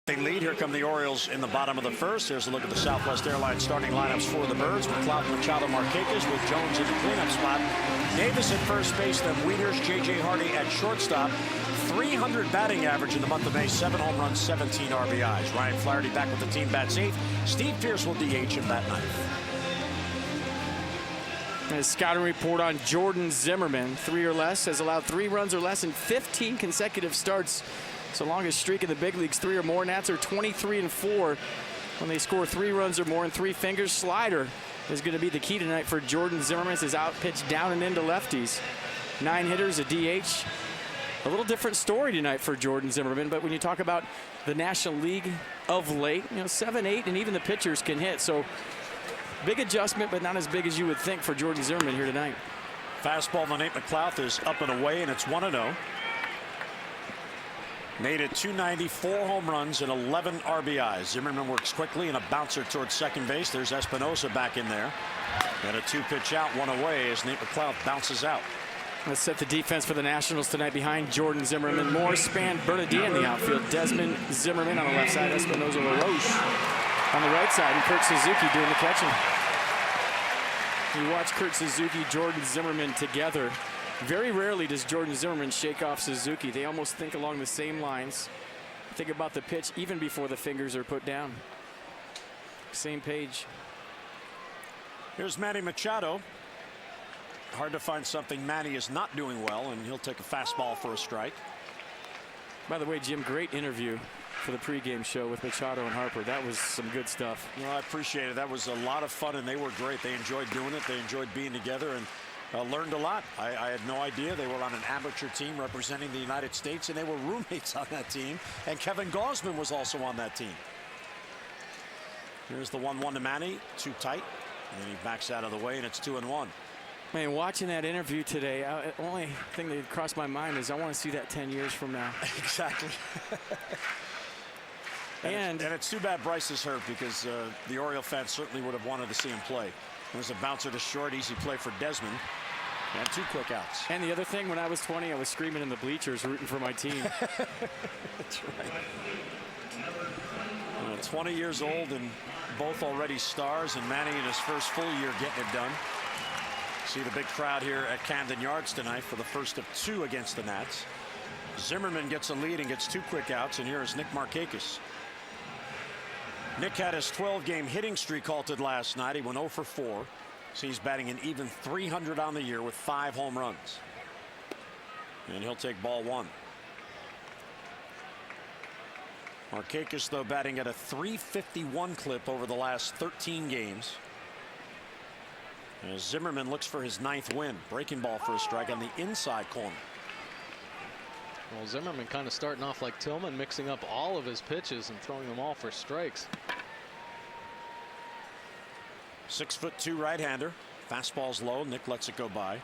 They lead. Here come the Orioles in the bottom of the first. Here's a look at the Southwest Airlines starting lineups for the Birds. McLeod, Machado, Marquez with Jones in the cleanup spot. Davis at first base, then Wieters, J.J. Hardy at shortstop. 300 batting average in the month of May. 7 home runs, 17 RBIs. Ryan Flaherty back with the team bats eighth. Steve Pearce will DH him that ninth. A scouting report on Jordan Zimmerman. 3 or less, has allowed 3 runs or less in 15 consecutive starts. So longest streak in the big leagues, 3 or more. Nats are 23-4 when they score 3 runs or more in 3 fingers. Slider is going to be the key tonight for Jordan Zimmerman. His out pitch down and into lefties. 9 hitters, a DH. A little different story tonight for Jordan Zimmerman, but when you talk about the National League of late, 7, 8, and even the pitchers can hit. So big adjustment, but not as big as you would think for Jordan Zimmerman here tonight. Fastball to Nate McLeod is up and away, and it's 1-0. Nate at 290, 4 home runs and 11 RBIs. Zimmerman works quickly and a bouncer towards second base. There's Espinosa back in there. And a 2-pitch out, 1 away as Nate McLeod bounces out. Let's set the defense for the Nationals tonight behind Jordan Zimmerman. Moore, Span, Bernadine in the outfield. Desmond Zimmerman on the left side. Espinosa, LaRoche on the right side. And Kurt Suzuki doing the catching. You watch Kurt Suzuki, Jordan Zimmerman together. Very rarely does Jordan Zimmerman shake off Suzuki. They almost think along the same lines. Think about the pitch even before the fingers are put down. Same page. Here's Manny Machado. Hard to find something Manny is not doing well, and he'll take a fastball for a strike. By the way, Jim, great interview for the pregame show with Machado and Harper. That was some good stuff. Well, I appreciate it. That was a lot of fun, and they were great. They enjoyed doing it. They enjoyed being together, and learned a lot. I had no idea they were on an amateur team representing the United States, and they were roommates on that team. And Kevin Gausman was also on that team. Here's the 1-1 to Manny. Too tight. And he backs out of the way, and it's 2-1. Man, watching that interview today, the only thing that crossed my mind is I want to see that 10 years from now. Exactly. and it's too bad Bryce is hurt, because the Oriole fans certainly would have wanted to see him play. There's a bouncer to short, easy play for Desmond. And 2 quick outs. And the other thing, when I was 20, I was screaming in the bleachers, rooting for my team. That's right. 20 years old and both already stars, and Manny in his first full year getting it done. See the big crowd here at Camden Yards tonight for the first of 2 against the Nats. Zimmerman gets a lead and gets 2 quick outs, and here is Nick Markakis. Nick had his 12-game hitting streak halted last night. He went 0 for 4. So he's batting an even 300 on the year with 5 home runs. And he'll take ball 1. Markakis, though, batting at a .351 clip over the last 13 games. As Zimmerman looks for his 9th win. Breaking ball for a strike on the inside corner. Well, Zimmerman kind of starting off like Tillman, mixing up all of his pitches and throwing them all for strikes. 6'2" right-hander. Fastball's low. Nick lets it go by.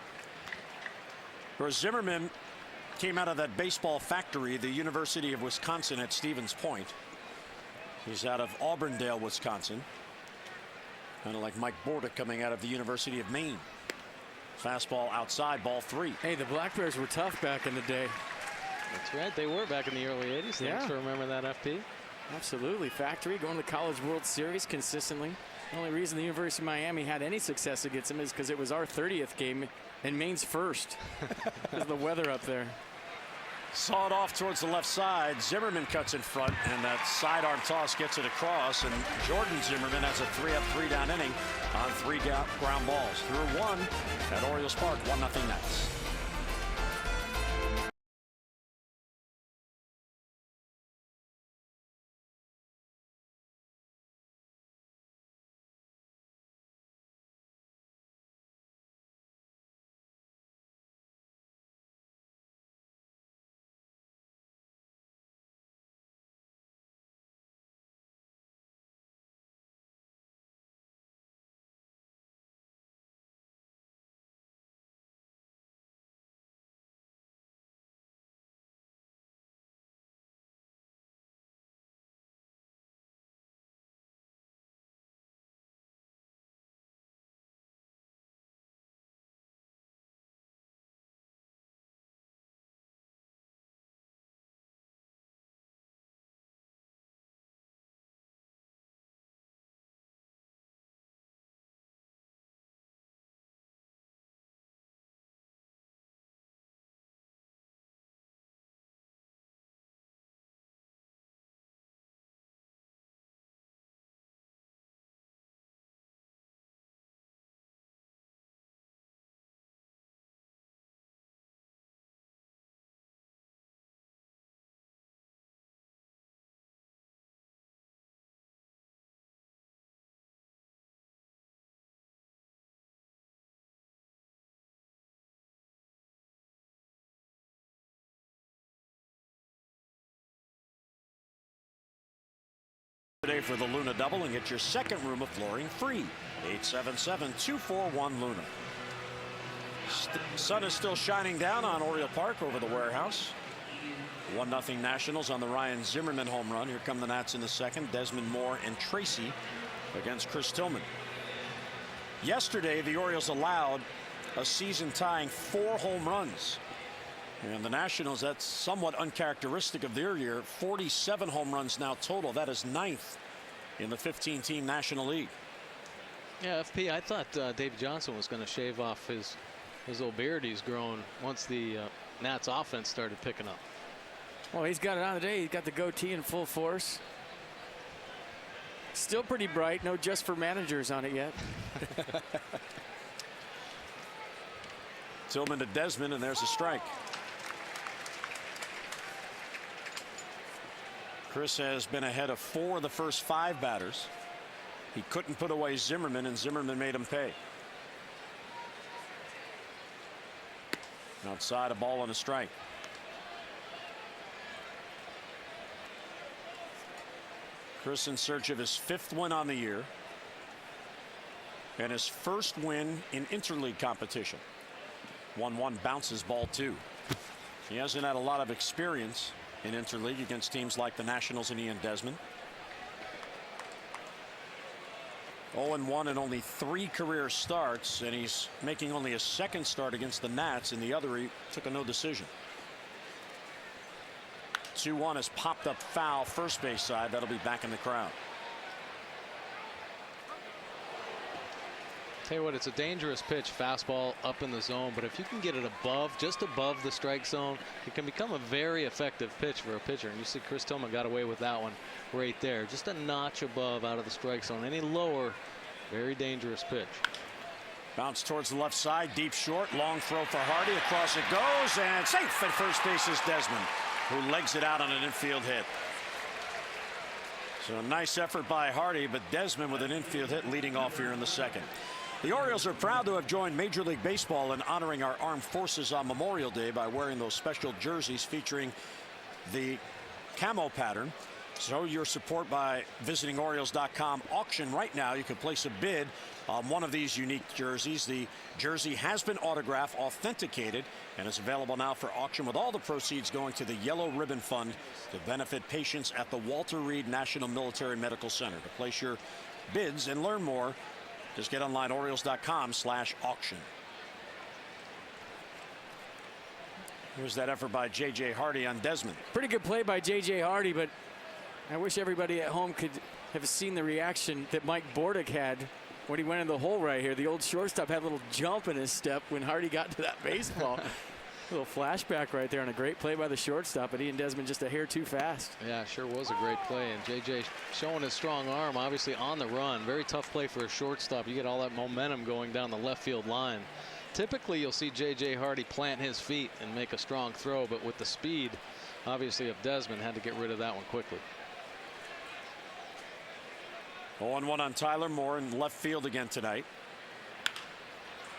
Whereas Zimmerman came out of that baseball factory, the University of Wisconsin at Stevens Point. He's out of Auburndale, Wisconsin. Kind of like Mike Bordick coming out of the University of Maine. Fastball outside, ball 3. Hey, the Black Bears were tough back in the day. That's right, they were back in the early 80s. Yeah. Thanks for remembering that, FP. Absolutely. Factory going to the College World Series consistently. The only reason the University of Miami had any success against them is because it was our 30th game and Maine's first. Because of the weather up there. Saw it off towards the left side. Zimmerman cuts in front, and that sidearm toss gets it across. And Jordan Zimmerman has a 3-up, 3-down inning on 3 ground balls. Through 1 at Orioles Park, 1-0 Nats. play for the Luna Double and get your second room of flooring free. 877-241-LUNA. Sun is still shining down on Oriole Park over the warehouse. 1-0 Nationals on the Ryan Zimmerman home run. Here come the Nats in the second. Desmond Moore and Tracy against Chris Tillman. Yesterday, the Orioles allowed a season-tying 4 home runs. And the Nationals, that's somewhat uncharacteristic of their year. 47 home runs now total. That is 9th in the 15-team National League. Yeah, FP, I thought Dave Johnson was going to shave off his little beard he's grown once the Nats offense started picking up. Well, he's got it on today. He's got the goatee in full force. Still pretty bright. No just for managers on it yet. Tillman to Desmond, and there's a strike. Chris has been ahead of 4 of the first 5 batters. He couldn't put away Zimmerman, and Zimmerman made him pay. Outside, a ball and a strike. Chris in search of his 5th win on the year and his first win in interleague competition. 1-1 bounces ball 2. He hasn't had a lot of experience in interleague against teams like the Nationals and Ian Desmond. 0-1 in only 3 career starts, and he's making only a 2nd start against the Nats. In the other, he took a no decision. 2-1 is popped up foul first base side. That'll be back in the crowd. Tell you what, it's a dangerous pitch, fastball up in the zone, but if you can get it above, just above the strike zone, it can become a very effective pitch for a pitcher. And you see Chris Tillman got away with that one right there. Just a notch above out of the strike zone. Any lower, very dangerous pitch. Bounce towards the left side, deep short, long throw for Hardy. Across it goes, and safe at first base is Desmond, who legs it out on an infield hit. So a nice effort by Hardy, but Desmond with an infield hit leading off here in the second. The Orioles are proud to have joined Major League Baseball in honoring our armed forces on Memorial Day by wearing those special jerseys featuring the camo pattern. Show your support by visiting Orioles.com auction right now. You can place a bid on one of these unique jerseys. The jersey has been autographed, authenticated, and is available now for auction, with all the proceeds going to the Yellow Ribbon Fund to benefit patients at the Walter Reed National Military Medical Center. To place your bids and learn more, just get online Orioles.com/auction. Here's that effort by J.J. Hardy on Desmond. Pretty good play by J.J. Hardy, but I wish everybody at home could have seen the reaction that Mike Bordick had when he went in the hole right here. The old shortstop had a little jump in his step when Hardy got to that baseball. A little flashback right there, and a great play by the shortstop, but Ian Desmond just a hair too fast. Yeah, sure was a great play, and JJ showing his strong arm, obviously on the run. Very tough play for a shortstop. You get all that momentum going down the left field line. Typically, you'll see J.J. Hardy plant his feet and make a strong throw, but with the speed, obviously, of Desmond, had to get rid of that one quickly. 0-1 on Tyler Moore in left field again tonight.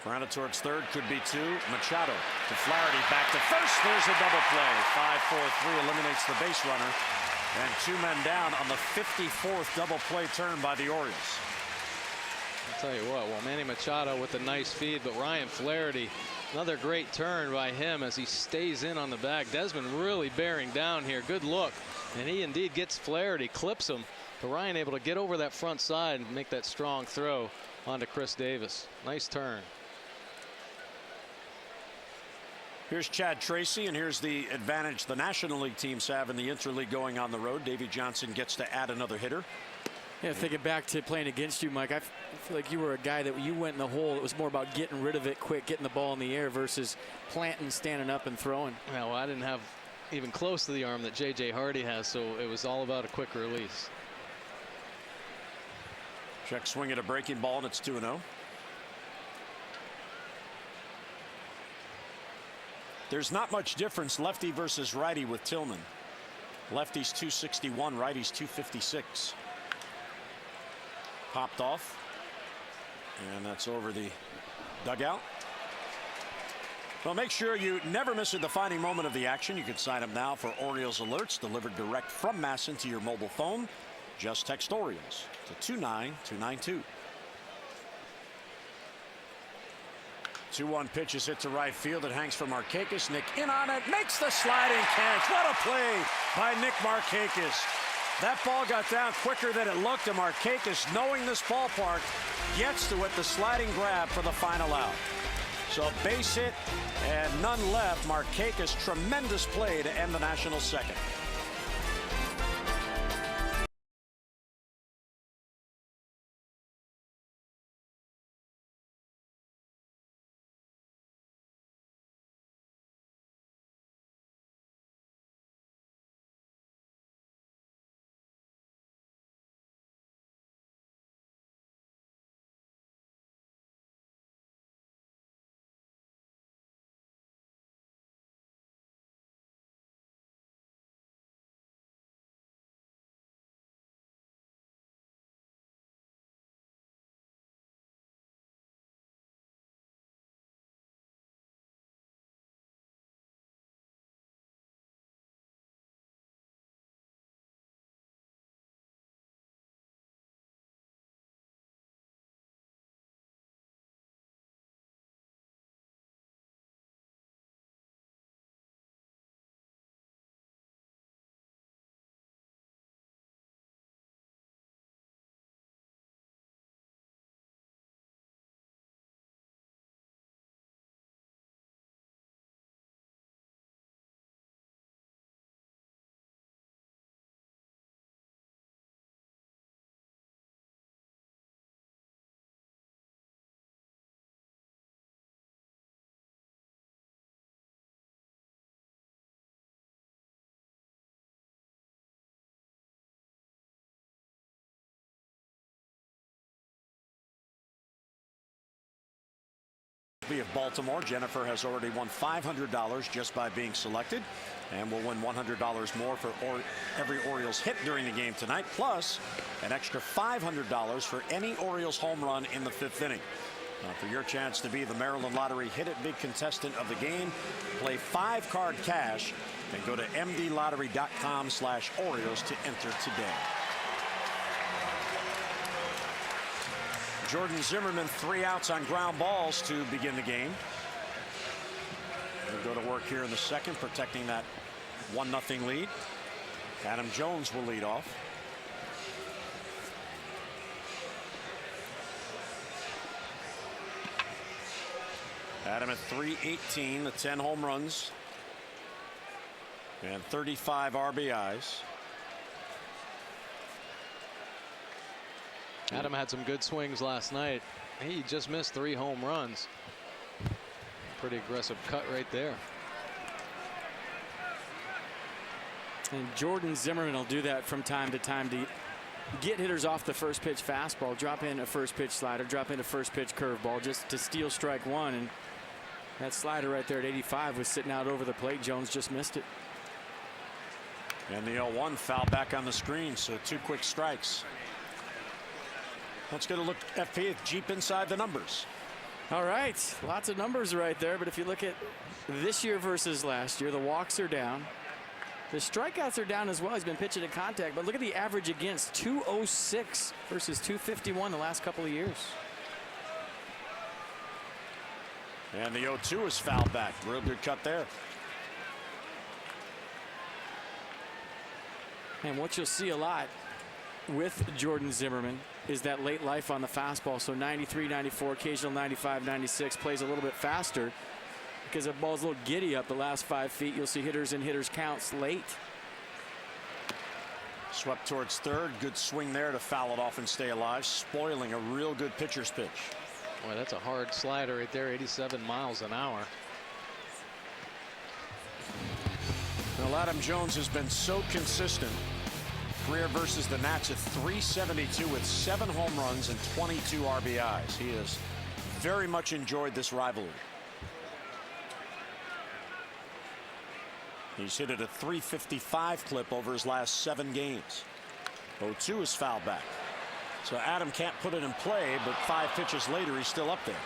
Grounded towards third, could be 2. Machado to Flaherty, back to first. There's a double play. 5-4-3 eliminates the base runner, and 2 men down on the 54th double play turn by the Orioles. I'll tell you what, well, Manny Machado with a nice feed, but Ryan Flaherty, another great turn by him as he stays in on the bag. Desmond really bearing down here. Good look, and he indeed gets Flaherty, clips him, but Ryan able to get over that front side and make that strong throw onto Chris Davis. Nice turn. Here's Chad Tracy, and here's the advantage the National League teams have in the interleague going on the road. Davey Johnson gets to add another hitter. Yeah, thinking back to playing against you, Mike, I feel like you were a guy that when you went in the hole, it was more about getting rid of it quick, getting the ball in the air versus planting, standing up, and throwing. Yeah, well, I didn't have even close to the arm that J.J. Hardy has, so it was all about a quick release. Check swing at a breaking ball, and it's 2-0. There's not much difference lefty versus righty with Tillman. Lefty's 261, righty's 256. Popped off, and that's over the dugout. Well, make sure you never miss a defining moment of the action. You can sign up now for Orioles alerts delivered direct from Masson to your mobile phone. Just text Orioles to 29292. 2-1 pitch is hit to right field. It hangs for Markakis. Nick in on it, makes the sliding catch. What a play by Nick Markakis. That ball got down quicker than it looked, and Markakis, knowing this ballpark, gets to it, the sliding grab for the final out. So a base hit and none left. Markakis, tremendous play to end the Nationals' second. Of Baltimore. Jennifer has already won $500 just by being selected, and will win $100 more for every Orioles hit during the game tonight, plus an extra $500 for any Orioles home run in the 5th inning. For your chance to be the Maryland Lottery Hit It Big contestant of the game, play 5-card cash and go to mdlottery.com/Orioles to enter today. Jordan Zimmerman, 3 outs on ground balls to begin the game. He'll go to work here in the second, protecting that 1-0 lead. Adam Jones will lead off. Adam at .318, the 10 home runs and 35 RBIs. Adam had some good swings last night. He just missed 3 home runs. Pretty aggressive cut right there. And Jordan Zimmerman will do that from time to time to get hitters off the first pitch fastball, drop in a first pitch slider, drop in a first pitch curveball just to steal strike one. And that slider right there at 85 was sitting out over the plate. Jones just missed it. And the 0-1 foul back on the screen, so 2 quick strikes. Let's get a look at Jeep inside the numbers. All right, lots of numbers right there, but if you look at this year versus last year, the walks are down. The strikeouts are down as well. He's been pitching to contact, but look at the average against, 206 versus 251 the last couple of years. And the 0-2 is fouled back. Real good cut there. And what you'll see a lot with Jordan Zimmerman is that late life on the fastball. So 93, 94, occasional 95, 96, plays a little bit faster because the ball's a little giddy up the last 5 feet. You'll see hitters and hitters counts late. Swept towards third. Good swing there to foul it off and stay alive, spoiling a real good pitcher's pitch. Boy, that's a hard slider right there, 87 miles an hour. Well, Adam Jones has been so consistent. Career versus the Nats at .372 with 7 home runs and 22 RBIs. He has very much enjoyed this rivalry. He's hit at a .355 clip over his last 7 games. 0-2 is fouled back. So Adam can't put it in play, but 5 pitches later, he's still up there.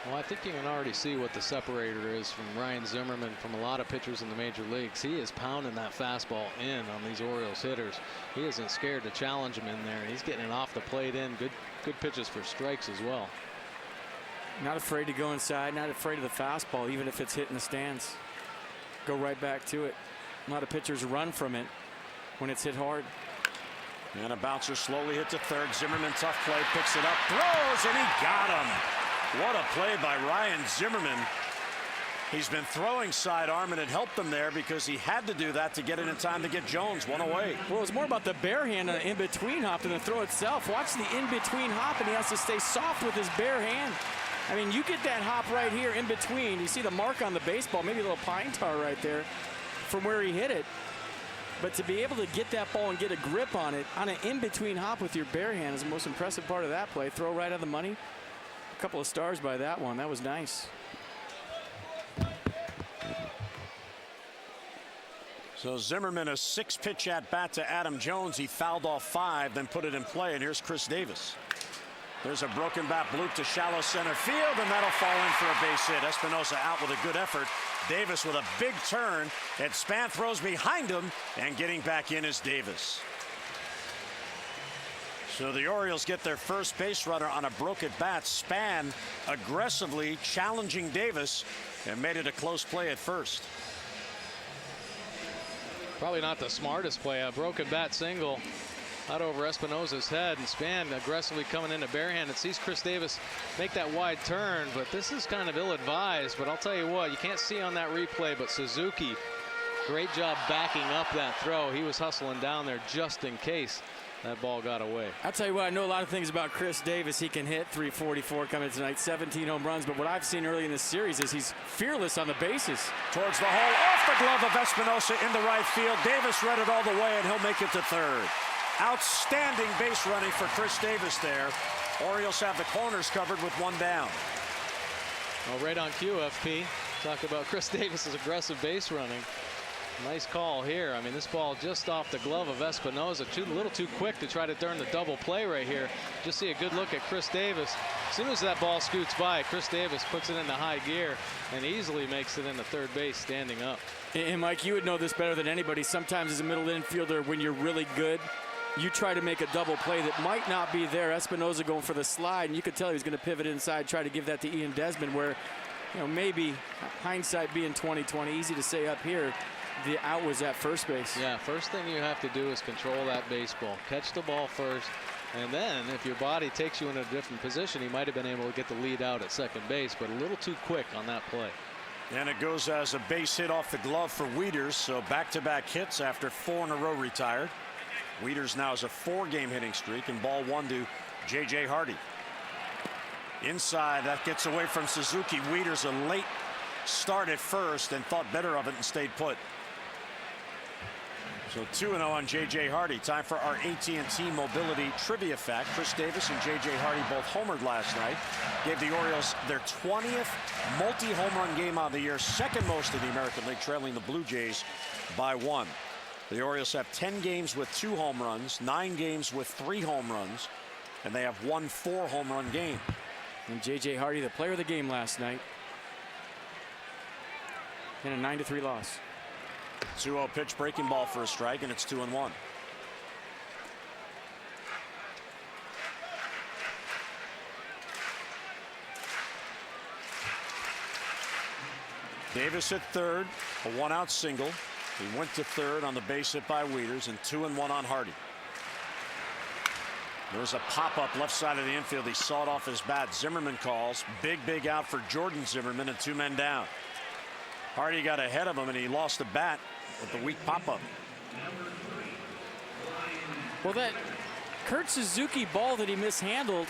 Well, I think you can already see what the separator is from Ryan Zimmerman from a lot of pitchers in the major leagues. He is pounding that fastball in on these Orioles hitters. He isn't scared to challenge him in there, and he's getting it off the plate in. Good pitches for strikes as well. Not afraid to go inside, not afraid of the fastball, even if it's hitting the stands. Go right back to it. A lot of pitchers run from it when it's hit hard. And a bouncer slowly hit to third. Zimmerman, tough play, picks it up, throws, and he got him. What a play by Ryan Zimmerman. He's been throwing sidearm, and it helped him there because he had to do that to get it in time to get Jones one away. Well, it's more about the bare hand on the in-between hop than the throw itself. Watch the in-between hop, and he has to stay soft with his bare hand. I mean, you get that hop right here in between. You see the mark on the baseball, maybe a little pine tar right there from where he hit it. But to be able to get that ball and get a grip on it on an in-between hop with your bare hand is the most impressive part of that play. Throw right out of the money. A couple of stars by that one. That was nice. So Zimmerman, a 6-pitch at bat to Adam Jones. He fouled off 5, then put it in play, and here's Chris Davis. There's a broken bat bloop to shallow center field, and that'll fall in for a base hit. Espinosa out with a good effort. Davis with a big turn, and Span throws behind him, and getting back in is Davis. So the Orioles get their first base runner on a broken bat. Span aggressively challenging Davis and made it a close play at first. Probably not the smartest play. A broken bat single out over Espinosa's head, and Span aggressively coming into barehanded. Sees Chris Davis make that wide turn, but this is kind of ill-advised. But I'll tell you what, you can't see on that replay, but Suzuki, great job backing up that throw. He was hustling down there just in case that ball got away. I'll tell you what, I know a lot of things about Chris Davis. He can hit 344 coming tonight, 17 home runs. But what I've seen early in this series is he's fearless on the bases. Towards the hole, off the glove of Espinosa into right field. Davis read it all the way, and he'll make it to third. Outstanding base running for Chris Davis there. Orioles have the corners covered with 1 down. Well, right on cue, FP. Talk about Chris Davis's aggressive base running. Nice call here. I mean, this ball just off the glove of Espinosa. A little too quick to try to turn the double play right here. Just see a good look at Chris Davis. As soon as that ball scoots by, Chris Davis puts it into high gear and easily makes it into third base standing up. And Mike, you would know this better than anybody. Sometimes as a middle infielder, when you're really good, you try to make a double play that might not be there. Espinosa going for the slide, and you could tell he was going to pivot inside, try to give that to Ian Desmond, where, you know, maybe hindsight being 20/20, easy to say up here, the out was at first base. Yeah, first thing you have to do is control that baseball. Catch the ball first, and then if your body takes you in a different position, he might have been able to get the lead out at second base, but a little too quick on that play. And it goes as a base hit off the glove for Wieters, so back-to-back hits after 4 in a row retired. Wieters now has a 4-game hitting streak, and ball 1 to J.J. Hardy. Inside, that gets away from Suzuki. Wieters a late start at first and thought better of it and stayed put. So 2-0 on J.J. Hardy. Time for our AT&T Mobility Trivia Fact. Chris Davis and J.J. Hardy both homered last night. Gave the Orioles their 20th multi-home run game of the year, second most in the American League, trailing the Blue Jays by 1. The Orioles have 10 games with 2 home runs, 9 games with 3 home runs, and they have won 4 home run game. And J.J. Hardy, the player of the game last night, in a 9-3 loss. 2-0 pitch, breaking ball for a strike, and it's 2-1. Davis at third, a 1-out single. He went to third on the base hit by Wieters, and 2-1 on Hardy. There's a pop-up left side of the infield. He sawed off his bat. Zimmerman calls. Big out for Jordan Zimmerman, and 2 men down. Hardy got ahead of him, and he lost the bat with the weak pop-up. Well, that Kurt Suzuki ball that he mishandled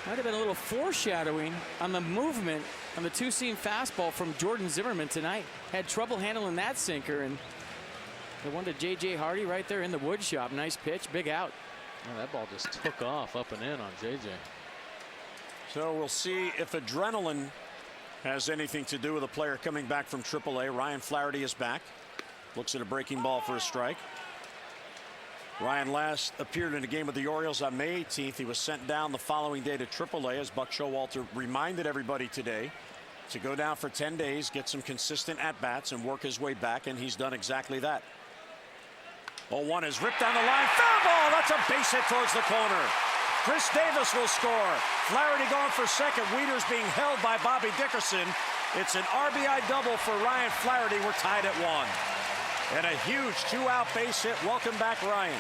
might have been a little foreshadowing on the movement on the 2-seam fastball from Jordan Zimmerman tonight. Had trouble handling that sinker, and the one to J.J. Hardy right there in the wood shop. Nice pitch, big out. Yeah, that ball just took off up and in on J.J. So we'll see if adrenaline has anything to do with a player coming back from AAA. Ryan Flaherty is back. Looks at a breaking ball for a strike. Ryan last appeared in a game with the Orioles on May 18th. He was sent down the following day to AAA, as Buck Showalter reminded everybody today to go down for 10 days, get some consistent at-bats, and work his way back, and he's done exactly that. 0-1 is ripped down the line. Foul ball! That's a base hit towards the corner. Chris Davis will score. Flaherty going for second. Wieters being held by Bobby Dickerson. It's an RBI double for Ryan Flaherty. We're tied at 1. And a huge 2-out base hit. Welcome back, Ryan.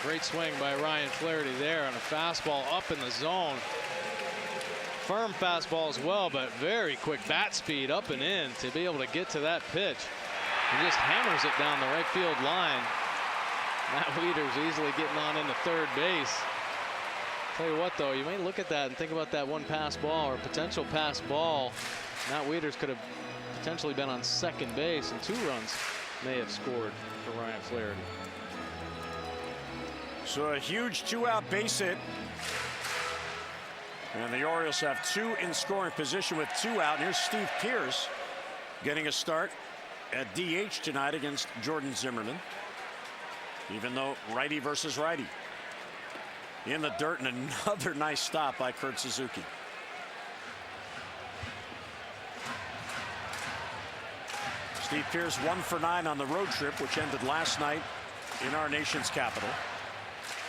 Great swing by Ryan Flaherty there on a fastball up in the zone. Firm fastball as well, but very quick bat speed up and in to be able to get to that pitch. He just hammers it down the right field line. Matt Wieters easily getting on into third base. Tell you what, though, you may look at that and think about that one pass ball or potential pass ball. Matt Wieters could have potentially been on second base, and 2 runs may have scored for Ryan Flaherty. So a huge 2-out base hit. And the Orioles have 2 in scoring position with 2 out. And here's Steve Pearce getting a start at DH tonight against Jordan Zimmerman. Even though righty versus righty. In the dirt, and another nice stop by Kurt Suzuki. Steve Pearce 1 for 9 on the road trip, which ended last night in our nation's capital.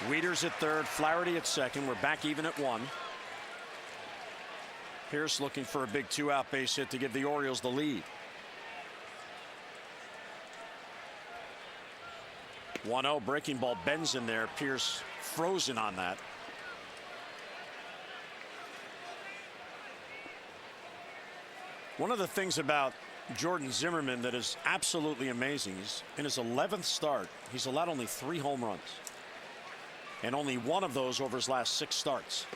Wieters at third, Flaherty at second. We're back even at 1. Pearce looking for a big 2-out base hit to give the Orioles the lead. 1-0 breaking ball bends in there. Pearce frozen on that. One of the things about Jordan Zimmerman that is absolutely amazing is in his 11th start, he's allowed only 3 home runs. And only 1 of those over his last 6 starts.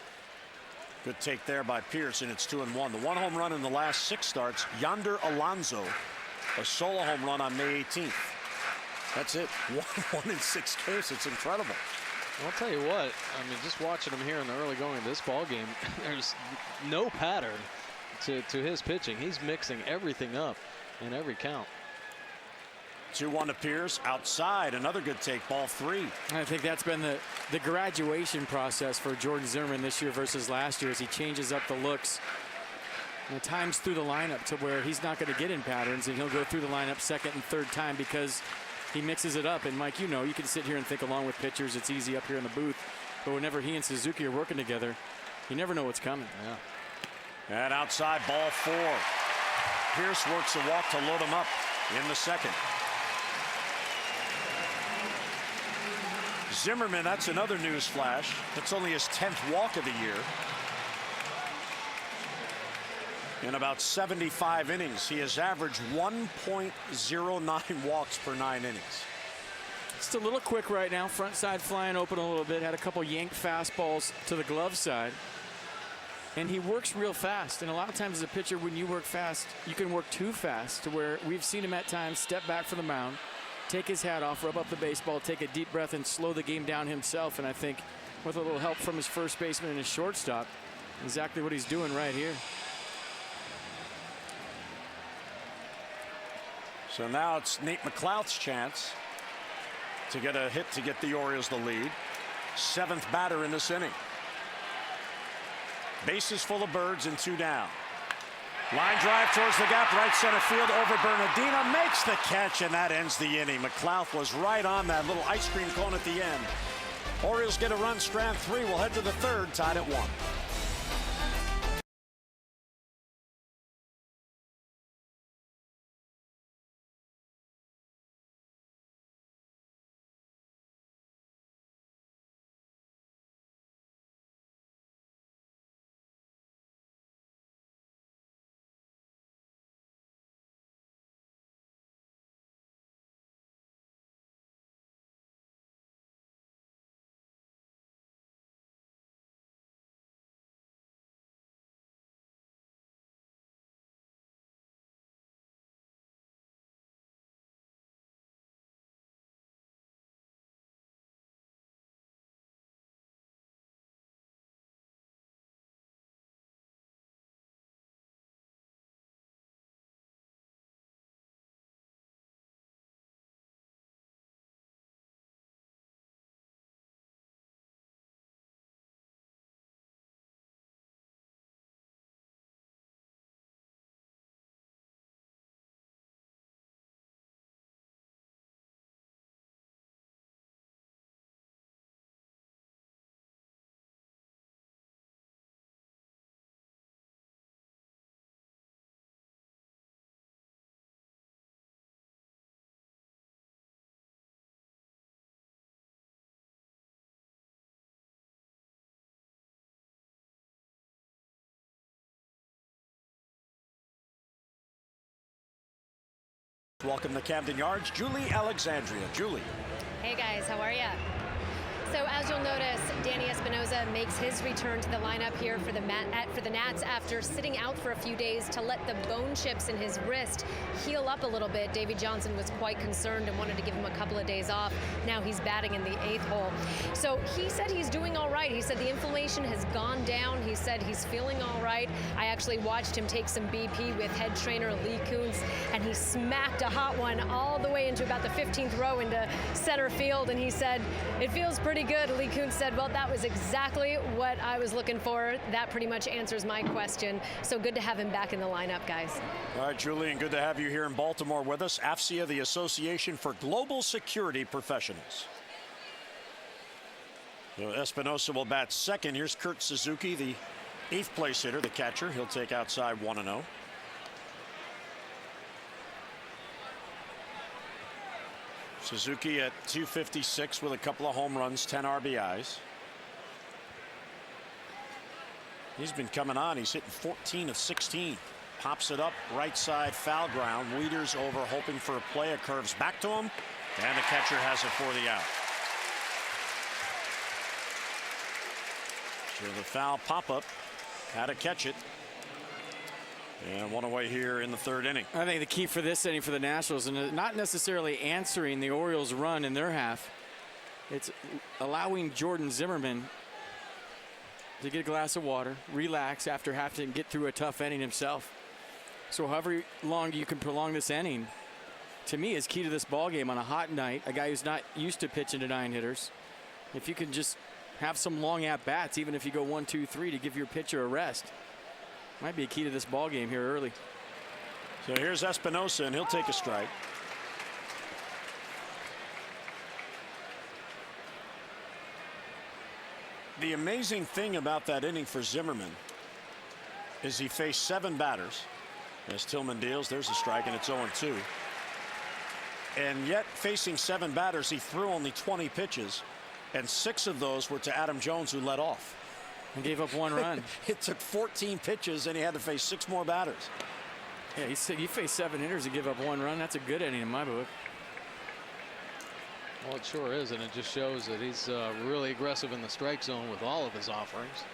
Good take there by Pearce, and it's 2-1. The 1 home run in the last 6 starts, Yonder Alonso, a solo home run on May 18th. That's it. 1 in 6 games. It's incredible. I'll tell you what, I mean, just watching him here in the early going of this ball game, there's no pattern to his pitching. He's mixing everything up in every count. 2-1 to Pearce. Outside, another good take, ball 3. I think that's been the graduation process for Jordan Zimmerman this year versus last year, as he changes up the looks. And at times through the lineup to where he's not going to get in patterns, and he'll go through the lineup second and third time because he mixes it up. And Mike, you know, you can sit here and think along with pitchers. It's easy up here in the booth. But whenever he and Suzuki are working together, you never know what's coming. Yeah. And outside, ball 4. Pearce works a walk to load him up in the second. Zimmerman, that's another news flash. That's only his 10th walk of the year. In about 75 innings, he has averaged 1.09 walks per 9 innings. Just a little quick right now. Front side flying open a little bit. Had a couple yanked fastballs to the glove side. And he works real fast. And a lot of times as a pitcher, when you work fast, you can work too fast to where we've seen him at times step back from the mound, take his hat off, rub up the baseball, take a deep breath, and slow the game down himself. And I think with a little help from his first baseman and his shortstop, exactly what he's doing right here. So now it's Nate McLouth's chance to get a hit to get the Orioles the lead. 7th batter in this inning. Bases full of birds and 2 down. Line drive towards the gap, right center field over Bernardino, makes the catch, and that ends the inning. McLouth was right on that little ice cream cone at the end. Orioles get a run, strand 3. We'll head to the 3rd, tied at 1. Welcome to Camden Yards, Julie Alexandria. Julie. Hey guys, how are you? So as you'll notice, Danny Espinosa makes his return to the lineup here for the Nats after sitting out for a few days to let the bone chips in his wrist heal up a little bit. Davey Johnson was quite concerned and wanted to give him a couple of days off. Now he's batting in the 8th hole. So he said he's doing all right. He said the inflammation has gone down. He said he's feeling all right. I actually watched him take some BP with head trainer Lee Kuntz, and he smacked a hot one all the way into about the 15th row into center field, and he said, it feels pretty good. Lee Kuntz said, well, that was exactly what I was looking for. That pretty much answers my question. So good to have him back in the lineup, guys. All right, Julian, good to have you here in Baltimore with us. AFCIA, the Association for Global Security Professionals. So Espinosa will bat second. Here's Kurt Suzuki, the 8th place hitter, the catcher. He'll take outside 1-0. Suzuki at 256 with a couple of home runs, 10 RBIs. He's been coming on. He's hitting 14 of 16. Pops it up right side, foul ground. Wieters over, hoping for a play. It curves back to him, and the catcher has it for the out. So the foul pop-up had to catch it. And one away here in the 3rd inning. I think the key for this inning for the Nationals, and not necessarily answering the Orioles' run in their half, it's allowing Jordan Zimmerman to get a glass of water, relax after having to get through a tough inning himself. So however long you can prolong this inning, to me, is key to this ball game on a hot night. A guy who's not used to pitching to 9 hitters. If you can just have some long at-bats, even if you go 1, 2, 3 to give your pitcher a rest, might be a key to this ball game here early. So here's Espinosa, and he'll take a strike. The amazing thing about that inning for Zimmerman is he faced 7 batters. As Tillman deals, there's a strike, and it's 0-2. And yet, facing 7 batters, he threw only 20 pitches, and 6 of those were to Adam Jones, who led off. And gave up 1 run. It took 14 pitches, and he had to face 6 more batters. Yeah, you face 7 hitters and give up 1 run. That's a good inning in my book. Well, it sure is, and it just shows that he's really aggressive in the strike zone with all of his offerings.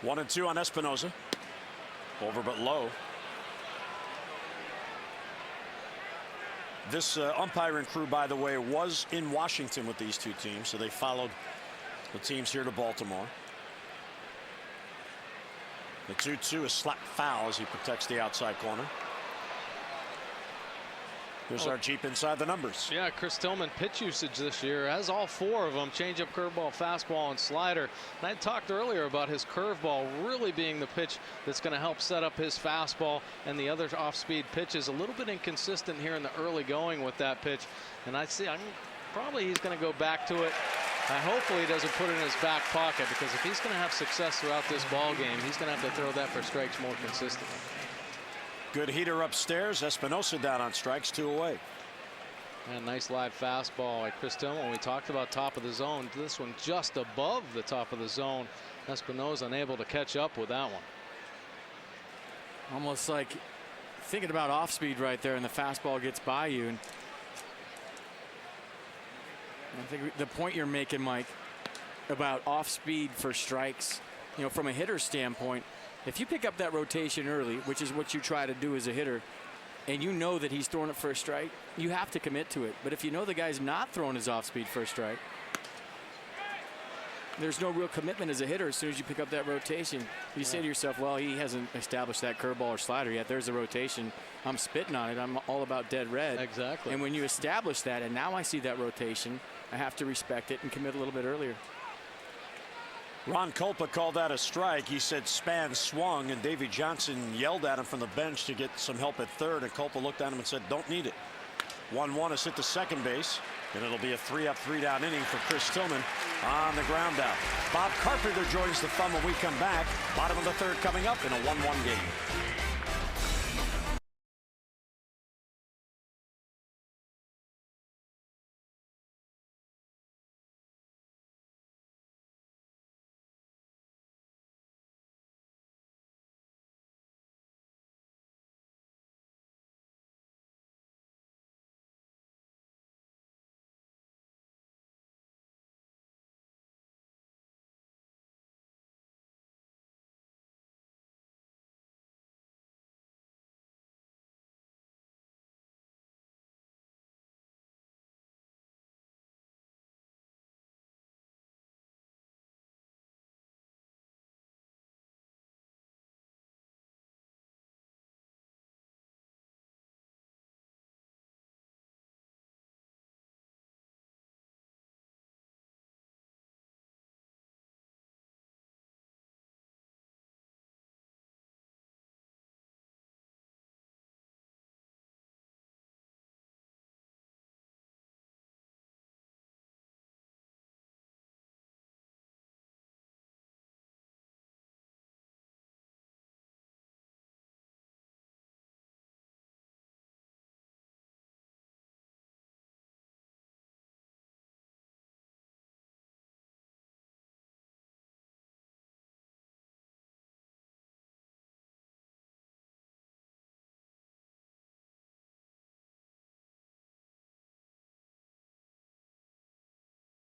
1-2 on Espinosa. Over but low. This umpiring crew, by the way, was in Washington with these 2 teams, so they followed the teams here to Baltimore. The 2-2 is slapped foul as he protects the outside corner. Here's our Jeep inside the numbers. Yeah, Chris Tillman pitch usage this year has all 4 of them: changeup, curveball, fastball, and slider. And I talked earlier about his curveball really being the pitch that's going to help set up his fastball, and the other off-speed pitches a little bit inconsistent here in the early going with that pitch. And probably he's going to go back to it. Hopefully he doesn't put it in his back pocket, because if he's going to have success throughout this ball game, he's going to have to throw that for strikes more consistently. Good heater upstairs. Espinosa down on strikes, 2 away. And nice live fastball by Chris Tillman. We talked about top of the zone. This one just above the top of the zone. Espinosa unable to catch up with that one. Almost like thinking about off speed right there, and the fastball gets by you. And I think the point you're making, Mike, about off speed for strikes, from a hitter standpoint, if you pick up that rotation early, which is what you try to do as a hitter, and you know that he's throwing it for a strike, you have to commit to it. But if you know the guy's not throwing his off speed for a strike, there's no real commitment as a hitter. As soon as you pick up that rotation, you say to yourself, well, he hasn't established that curveball or slider yet. There's the rotation. I'm spitting on it. I'm all about dead red. Exactly. And when you establish that, and now I see that rotation, I have to respect it and commit a little bit earlier. Ron Kulpa called that a strike. He said Span swung, and Davey Johnson yelled at him from the bench to get some help at third, and Kulpa looked at him and said, don't need it. 1-1 is hit to second base, and it'll be a 3-up, 3-down inning for Chris Tillman on the ground out. Bob Carpenter joins the fun when we come back. Bottom of the 3rd coming up in a 1-1 game.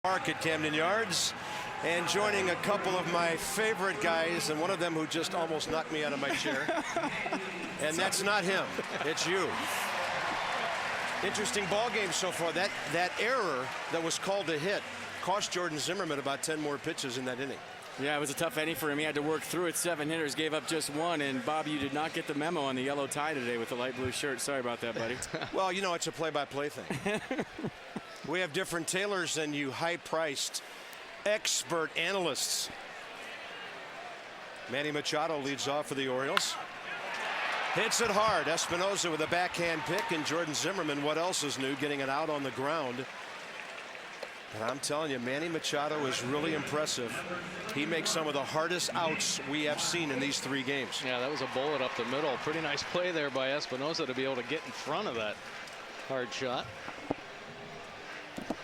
Park at Camden Yards, and joining a couple of my favorite guys, and one of them who just almost knocked me out of my chair. And that's not him, it's you. Interesting ball game so far. That error that was called a hit cost Jordan Zimmerman about 10 more pitches in that inning. Yeah, it was a tough inning for him. He had to work through it. 7 hitters, gave up just 1. And Bob, you did not get the memo on the yellow tie today with the light blue shirt. Sorry about that, buddy. Well, you know, it's a play-by-play thing. We have different tailors than you high-priced expert analysts. Manny Machado leads off for the Orioles. Hits it hard. Espinosa with a backhand pick, and Jordan Zimmerman, what else is new, getting it out on the ground. And I'm telling you, Manny Machado is really impressive. He makes some of the hardest outs we have seen in these 3 games. Yeah, that was a bullet up the middle. Pretty nice play there by Espinosa to be able to get in front of that hard shot.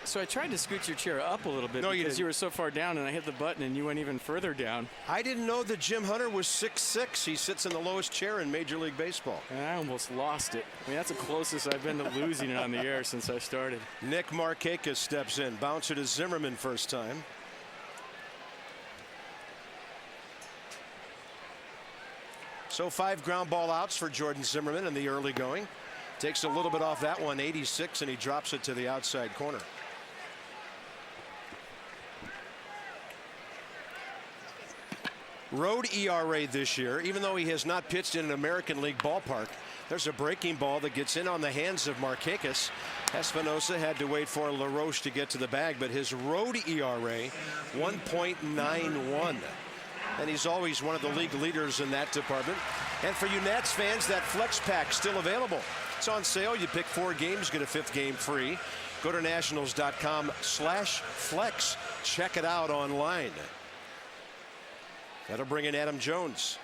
So I tried to scoot your chair up a little bit because you were so far down, and I hit the button and you went even further down. I didn't know that Jim Hunter was 6'6". He sits in the lowest chair in Major League Baseball. And I almost lost it. I mean, that's the closest I've been to losing it on the air since I started. Nick Markakis steps in. Bouncer to Zimmerman first time. So 5 ground ball outs for Jordan Zimmerman in the early going. Takes a little bit off that one, 86, and he drops it to the outside corner. Road ERA this year, even though he has not pitched in an American League ballpark, there's a breaking ball that gets in on the hands of Markakis. Espinosa had to wait for LaRoche to get to the bag, but his road ERA, 1.91. And he's always one of the league leaders in that department. And for you Nats fans, that flex pack still available. It's on sale. You pick 4 games, get a 5th game free. Go to nationals.com/flex. Check it out online. That'll bring in Adam Jones.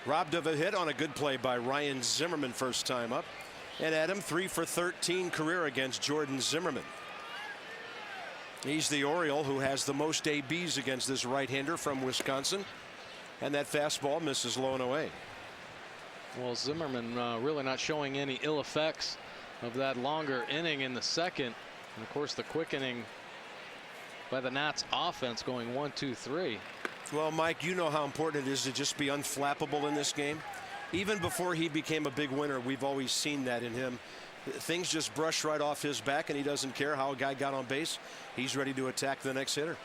Robbed of a hit on a good play by Ryan Zimmerman first time up. And Adam 3 for 13 career against Jordan Zimmerman. He's the Oriole who has the most ABs against this right-hander from Wisconsin. And that fastball misses low and away. Well, Zimmerman really not showing any ill effects of that longer inning in the second. And of course, the quick inning by the Nats offense going 1-2-3. Well, Mike, you know how important it is to just be unflappable in this game. Even before he became a big winner, we've always seen that in him. Things just brush right off his back, and he doesn't care how a guy got on base. He's ready to attack the next hitter.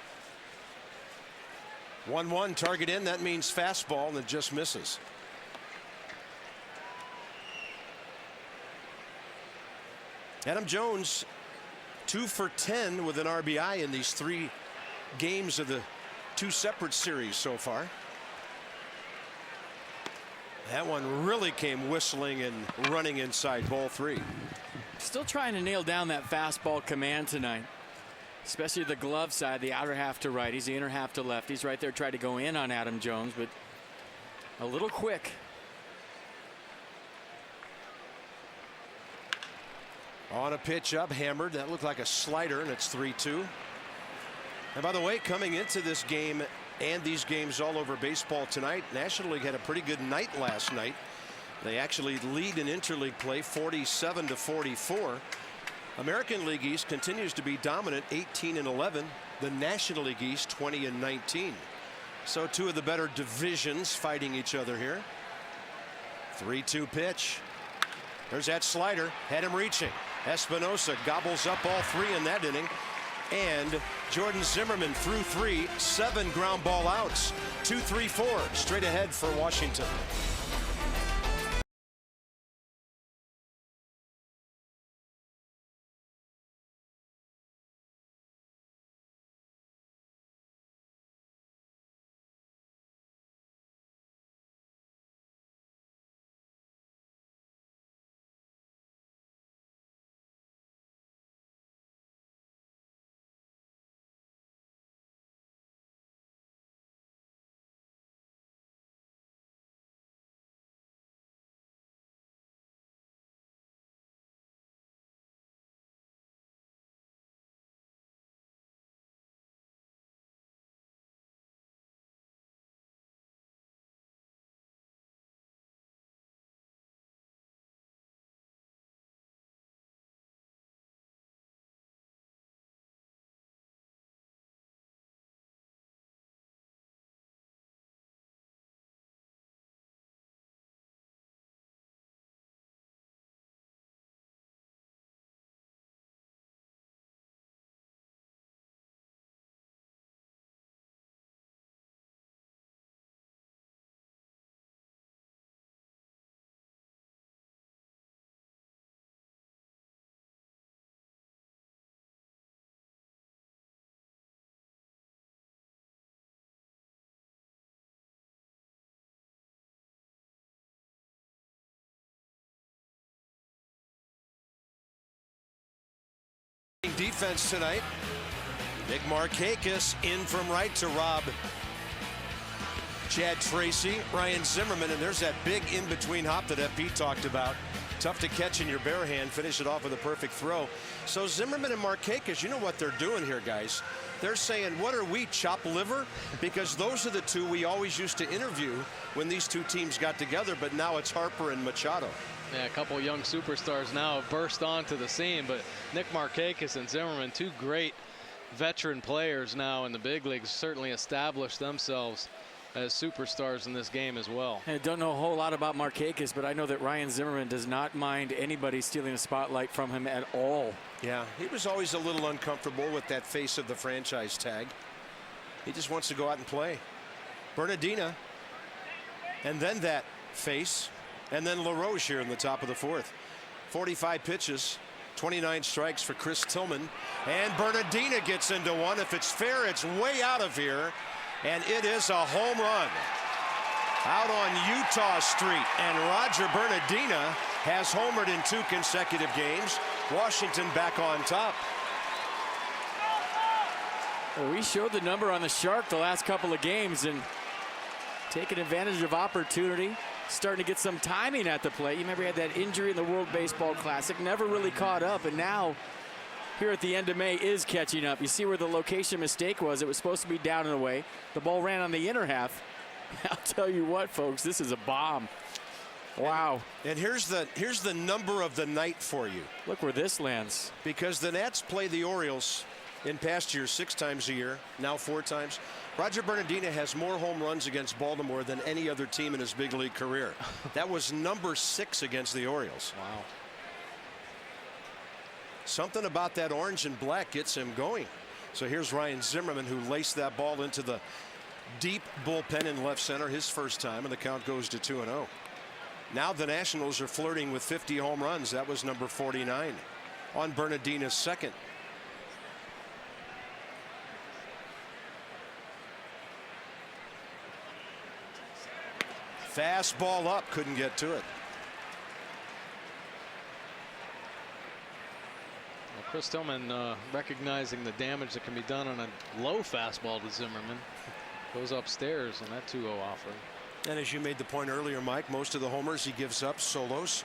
1-1, target in. That means fastball, and it just misses. Adam Jones 2 for 10 with an RBI in these 3 games of the 2 separate series so far. That one really came whistling and running inside ball 3. Still trying to nail down that fastball command tonight, especially the glove side, the outer half to righties, the inner half to lefties. Right there, tried to go in on Adam Jones, but a little quick. On a pitch up, hammered. That looked like a slider, and it's 3-2. And by the way, coming into this game and these games all over baseball tonight, National League had a pretty good night last night. They actually lead in interleague play 47-44. American League East continues to be dominant, 18-11. The National League East 20-19. So 2 of the better divisions fighting each other here. 3-2 pitch. There's that slider, had him reaching. Espinosa gobbles up all 3 in that inning. And Jordan Zimmerman threw 3, 7 ground ball outs. 2-3-4 straight ahead for Washington. Defense tonight. Nick Markakis in from right to rob Chad Tracy, Ryan Zimmerman, and there's that big in-between hop that FP talked about. Tough to catch in your bare hand, finish it off with a perfect throw. So Zimmerman and Markakis, you know what they're doing here, guys. They're saying, what are we, chop liver? Because those are the two we always used to interview when these two teams got together, but now it's Harper and Machado. Yeah, a couple young superstars now have burst onto the scene, but Nick Markakis and Zimmerman, two great veteran players now in the big leagues, certainly established themselves as superstars in this game as well. I don't know a whole lot about Markakis, but I know that Ryan Zimmerman does not mind anybody stealing a spotlight from him at all. Yeah, he was always a little uncomfortable with that face of the franchise tag. He just wants to go out and play. Bernardina, and then that face, and then LaRoche here in the top of the fourth. 45 pitches, 29 strikes for Chris Tillman, and Bernardina gets into one. If it's fair, it's way out of here. And it is a home run out on Utah Street. And Roger Bernardina has homered in 2 consecutive games. Washington back on top. Well, we showed the number on the Shark the last couple of games and taking advantage of opportunity, starting to get some timing at the plate. You remember he had that injury in the World Baseball Classic, never really caught up, and now here at the end of May is catching up. You see where the location mistake was. It was supposed to be down and away. The ball ran on the inner half. I'll tell you what, folks, this is a bomb. Wow. And here's the number of the night for you. Look where this lands. Because the Nats play the Orioles in past years 6 times a year, now 4 times. Roger Bernardina has more home runs against Baltimore than any other team in his big league career. That was number 6 against the Orioles. Wow. Something about that orange and black gets him going. So here's Ryan Zimmerman, who laced that ball into the deep bullpen in left center his first time, and the count goes to 2-0. Now the Nationals are flirting with 50 home runs. That was number 49 on Bernardina's second. Fastball up, couldn't get to it. Chris Tillman recognizing the damage that can be done on a low fastball to Zimmerman. Goes upstairs on that 2-0 offering. And as you made the point earlier, Mike, most of the homers he gives up solos.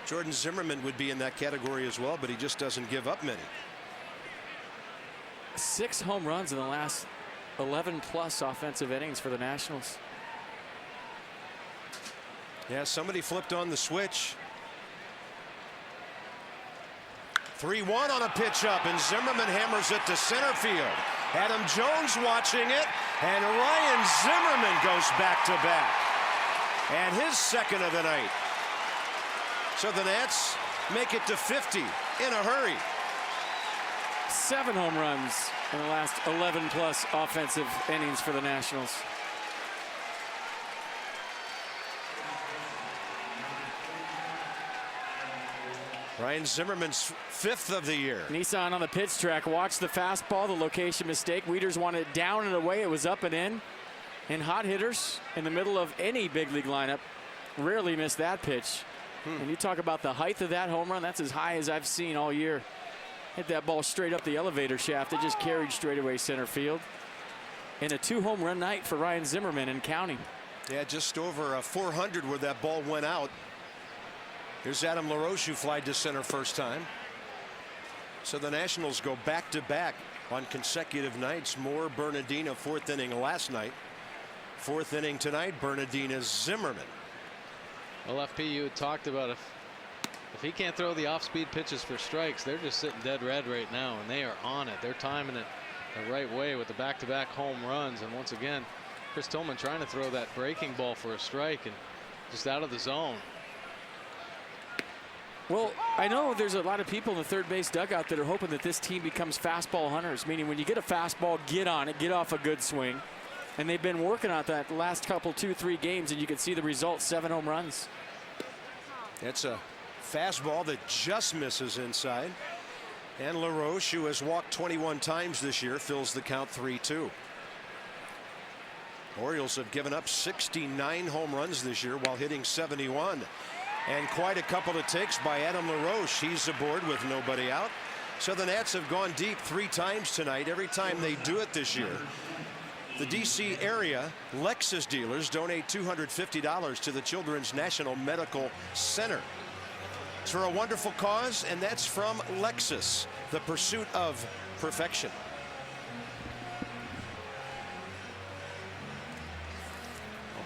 Jordan Zimmerman would be in that category as well, but he just doesn't give up many. 6 home runs in the last 11+ offensive innings for the Nationals. Yeah, somebody flipped on the switch. 3-1 on a pitch up, and Zimmerman hammers it to center field. Adam Jones watching it, and Ryan Zimmerman goes back to back. And his second of the night. So the Nats make it to 50 in a hurry. 7 home runs in the last 11+ offensive innings for the Nationals. Ryan Zimmerman's 5th of the year. Nissan on the pitch track. Watch the fastball, the location mistake. Wieters wanted it down and away. It was up and in. And hot hitters in the middle of any big league lineup rarely miss that pitch. And you talk about the height of that home run, that's as high as I've seen all year. Hit that ball straight up the elevator shaft. It just carried straight away center field. And a 2 home run night for Ryan Zimmerman and counting. Yeah, just over 400 where that ball went out. Here's Adam LaRoche, who flied to center first time. So the Nationals go back to back on consecutive nights. More Bernardina, 4th inning last night. 4th inning tonight, Bernardina Zimmerman. Well, FP, you had talked about if he can't throw the off-speed pitches for strikes, they're just sitting dead red right now, and they are on it. They're timing it the right way with the back-to-back home runs. And once again, Chris Tillman trying to throw that breaking ball for a strike and just out of the zone. Well, I know there's a lot of people in the third base dugout that are hoping that this team becomes fastball hunters, meaning when you get a fastball, get on it, get off a good swing. And they've been working on that the last couple, 2-3 games, and you can see the results, 7 home runs. It's a fastball that just misses inside. And LaRoche, who has walked 21 times this year, fills the count 3-2. Orioles have given up 69 home runs this year while hitting 71. And quite a couple of takes by Adam LaRoche. He's aboard with nobody out. So the Nats have gone deep 3 times tonight. Every time they do it this year, the D.C. area Lexus dealers donate $250 to the Children's National Medical Center. It's for a wonderful cause, and that's from Lexus, the pursuit of perfection.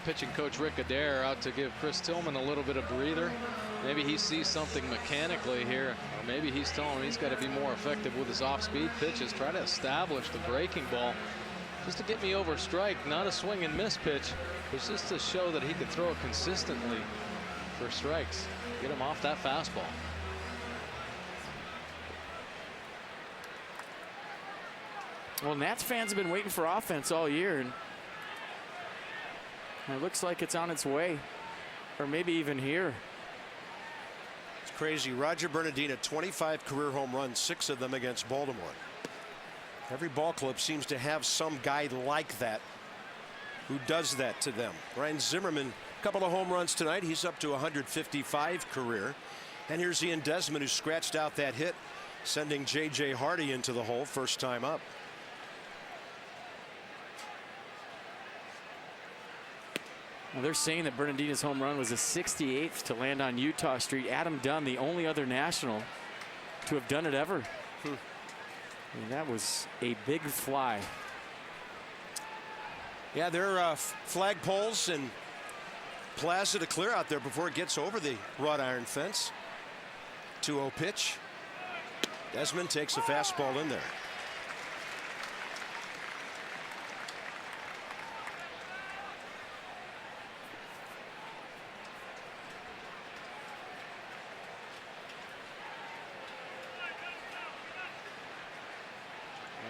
Pitching coach Rick Adair out to give Chris Tillman a little bit of breather. Maybe he sees something mechanically here, or maybe he's telling him he's got to be more effective with his off-speed pitches. Try to establish the breaking ball just to get me over strike, not a swing and miss pitch. It's just to show that he can throw it consistently for strikes. Get him off that fastball. Well, Nats fans have been waiting for offense all year, and it looks like it's on its way, or maybe even here. It's crazy. Roger Bernardina, 25 career home runs, 6 of them against Baltimore. Every ball club seems to have some guy like that who does that to them. Ryan Zimmerman, a couple of home runs tonight. He's up to 155 career. And here's Ian Desmond, who scratched out that hit, sending J.J. Hardy into the hole first time up. Now they're saying that Bernardina's home run was the 68th to land on Utah Street. Adam Dunn, the only other National to have done it ever. And that was a big fly. Yeah, there are flag poles and plaza to clear out there before it gets over the wrought iron fence. 2-0 pitch. Desmond takes a fastball in there.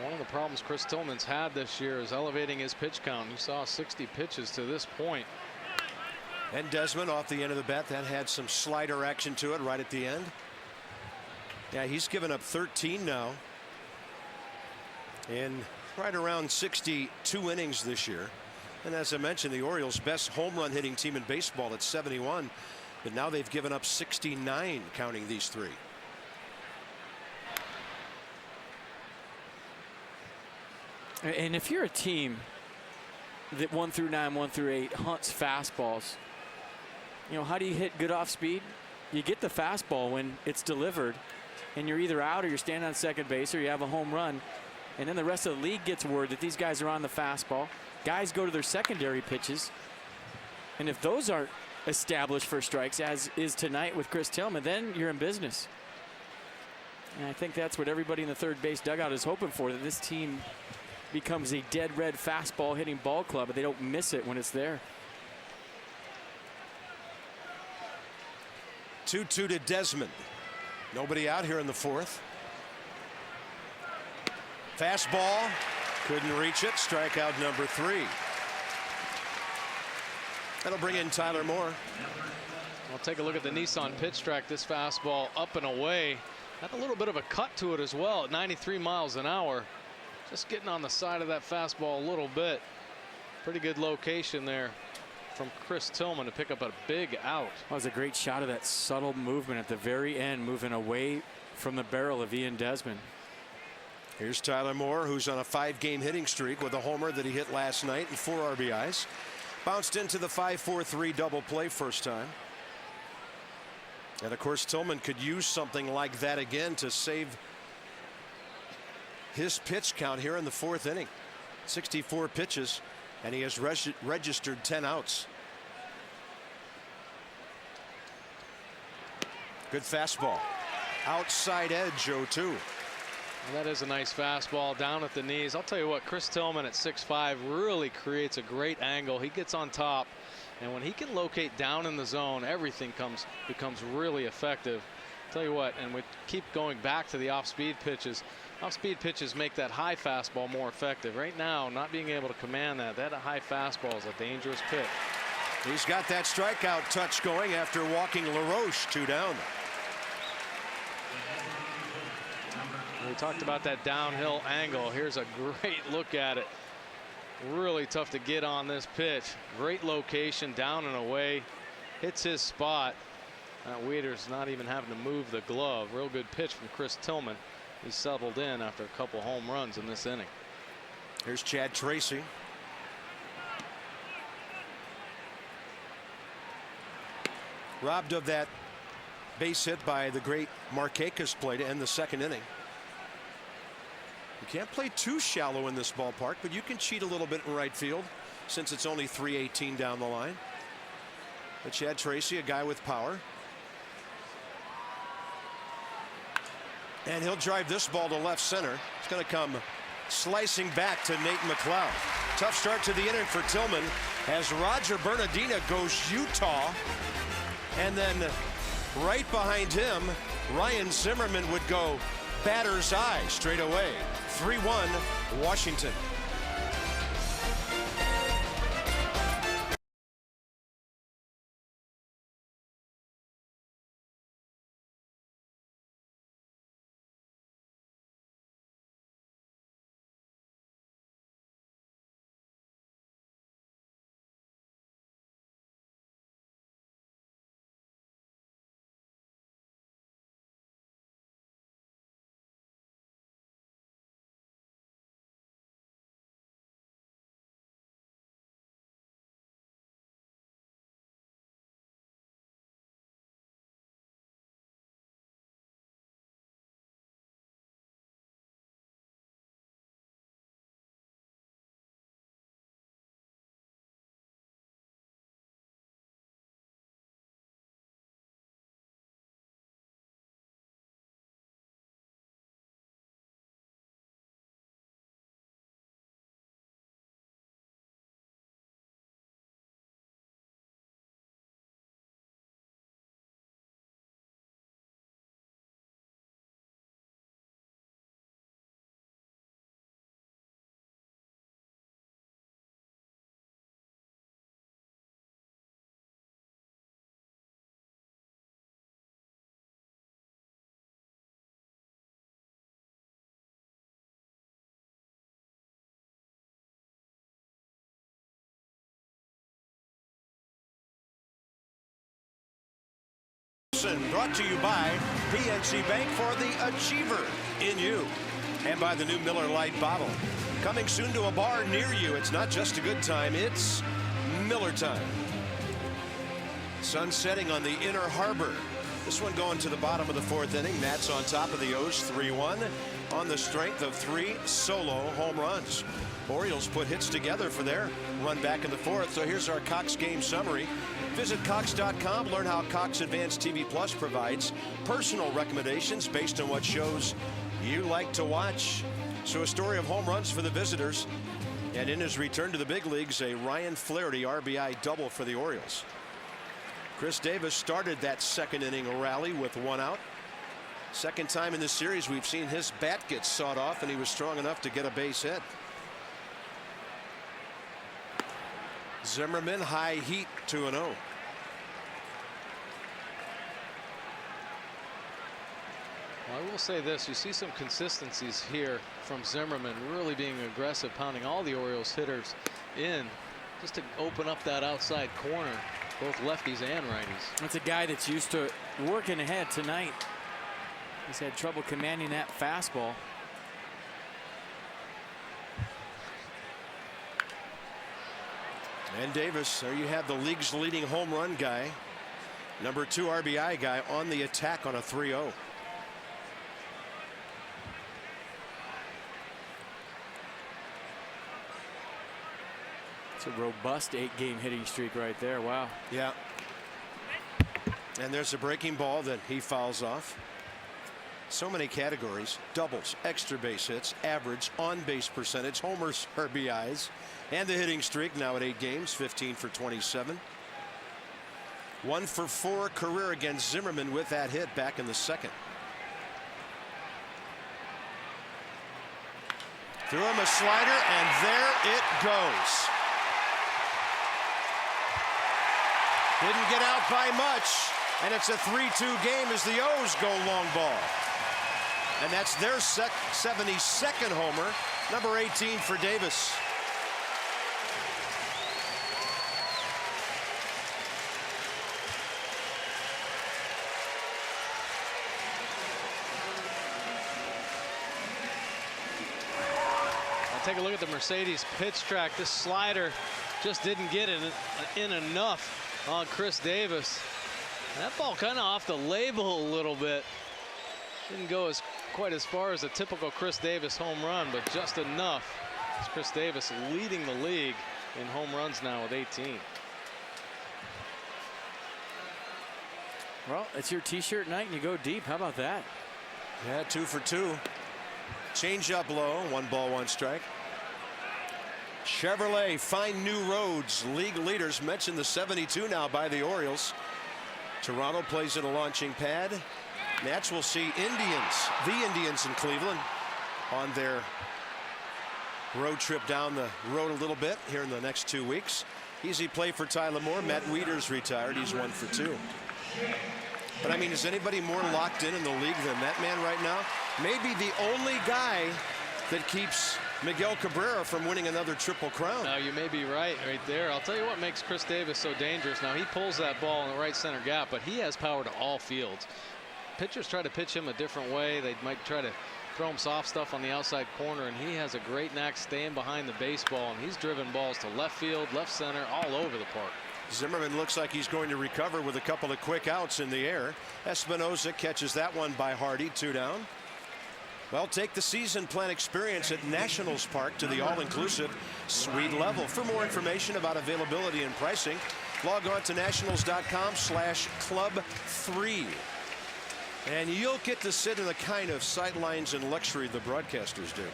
One of the problems Chris Tillman's had this year is elevating his pitch count. You saw 60 pitches to this point. And Desmond off the end of the bat. That had some slider action to it right at the end. Yeah, he's given up 13 now in right around 62 innings this year. And as I mentioned, the Orioles' best home run hitting team in baseball at 71. But now they've given up 69 counting these 3. And if you're a team that 1 through 9, 1 through 8 hunts fastballs, you know, how do you hit good off speed? You get the fastball when it's delivered, and you're either out or you're standing on second base or you have a home run. And then the rest of the league gets word that these guys are on the fastball. Guys go to their secondary pitches. And if those aren't established for strikes, as is tonight with Chris Tillman, then you're in business. And I think that's what everybody in the third base dugout is hoping for, that this team becomes a dead red fastball hitting ball club, but they don't miss it when it's there. 2-2 to Desmond. Nobody out here in the 4th. Fastball, couldn't reach it. Strikeout number 3. That'll bring in Tyler Moore. Well, take a look at the Nissan pitch track. This fastball up and away. Had a little bit of a cut to it as well at 93 miles an hour. Just getting on the side of that fastball a little bit. Pretty good location there from Chris Tillman to pick up a big out. That was a great shot of that subtle movement at the very end, moving away from the barrel of Ian Desmond. Here's Tyler Moore, who's on a 5-game hitting streak with a homer that he hit last night and 4 RBIs. Bounced into the 5-4-3 double play first time. And of course, Tillman could use something like that again to save his pitch count here in the 4th inning. 64 pitches, and he has registered 10 outs. Good fastball. Outside edge, 0-2. Well, that is a nice fastball down at the knees. I'll tell you what, Chris Tillman at 6'5" really creates a great angle. He gets on top, and when he can locate down in the zone, everything becomes really effective. I'll tell you what, and we keep going back to the off-speed pitches. Off-speed pitches make that high fastball more effective. Right now, not being able to command that high fastball is a dangerous pitch. He's got that strikeout touch going after walking LaRoche 2 down. We talked about that downhill angle. Here's a great look at it. Really tough to get on this pitch. Great location, down and away. Hits his spot. Weeder's not even having to move the glove. Real good pitch from Chris Tillman. He's settled in after a couple home runs in this inning. Here's Chad Tracy. Robbed of that base hit by the great Markakis play to end the second inning. You can't play too shallow in this ballpark, but you can cheat a little bit in right field since it's only 318 down the line. But Chad Tracy, a guy with power. And he'll drive this ball to left center. It's going to come slicing back to Nate McLeod. Tough start to the inning for Tillman as Roger Bernardina goes Utah. And then right behind him, Ryan Zimmerman would go batter's eye straight away. 3-1 Washington. Brought to you by PNC Bank for the Achiever in you, and by the new Miller Lite bottle. Coming soon to a bar near you. It's not just a good time, it's Miller time. Sun setting on the Inner Harbor. This one going to the bottom of the fourth inning. Nats on top of the O's 3-1 on the strength of 3 solo home runs. Orioles put hits together for their run back in the fourth. So here's our Cox game summary. Visit Cox.com. Learn how Cox Advanced TV Plus provides personal recommendations based on what shows you like to watch. So a story of home runs for the visitors. And in his return to the big leagues, a Ryan Flaherty RBI double for the Orioles. Chris Davis started that second inning rally with 1 out. Second time in this series we've seen his bat get sawed off, and he was strong enough to get a base hit. Zimmerman, high heat, 2-0. Well, I will say this, you see some consistencies here from Zimmerman, really being aggressive, pounding all the Orioles hitters in just to open up that outside corner, both lefties and righties. That's a guy that's used to working ahead tonight. He's had trouble commanding that fastball. And Davis, there you have the league's leading home run guy, number 2 RBI guy on the attack on a 3-0. It's a robust 8-game hitting streak right there. Wow. Yeah. And there's a breaking ball that he fouls off. So many categories: doubles, extra base hits, average, on base percentage, homers, RBIs, and the hitting streak now at 8 games, 15 for 27. 1 for 4 career against Zimmerman with that hit back in the second. Threw him a slider, and there it goes. Didn't get out by much, and it's a 3-2 game as the O's go long ball. And that's their 72nd homer, number 18 for Davis. Take a look at the Mercedes pitch track. This slider just didn't get in enough on Chris Davis. That ball kind of off the label a little bit. Didn't go quite as far as a typical Chris Davis home run, but just enough. It's Chris Davis leading the league in home runs now with 18. Well, it's your T-shirt night and you go deep. How about that? Yeah, 2 for 2. Change up low. 1 ball, 1 strike. Chevrolet find new roads. League leaders mentioned the 72 now by the Orioles. Toronto plays in a launching pad. Nats will see the Indians in Cleveland on their road trip down the road a little bit here in the next 2 weeks. Easy play for Tyler Moore. Matt Wieters retired. He's 1 for 2. But I mean, is anybody more locked in the league than that man right now? Maybe the only guy that keeps Miguel Cabrera from winning another Triple Crown. Now, you may be right there. I'll tell you what makes Chris Davis so dangerous. Now, he pulls that ball in the right center gap, but he has power to all fields. Pitchers try to pitch him a different way. They might try to throw him soft stuff on the outside corner, and he has a great knack staying behind the baseball, and he's driven balls to left field, left center, all over the park. Zimmerman looks like he's going to recover with a couple of quick outs in the air. Espinosa catches that one by Hardy. 2 down. Well, take the season plan experience at Nationals Park to the all-inclusive suite level. For more information about availability and pricing, log on to nationals.com/club3. And you'll get to sit in the kind of sightlines and luxury the broadcasters do.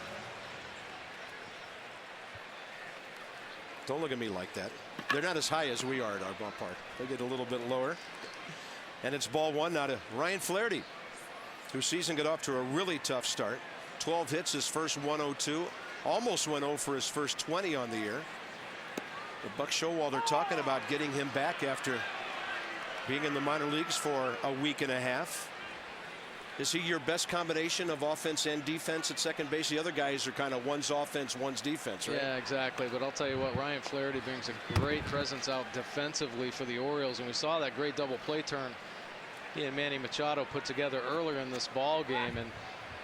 Don't look at me like that. They're not as high as we are at our ballpark. They get a little bit lower. And it's ball 1 now to Ryan Flaherty, whose season got off to a really tough start. 12 hits, his first 102. Almost went 0 for his first 20 on the year. But Buck Showalter talking about getting him back after being in the minor leagues for a week and a half. Is he your best combination of offense and defense at second base? The other guys are kind of one's offense, one's defense, right? Yeah, exactly. But I'll tell you what, Ryan Flaherty brings a great presence out defensively for the Orioles, and we saw that great double play turn he and Manny Machado put together earlier in this ball game. And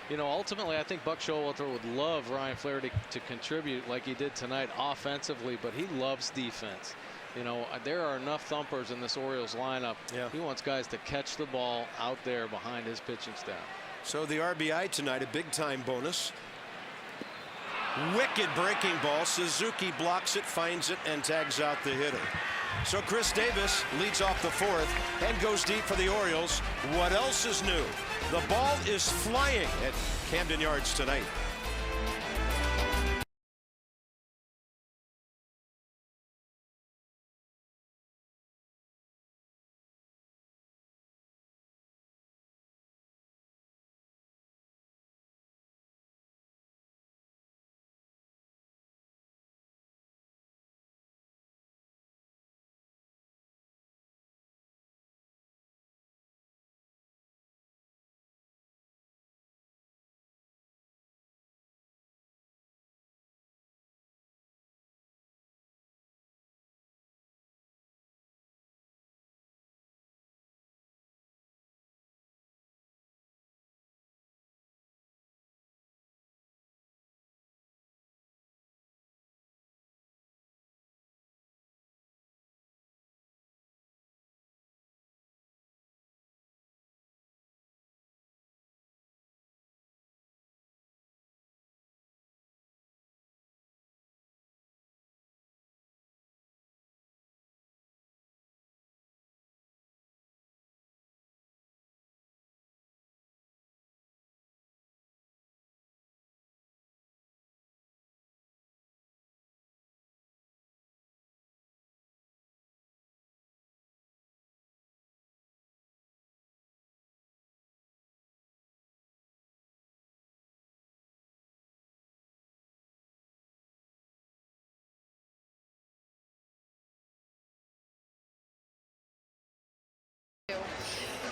you know, ultimately, I think Buck Showalter would love Ryan Flaherty to contribute like he did tonight offensively, but he loves defense. You know, there are enough thumpers in this Orioles lineup. Yeah. He wants guys to catch the ball out there behind his pitching staff. So the RBI tonight, a big time bonus. Wicked breaking ball. Suzuki blocks it, finds it, and tags out the hitter. So Chris Davis leads off the 4th and goes deep for the Orioles. What else is new? The ball is flying at Camden Yards tonight.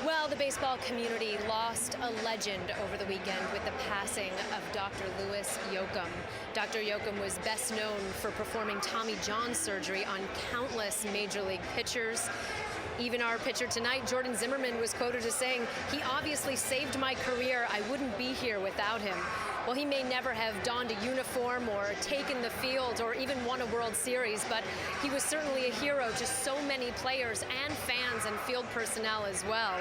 Well, the baseball community lost a legend over the weekend with the passing of Dr. Louis Yoakum. Dr. Yoakum was best known for performing Tommy John surgery on countless major league pitchers. Even our pitcher tonight, Jordan Zimmerman, was quoted as saying, "He obviously saved my career. I wouldn't be here without him." Well, he may never have donned a uniform or taken the field or even won a World Series, but he was certainly a hero to so many players and fans and field personnel as well.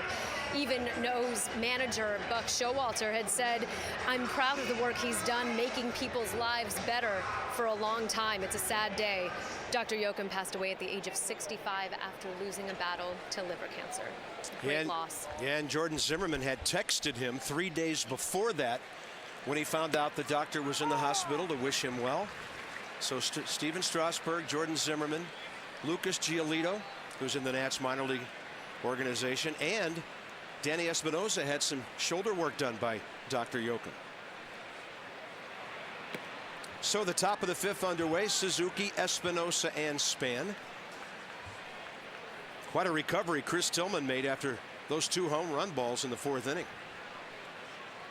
Even No's manager, Buck Showalter, had said, "I'm proud of the work he's done making people's lives better for a long time. It's a sad day." Dr. Jochim passed away at the age of 65 after losing a battle to liver cancer. Great loss. Yeah, and Jordan Zimmerman had texted him 3 days before that when he found out the doctor was in the hospital to wish him well. So Steven Strasburg, Jordan Zimmerman, Lucas Giolito, who's in the Nats minor league organization, and Danny Espinosa had some shoulder work done by Dr. Jochim. So the top of the 5th underway, Suzuki, Espinosa, and Span. Quite a recovery Chris Tillman made after those 2 home run balls in the 4th inning.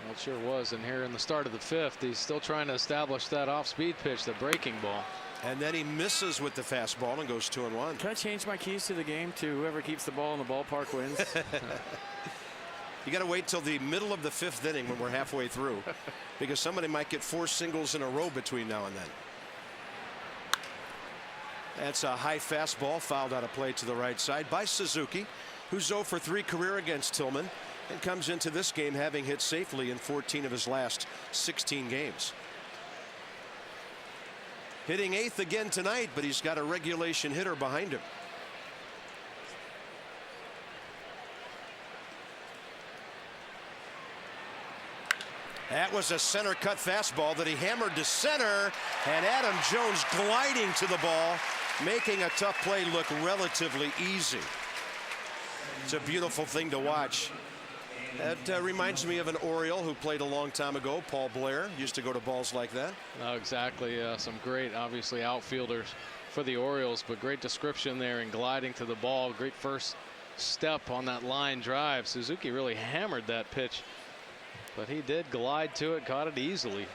Well, it sure was. And here in the start of the 5th, he's still trying to establish that off-speed pitch, the breaking ball. And then he misses with the fastball and goes 2-1. Can I change my keys to the game to whoever keeps the ball in the ballpark wins? You got to wait till the middle of the 5th inning when we're halfway through, because somebody might get 4 singles in a row between now and then. That's a high fastball fouled out of play to the right side by Suzuki, who's 0 for 3 career against Tillman, and comes into this game having hit safely in 14 of his last 16 games. Hitting 8th again tonight, but he's got a regulation hitter behind him. That was a center cut fastball that he hammered to center, and Adam Jones gliding to the ball, making a tough play look relatively easy. It's a beautiful thing to watch. That reminds me of an Oriole who played a long time ago. Paul Blair used to go to balls like that. Oh, exactly. Some great, obviously, outfielders for the Orioles, but great description there and gliding to the ball. Great first step on that line drive. Suzuki really hammered that pitch, but he did glide to it, caught it easily.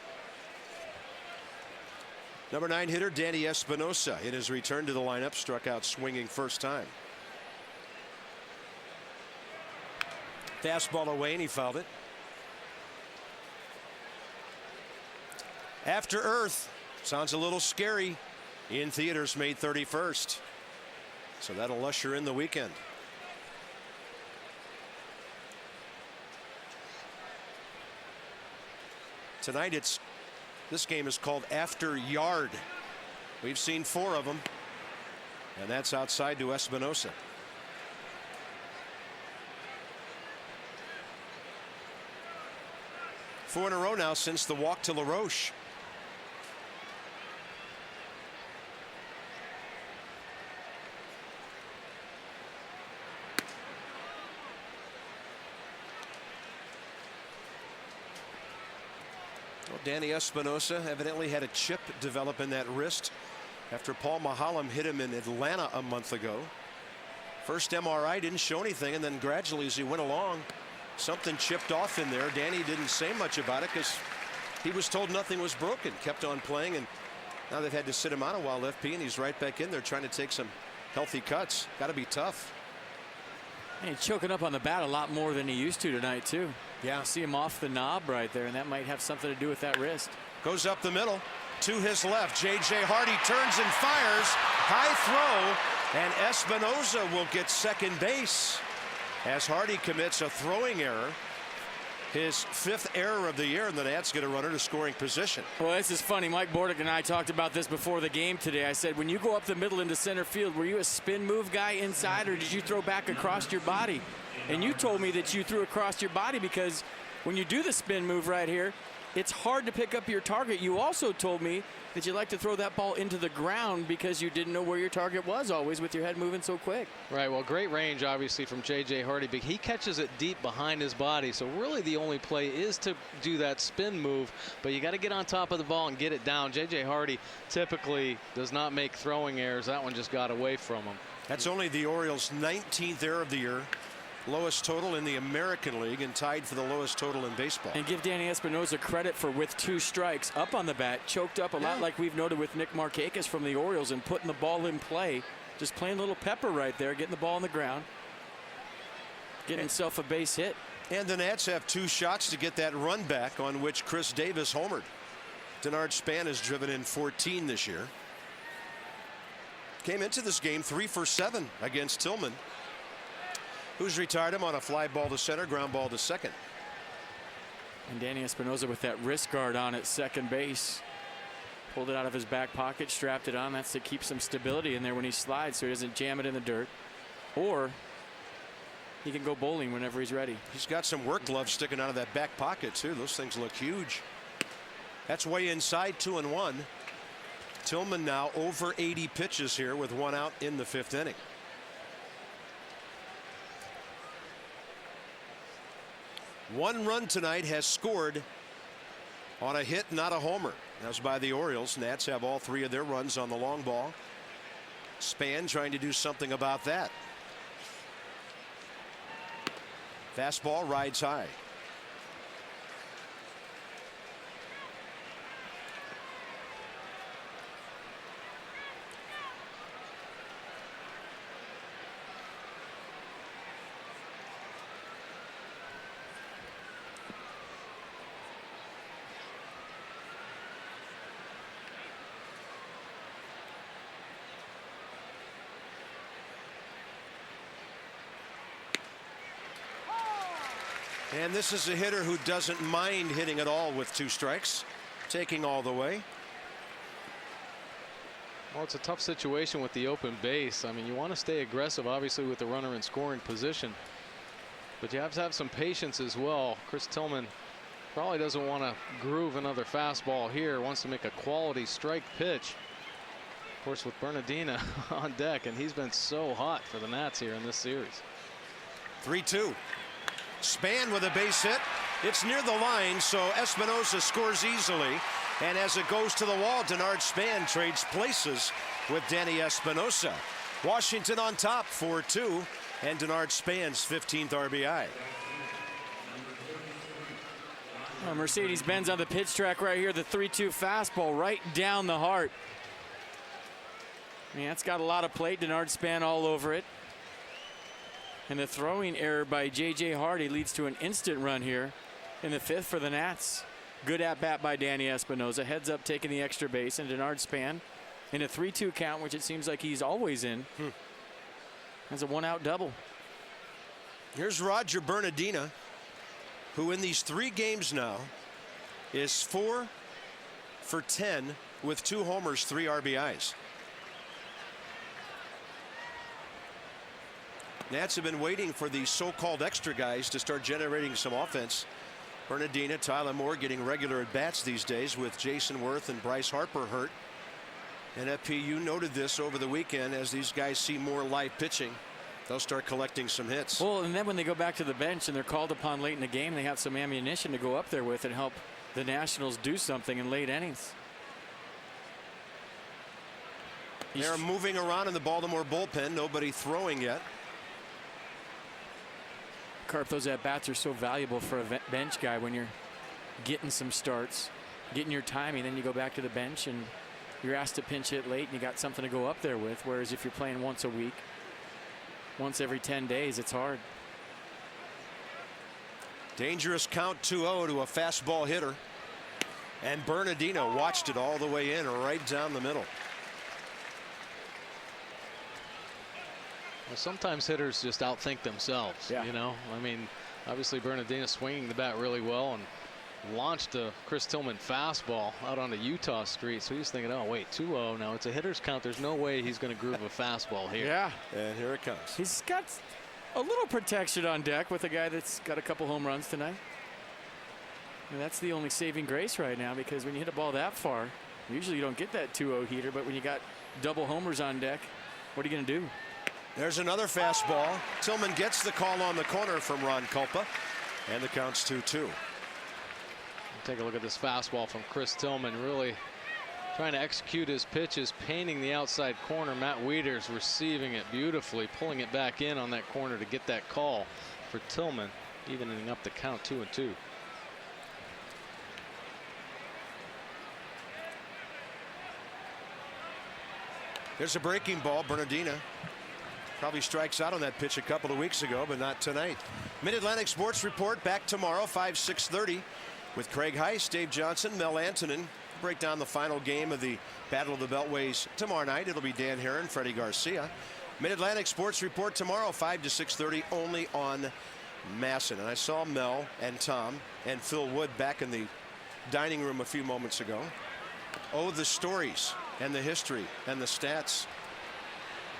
Number 9 hitter Danny Espinosa in his return to the lineup, struck out swinging first time. Fastball away, and he fouled it. After Earth sounds a little scary. In theaters May 31st. So that'll usher in the weekend. Tonight this game is called After Yard. We've seen 4 of them, and that's outside to Espinosa. Four in a row now since the walk to LaRoche. Well, Danny Espinosa evidently had a chip develop in that wrist after Paul Mahalam hit him in Atlanta a month ago. First MRI didn't show anything, and then gradually as he went along, something chipped off in there. Danny didn't say much about it because he was told nothing was broken. Kept on playing, and now they've had to sit him out a while, FP, and he's right back in there trying to take some healthy cuts. Got to be tough. And he's choking up on the bat a lot more than he used to tonight, too. Yeah. You see him off the knob right there, and that might have something to do with that wrist. Goes up the middle to his left. J.J. Hardy turns and fires. High throw, and Espinosa will get second base as Hardy commits a throwing error. His 5th error of the year, and the Nats get a runner to scoring position. Well, this is funny. Mike Bordick and I talked about this before the game today. I said, when you go up the middle into center field, were you a spin move guy inside, or did you throw back across your body? And you told me that you threw across your body because when you do the spin move right here, it's hard to pick up your target. You also told me that you like to throw that ball into the ground because you didn't know where your target was always with your head moving so quick. Right. Well, great range, obviously, from J.J. Hardy, but he catches it deep behind his body. So really the only play is to do that spin move, but you got to get on top of the ball and get it down. J.J. Hardy typically does not make throwing errors. That one just got away from him. That's only the Orioles' 19th error of the year. Lowest total in the American League, and tied for the lowest total in baseball. And give Danny Espinosa credit for, with 2 strikes, up on the bat, choked up a lot like we've noted with Nick Markakis from the Orioles, and putting the ball in play. Just playing a little pepper right there, getting the ball on the ground. getting himself a base hit. And the Nats have 2 shots to get that run back on which Chris Davis homered. Denard Span has driven in 14 this year. Came into this game 3 for 7 against Tillman, who's retired him on a fly ball to center, ground ball to second. And Danny Espinosa with that wrist guard on at second base. Pulled it out of his back pocket, strapped it on. That's to keep some stability in there when he slides so he doesn't jam it in the dirt. Or he can go bowling whenever he's ready. He's got some work gloves sticking out of that back pocket too. Those things look huge. That's way inside, 2-1. Tillman now over 80 pitches here with 1 out in the 5th inning. One run tonight has scored on a hit, not a homer. That was by the Orioles. Nats have all 3 of their runs on the long ball. Span trying to do something about that. Fastball rides high. And this is a hitter who doesn't mind hitting it all with 2 strikes, taking all the way. Well, it's a tough situation with the open base. I mean, you want to stay aggressive, obviously, with the runner in scoring position, but you have to have some patience as well. Chris Tillman probably doesn't want to groove another fastball here, wants to make a quality strike pitch. Of course, with Bernardina on deck, and he's been so hot for the Nats here in this series. 3-2. Span with a base hit. It's near the line, so Espinosa scores easily. And as it goes to the wall, Denard Span trades places with Danny Espinosa. Washington on top, 4-2, and Denard Span's 15th RBI. Well, Mercedes-Benz on the pitch track right here. The 3-2 fastball right down the heart. I mean, that's got a lot of plate. Denard Span all over it. And the throwing error by J.J. Hardy leads to an instant run here in the 5th for the Nats. Good at bat by Danny Espinosa. Heads up taking the extra base, and Denard Span in a 3-2 count, which it seems like he's always in. That's a 1-out double. Here's Roger Bernardina, who in these 3 games now is 4 for 10 with 2 homers, 3 RBIs. Nats have been waiting for these so-called extra guys to start generating some offense. Bernardina, Tyler Moore getting regular at bats these days with Jason Worth and Bryce Harper hurt. And FP, you noted this over the weekend. As these guys see more live pitching, they'll start collecting some hits. Well, and then when they go back to the bench and they're called upon late in the game, they have some ammunition to go up there with and help the Nationals do something in late innings. They're moving around in the Baltimore bullpen. Nobody throwing yet. Carp, those at-bats are so valuable for a bench guy when you're getting some starts, getting your timing. Then you go back to the bench and you're asked to pinch hit late and you got something to go up there with. Whereas if you're playing once a week, once every 10 days, it's hard. Dangerous count, 2-0 to a fastball hitter. And Bernardino watched it all the way in, right down the middle. Well, sometimes hitters just outthink themselves. Yeah. You know, I mean, obviously Bernardino swinging the bat really well and launched a Chris Tillman fastball out onto Utah Street. So he's thinking, oh, wait, 2-0 now. It's a hitter's count. There's no way he's going to groove a fastball here. Yeah. And here it comes. He's got a little protection on deck with a guy that's got a couple home runs tonight. And that's the only saving grace right now, because when you hit a ball that far, usually you don't get that 2-0 heater. But when you got double homers on deck, what are you going to do? There's another fastball. Tillman gets the call on the corner from Ron Culpa, and the count's 2-2. Take a look at this fastball from Chris Tillman, really trying to execute his pitches, painting the outside corner. Matt Wieters receiving it beautifully, pulling it back in on that corner to get that call for Tillman, evening up the count 2-2. There's a breaking ball. Bernardina Probably strikes out on that pitch a couple of weeks ago, but not tonight. Mid-Atlantic Sports Report back tomorrow, 5-6:30, with Craig Heist, Dave Johnson, Mel Antonin. Break down the final game of the Battle of the Beltways tomorrow night. It'll be Dan Herron, Freddie Garcia. Mid-Atlantic Sports Report tomorrow, 5 to 6:30, only on Masson. And I saw Mel and Tom and Phil Wood back in the dining room a few moments ago. Oh, the stories and the history and the stats.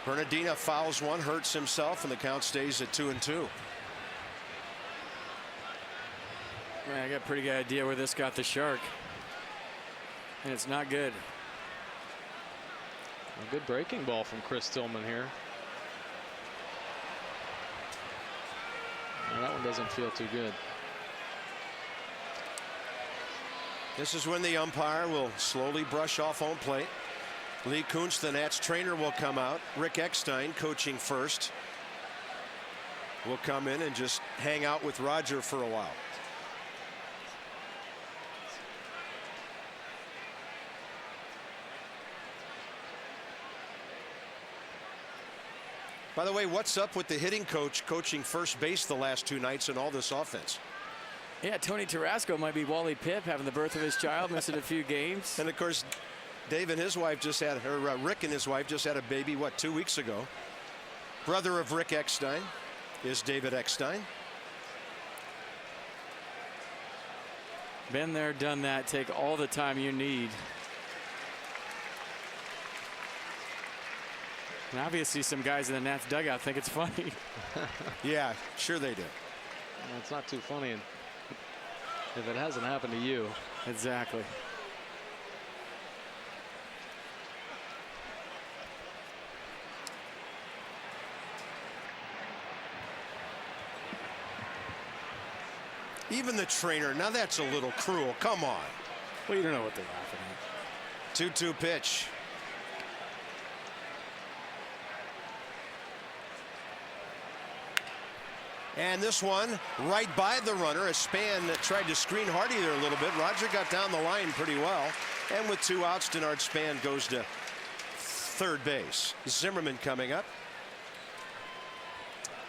Bernardina fouls one, hurts himself, and the count stays at 2-2. Man, I got a pretty good idea where this got the shark. And it's not good. A good breaking ball from Chris Tillman here. And that one doesn't feel too good. This is when the umpire will slowly brush off home plate. Lee Kuntz, the Nats trainer, will come out. Rick Eckstein, coaching first, will come in and just hang out with Roger for a while. By the way, what's up with the hitting coach coaching first base the last 2 nights in all this offense? Yeah, Tony Tarasco might be Wally Pipp, having the birth of his child, missing a few games. And of course, Dave and his wife just had, or Rick and his wife just had a baby, what, 2 weeks ago. Brother of Rick Eckstein is David Eckstein. Been there, done that. Take all the time you need. And obviously some guys in the Nats dugout think it's funny. Yeah, sure they do. Well, it's not too funny if it hasn't happened to you. Exactly. Even the trainer, now that's a little cruel. Come on. Well, you don't know what they're laughing at. 2-2 pitch. And this one right by the runner. A Span tried to screen Hardy there a little bit. Roger got down the line pretty well. And with 2 outs, Denard Span goes to third base. Zimmerman coming up.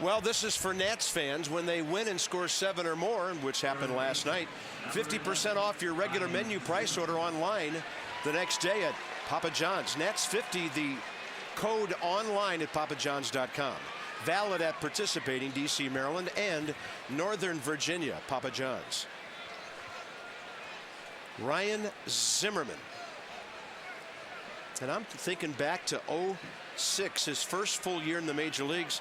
Well, this is for Nats fans. When they win and score 7 or more, which happened last night, 50% off your regular menu price order online the next day at Papa John's. Nats 50, the code online at papajohns.com. Valid at participating D.C., Maryland, and Northern Virginia. Papa John's. Ryan Zimmerman. And I'm thinking back to 2006, his first full year in the major leagues.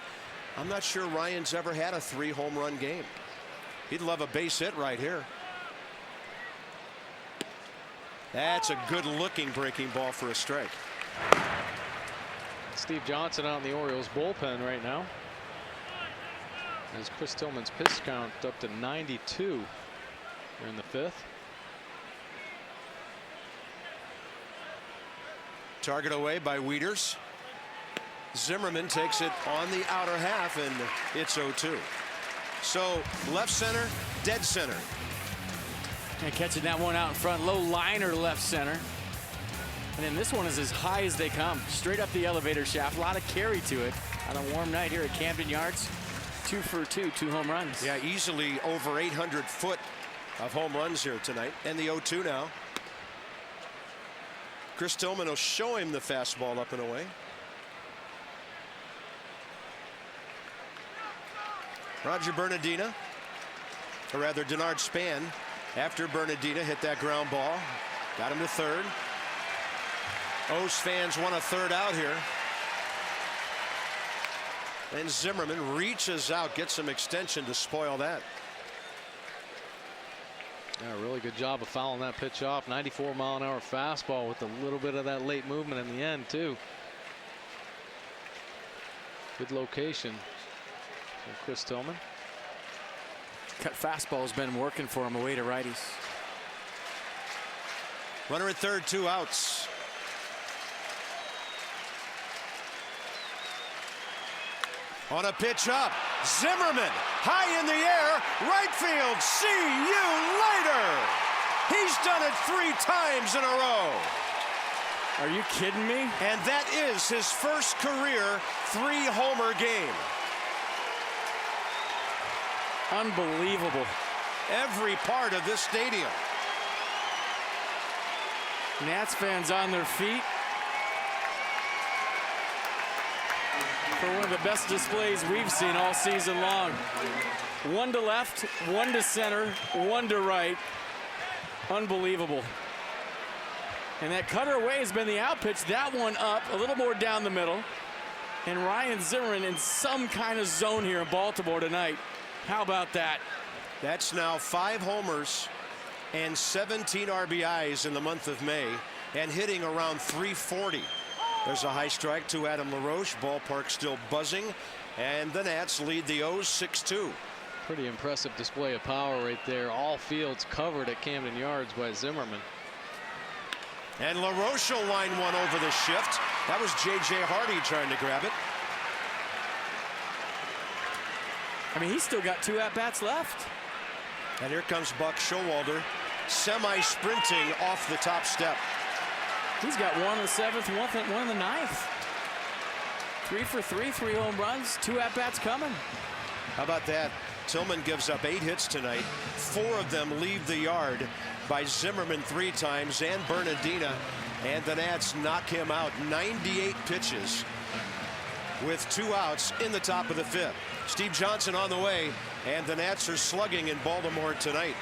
I'm not sure Ryan's ever had a 3 home run game. He'd love a base hit right here. That's a good looking breaking ball for a strike. Steve Johnson out in the Orioles bullpen right now. As Chris Tillman's pitch count up to 92 here in the 5th. Target away by Wieters. Zimmerman takes it on the outer half, and it's 0-2. So left center, dead center. And catching that one out in front, low liner left center. And then this one is as high as they come, straight up the elevator shaft. A lot of carry to it on a warm night here at Camden Yards. 2 for 2, 2 home runs. Yeah, easily over 800 foot of home runs here tonight. And the 0-2 now. Chris Tillman will show him the fastball up and away. Roger Bernardina, or rather Denard Span, after Bernardina hit that ground ball, got him to third. O's fans want a third out here. And Zimmerman reaches out, gets some extension to spoil that. Yeah, really good job of fouling that pitch off. 94-mile-an-hour fastball with a little bit of that late movement in the end, too. Good location from Chris Tillman. Cut fastball has been working for him away to righties. Runner at third, 2 outs. On a pitch up, Zimmerman high in the air, right field. See you later. He's done it 3 times in a row. Are you kidding me? And that is his first career 3-homer game. Unbelievable. Every part of this stadium. Nats fans on their feet for one of the best displays we've seen all season long. One to left, one to center, one to right. Unbelievable. And that cutter away has been the out pitch. That one up, a little more down the middle. And Ryan Zimmerman in some kind of zone here in Baltimore tonight. How about that? That's now 5 homers and 17 RBIs in the month of May, and hitting around 340. There's a high strike to Adam LaRoche. Ballpark still buzzing, and the Nats lead the O's 6-2. Pretty impressive display of power right there. All fields covered at Camden Yards by Zimmerman. And LaRoche will line one over the shift. That was J.J. Hardy trying to grab it. I mean, he's still got 2 at-bats left. And here comes Buck Showalter, semi-sprinting off the top step. He's got 1 in the 7th, 1 in the 9th. 3 for 3, 3 home runs, 2 at-bats coming. How about that? Tillman gives up 8 hits tonight. 4 of them leave the yard by Zimmerman 3 times and Bernardina. And the Nats knock him out. 98 pitches with 2 outs in the top of the 5th. Steve Johnson on the way, and the Nats are slugging in Baltimore tonight.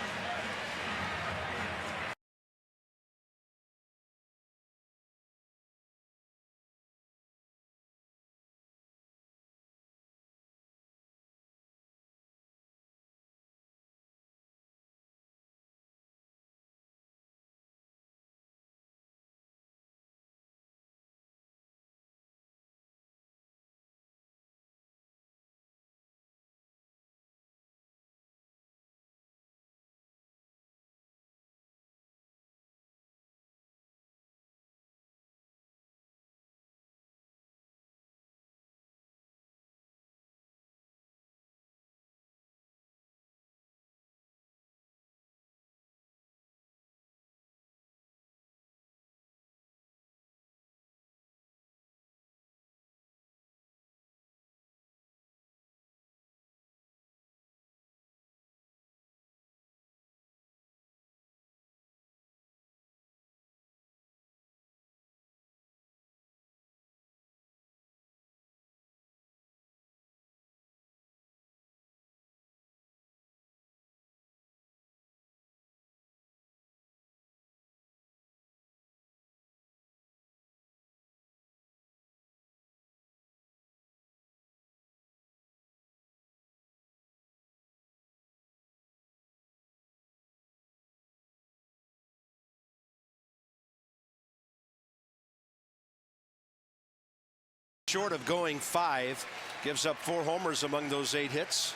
Short of going 5, gives up 4 homers among those 8 hits.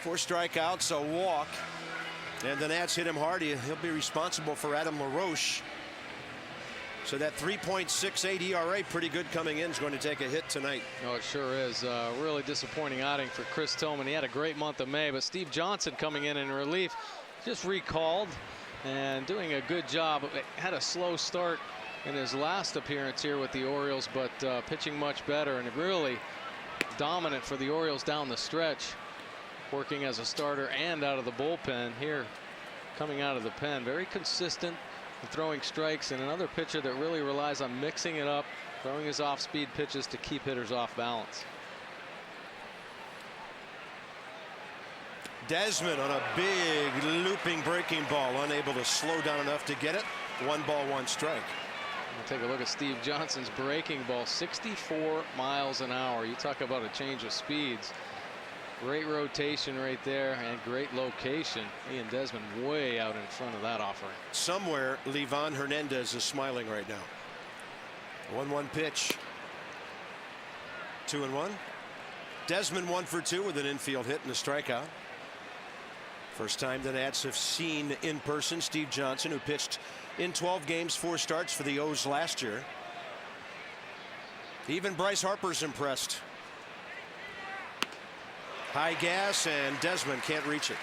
4 strikeouts, a walk, and the Nats hit him hard. He'll be responsible for Adam LaRoche. So that 3.68 ERA, pretty good coming in, is going to take a hit tonight. Oh, it sure is. Really disappointing outing for Chris Tillman. He had a great month of May, but Steve Johnson coming in relief, just recalled and doing a good job. Had a slow start in his last appearance here with the Orioles, but pitching much better and really dominant for the Orioles down the stretch, working as a starter and out of the bullpen. Here coming out of the pen, very consistent and throwing strikes, and another pitcher that really relies on mixing it up, throwing his off-speed pitches to keep hitters off balance. Desmond on a big looping breaking ball, unable to slow down enough to get it. 1 ball, 1 strike. We'll take a look at Steve Johnson's breaking ball, 64 miles an hour. You talk about a change of speeds. Great rotation right there and great location. He and Desmond way out in front of that offering. Somewhere Livan Hernandez is smiling right now. 1-1 pitch. 2-1. Desmond 1 for 2 with an infield hit and a strikeout. First time the Nats have seen in person Steve Johnson, who pitched in 12 games, 4 starts for the O's last year. Even Bryce Harper's impressed. High gas, and Desmond can't reach it.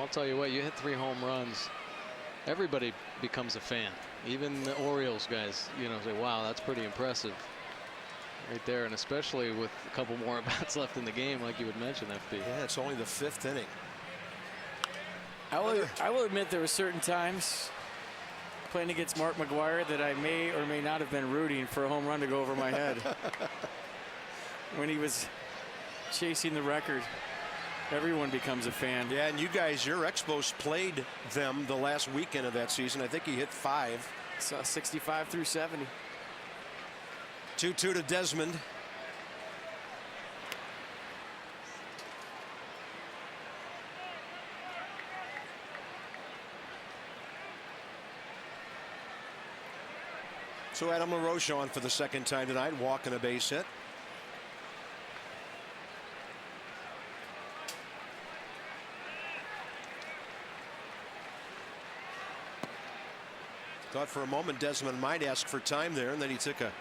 I'll tell you what, you hit 3 home runs, everybody becomes a fan. Even the Orioles guys, you know, say, wow, that's pretty impressive right there. And especially with a couple more at-bats left in the game, like you would mention, FP. Yeah, it's only the 5th inning. I will admit there were certain times playing against Mark McGwire that I may or may not have been rooting for a home run to go over my head. When he was chasing the record, everyone becomes a fan. Yeah, and you guys, your Expos played them the last weekend of that season. I think he hit 5. So 65 through 70. 2-2 to Desmond. So Adam LaRoche on for the 2nd time tonight, walking a base hit. Thought for a moment Desmond might ask for time there, and then he took a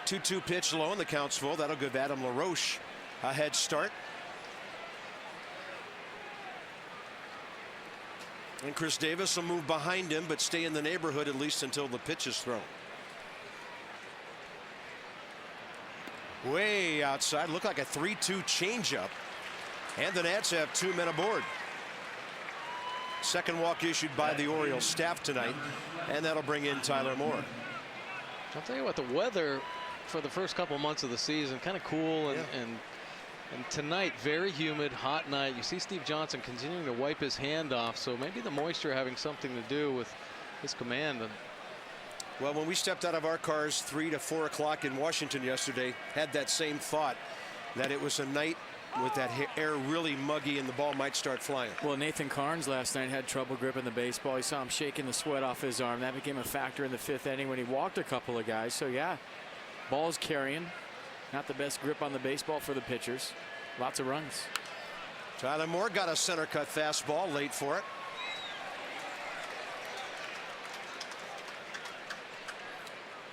2-2 pitch low, and the count's full. That'll give Adam LaRoche a head start. And Chris Davis will move behind him, but stay in the neighborhood at least until the pitch is thrown. Way outside, looked like a 3-2 changeup, and the Nats have 2 men aboard. Second walk issued by the Orioles staff tonight, and that'll bring in Tyler Moore. I'll tell you what, the weather for the first couple months of the season, kind of cool, and, Yeah. and tonight very humid, hot night. You see Steve Johnson continuing to wipe his hand off, so maybe the moisture having something to do with his command. Well, when we stepped out of our cars 3 to 4 o'clock in Washington yesterday, had that same thought that it was a night with that air really muggy and the ball might start flying. Well, Nathan Carnes last night had trouble gripping the baseball. You saw him shaking the sweat off his arm. That became a factor in the 5th inning when he walked a couple of guys. So yeah, ball's carrying. Not the best grip on the baseball for the pitchers. Lots of runs. Tyler Moore got a center cut fastball late for it.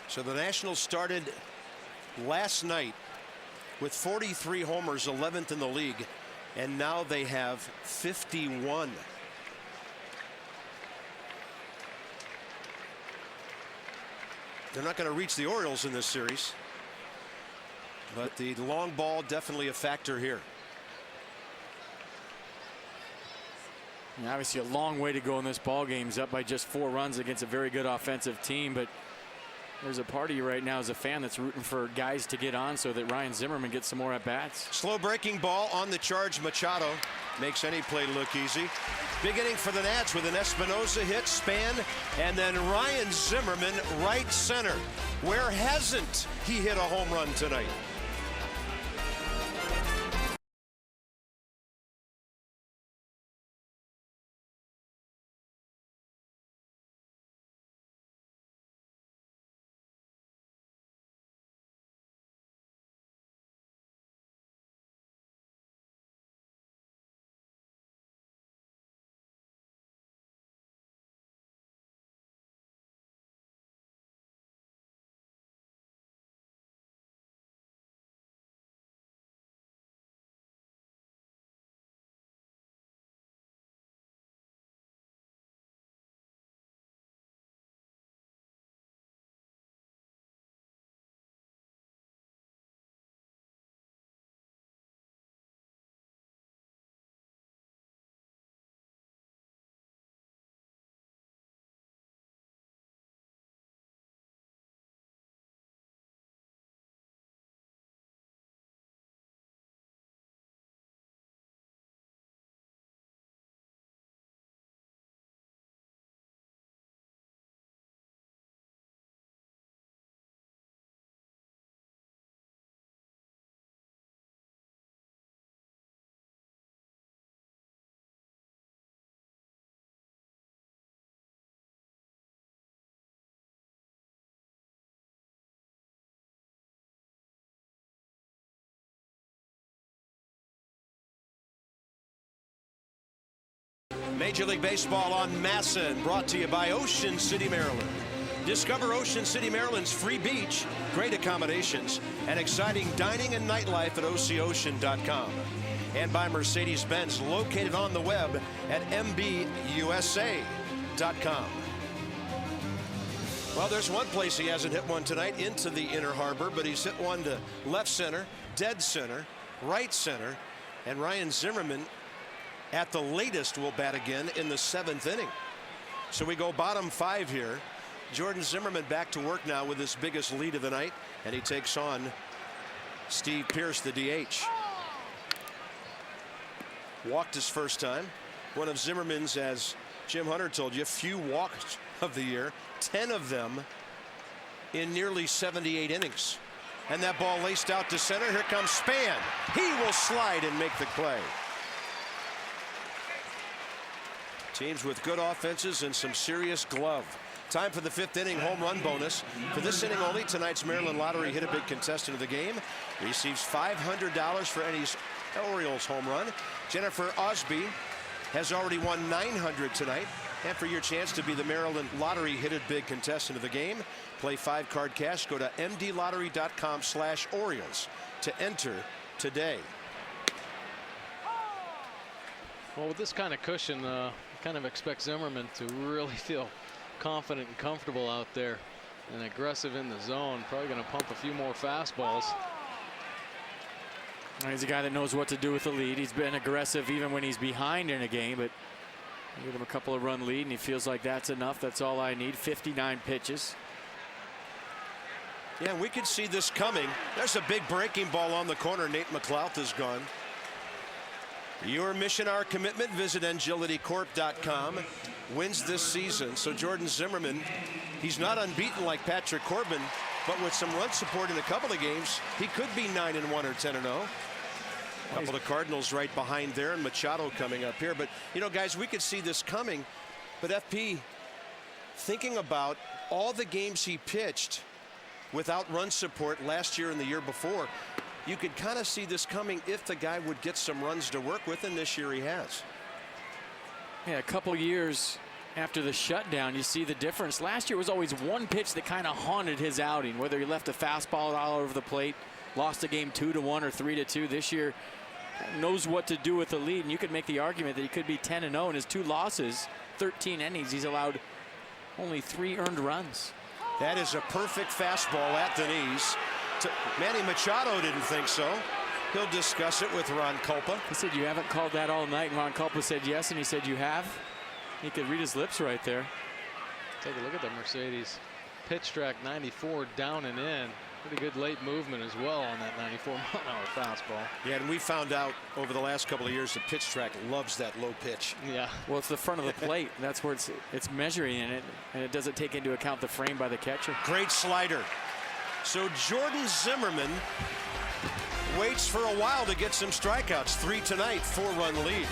So the Nationals started last night with 43 homers, 11th in the league, and now they have 51. They're not going to reach the Orioles in this series, but the long ball definitely a factor here. And obviously a long way to go in this ball game. He's up by just 4 runs against a very good offensive team, but there's a part of you right now as a fan that's rooting for guys to get on so that Ryan Zimmerman gets some more at-bats. Slow breaking ball on the charge. Machado makes any play look easy. Big inning for the Nats with an Espinosa hit, Span, and then Ryan Zimmerman right center. Where hasn't he hit a home run tonight? Major League Baseball on MASN, brought to you by Ocean City, Maryland. Discover Ocean City, Maryland's free beach, great accommodations, and exciting dining and nightlife at OCOcean.com. and by Mercedes-Benz, located on the web at mbusa.com. Well, there's one place he hasn't hit one tonight, into the inner harbor, but he's hit one to left center, dead center, right center, and Ryan Zimmerman at the latest will bat again in the 7th inning. So we go bottom 5 here. Jordan Zimmerman back to work now with his biggest lead of the night, and he takes on Steve Pearce, the DH. Walked his first time. One of Zimmerman's, as Jim Hunter told you, few walks of the year, 10 of them in nearly 78 innings. And that ball laced out to center. Here comes Span. He will slide and make the play. Teams with good offenses and some serious glove. Time for the 5th inning home run bonus. For this inning only, tonight's Maryland Lottery Hit a Big contestant of the game receives $500 for any Orioles home run. Jennifer Osby has already won $900 tonight. And for your chance to be the Maryland Lottery Hit It Big contestant of the game, play 5-card cash. Go to mdlottery.com/Orioles to enter today. Well, with this kind of cushion, kind of expect Zimmerman to really feel confident and comfortable out there and aggressive in the zone. Probably going to pump a few more fastballs. He's a guy that knows what to do with the lead. He's been aggressive even when he's behind in a game, but you give him a couple of run lead and he feels like that's enough. That's all I need. 59 pitches. Yeah, we could see this coming. There's a big breaking ball on the corner. Nate McLouth is gone. Your mission, our commitment. Visit agilitycorp.com. Wins this season. So Jordan Zimmerman, he's not unbeaten like Patrick Corbin, but with some run support in a couple of games, he could be 9-1 or 10-0. A couple of Cardinals right behind there, and Machado coming up here. But, you know, guys, we could see this coming. But FP, thinking about all the games he pitched without run support last year and the year before, you could kind of see this coming if the guy would get some runs to work with, and this year he has. Yeah, a couple years after the shutdown, you see the difference. Last year was always one pitch that kind of haunted his outing, whether he left a fastball all over the plate, lost a game 2-1 or 3-2. This year knows what to do with the lead, and you could make the argument that he could be 10-0 in his 2 losses, 13 innings. He's allowed only 3 earned runs. That is a perfect fastball at the knees. Manny Machado didn't think so. He'll discuss it with Ron Culpa. He said, "You haven't called that all night." And Ron Culpa said yes, and he said, "You have." He could read his lips right there. Take a look at the Mercedes. Pitch track 94 down and in. Pretty good late movement as well on that 94-mile-an-hour fastball. Yeah, and we found out over the last couple of years the pitch track loves that low pitch. Yeah. Well, it's the front of the plate. That's where it's measuring in it, and it doesn't take into account the frame by the catcher. Great slider. So Jordan Zimmerman waits for a while to get some strikeouts. 3 tonight, 4-run lead.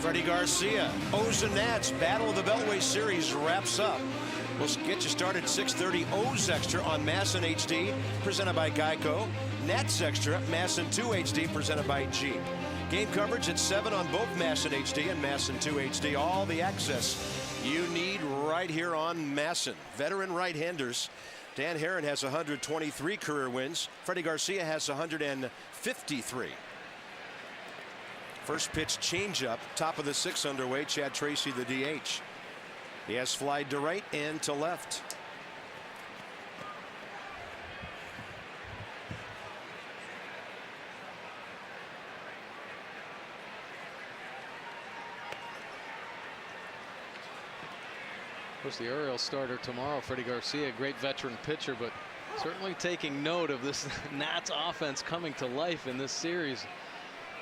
Freddie Garcia, O's and Nats, Battle of the Beltway Series wraps up. We'll get you started 6:30. O's Extra on MASN HD, presented by Geico. Nats Extra, MASN 2 HD, presented by Jeep. Game coverage at 7 on both MASN HD and MASN 2 HD. All the access you need right here on MASN. Veteran right-handers. Dan Herron has 123 career wins. Freddie Garcia has 153. First pitch changeup, top of the 6th underway. Chad Tracy, the DH. He has flied to right and to left. Of course, the Orioles starter tomorrow, Freddie Garcia, great veteran pitcher, but certainly taking note of this Nats offense coming to life in this series.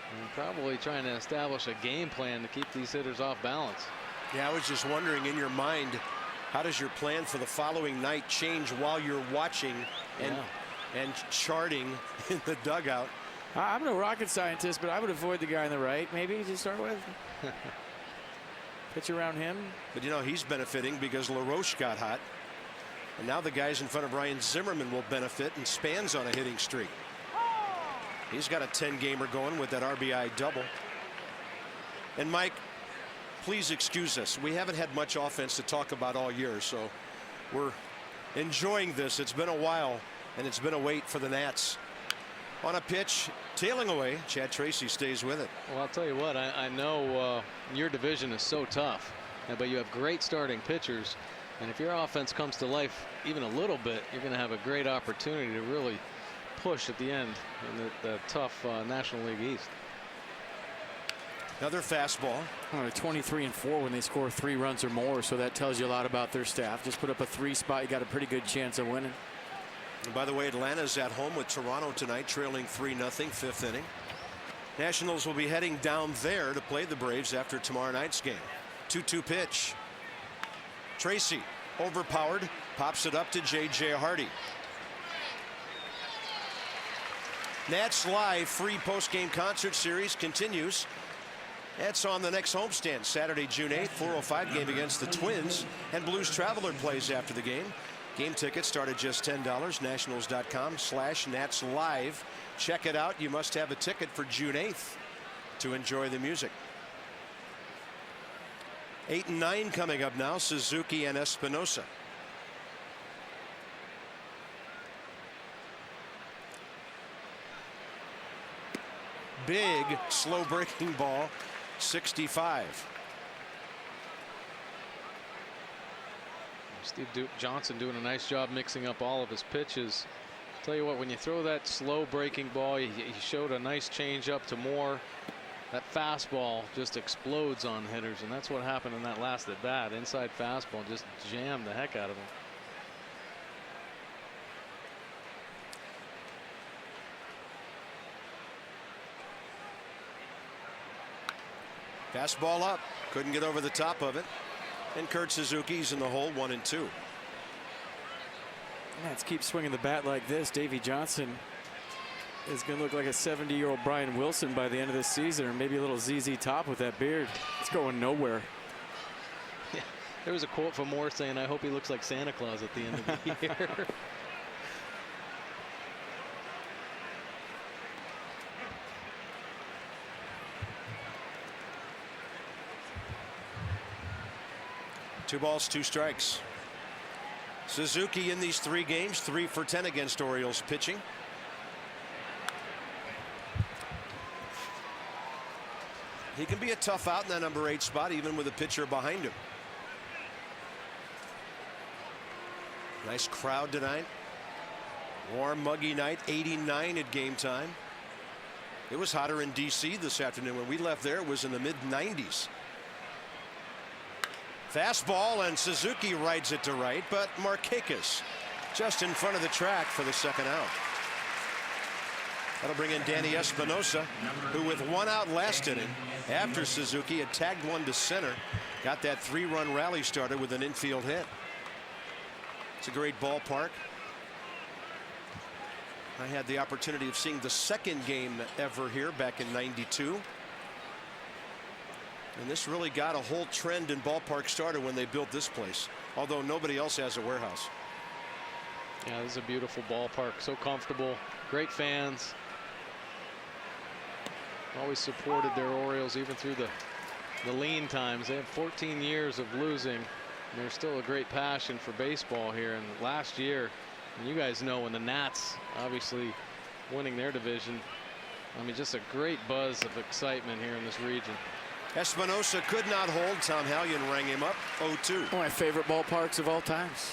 And probably trying to establish a game plan to keep these hitters off balance. Yeah, I was just wondering, in your mind, how does your plan for the following night change while you're watching and charting in the dugout? I'm no rocket scientist, but I would avoid the guy on the right, maybe to start with. Pitch around him. But you know, he's benefiting because LaRoche got hot. And now the guys in front of Ryan Zimmerman will benefit, and Span's on a hitting streak. He's got a 10-gamer going with that RBI double. And Mike, please excuse us. We haven't had much offense to talk about all year, so we're enjoying this. It's been a while, and it's been a wait for the Nats. On a pitch, tailing away, Chad Tracy stays with it. Well, I'll tell you what, I know your division is so tough, but you have great starting pitchers. And if your offense comes to life even a little bit, you're going to have a great opportunity to really push at the end in the tough National League East. Another fastball. 23-4 when they score 3 runs or more, so that tells you a lot about their staff. Just put up a 3 spot, you got a pretty good chance of winning. And by the way, Atlanta's at home with Toronto tonight, trailing 3-0, 5th inning. Nationals will be heading down there to play the Braves after tomorrow night's game. 2-2 pitch. Tracy, overpowered, pops it up to J.J. Hardy. Nats Live free post-game concert series continues. That's on the next homestand, Saturday, June 8th, 4:05 game against the Twins. And Blues Traveler plays after the game. Game tickets start at just $10. Nationals.com/Nats Live. Check it out. You must have a ticket for June 8th to enjoy the music. 8 and 9 coming up now. Suzuki and Espinosa. Big slow breaking ball. 65. Steve Johnson doing a nice job mixing up all of his pitches. Tell you what, when you throw that slow breaking ball, he showed a nice change up to more. That fastball just explodes on hitters, and that's what happened in that last at bat. Inside fastball just jammed the heck out of him. Fastball up, couldn't get over the top of it. And Kurt Suzuki's in the hole, 1-2. Let's keep swinging the bat like this. Davey Johnson is going to look like a 70-year-old Brian Wilson by the end of this season, or maybe a little ZZ Top with that beard. It's going nowhere. Yeah, there was a quote from Moore saying, "I hope he looks like Santa Claus at the end of the year." Two balls, 2 strikes. Suzuki in these 3 games, 3 for 10 against Orioles pitching. He can be a tough out in that number 8 spot, even with a pitcher behind him. Nice crowd tonight. Warm, muggy night, 89 at game time. It was hotter in D.C. this afternoon. When we left there, it was in the mid-90s. Fastball, and Suzuki rides it to right, but Markakis just in front of the track for the 2nd out. That'll bring in Danny Espinosa, who with 1 out last inning after Suzuki had tagged one to center, got that 3-run rally started with an infield hit. It's a great ballpark. I had the opportunity of seeing the 2nd game ever here back in '92. And this really got a whole trend in ballpark started when they built this place, although nobody else has a warehouse. Yeah, this is a beautiful ballpark. So comfortable. Great fans. Always supported their Orioles even through the lean times. They have 14 years of losing. And there's still a great passion for baseball here. And last year, and you guys know, when the Nats obviously winning their division, I mean, just a great buzz of excitement here in this region. Espinosa could not hold. Tom Hallion rang him up. 0-2. One of my favorite ballparks of all times.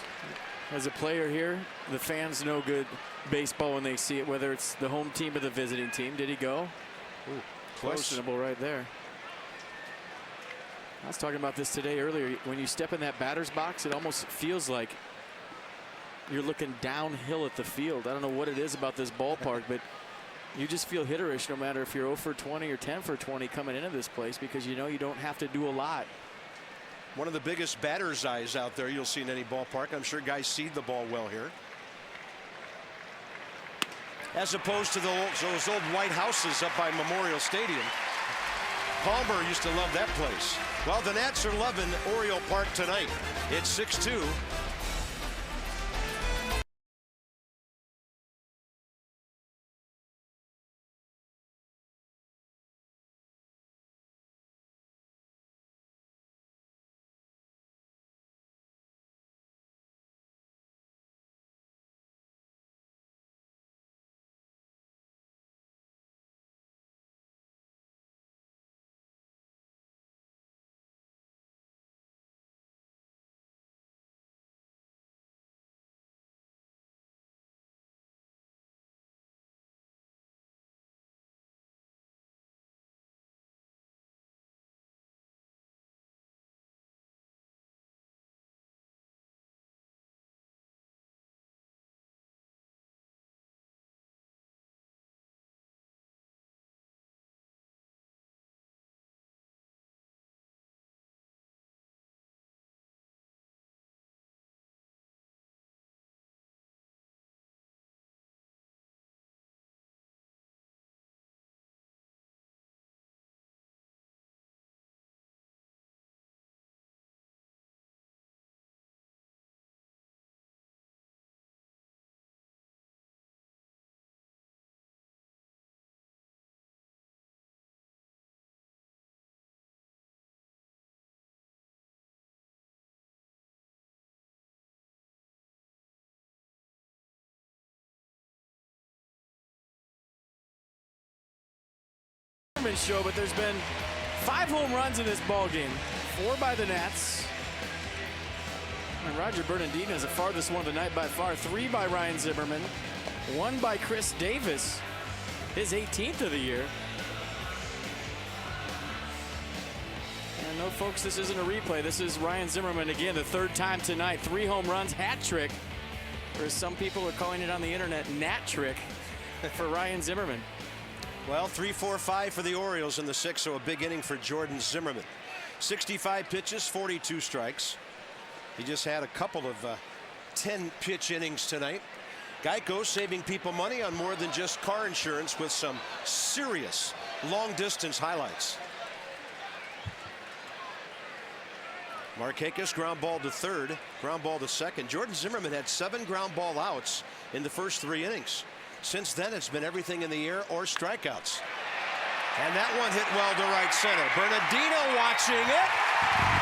As a player here, the fans know good baseball when they see it, whether it's the home team or the visiting team. Did he go? Ooh, questionable right there. I was talking about this today earlier. When you step in that batter's box, it almost feels like you're looking downhill at the field. I don't know what it is about this ballpark, but you just feel hitterish no matter if you're 0 for 20 or 10 for 20 coming into this place, because you know you don't have to do a lot. One of the biggest batter's eyes out there you'll see in any ballpark. I'm sure guys seed the ball well here, as opposed to those old white houses up by Memorial Stadium. Palmer used to love that place. Well, the Nats are loving Oriole Park tonight. It's 6-2. Show, but there's been 5 home runs in this ball game. 4 by the Nats. And Roger Bernardino is the farthest one tonight by far. 3 by Ryan Zimmerman. 1 by Chris Davis, his 18th of the year. And no, folks, this isn't a replay. This is Ryan Zimmerman again, the 3rd time tonight. 3 home runs, hat trick, or as some people are calling it on the internet, nat trick for Ryan Zimmerman. Well, 3-4-5 for the Orioles in the 6th, so a big inning for Jordan Zimmerman. 65 pitches, 42 strikes. He just had a couple of 10-pitch innings tonight. Geico saving people money on more than just car insurance with some serious long-distance highlights. Markakis ground ball to 3rd, ground ball to 2nd. Jordan Zimmerman had 7 ground ball outs in the first 3 innings. Since then, it's been everything in the air or strikeouts. And that one hit well to right center. Bernardino watching it.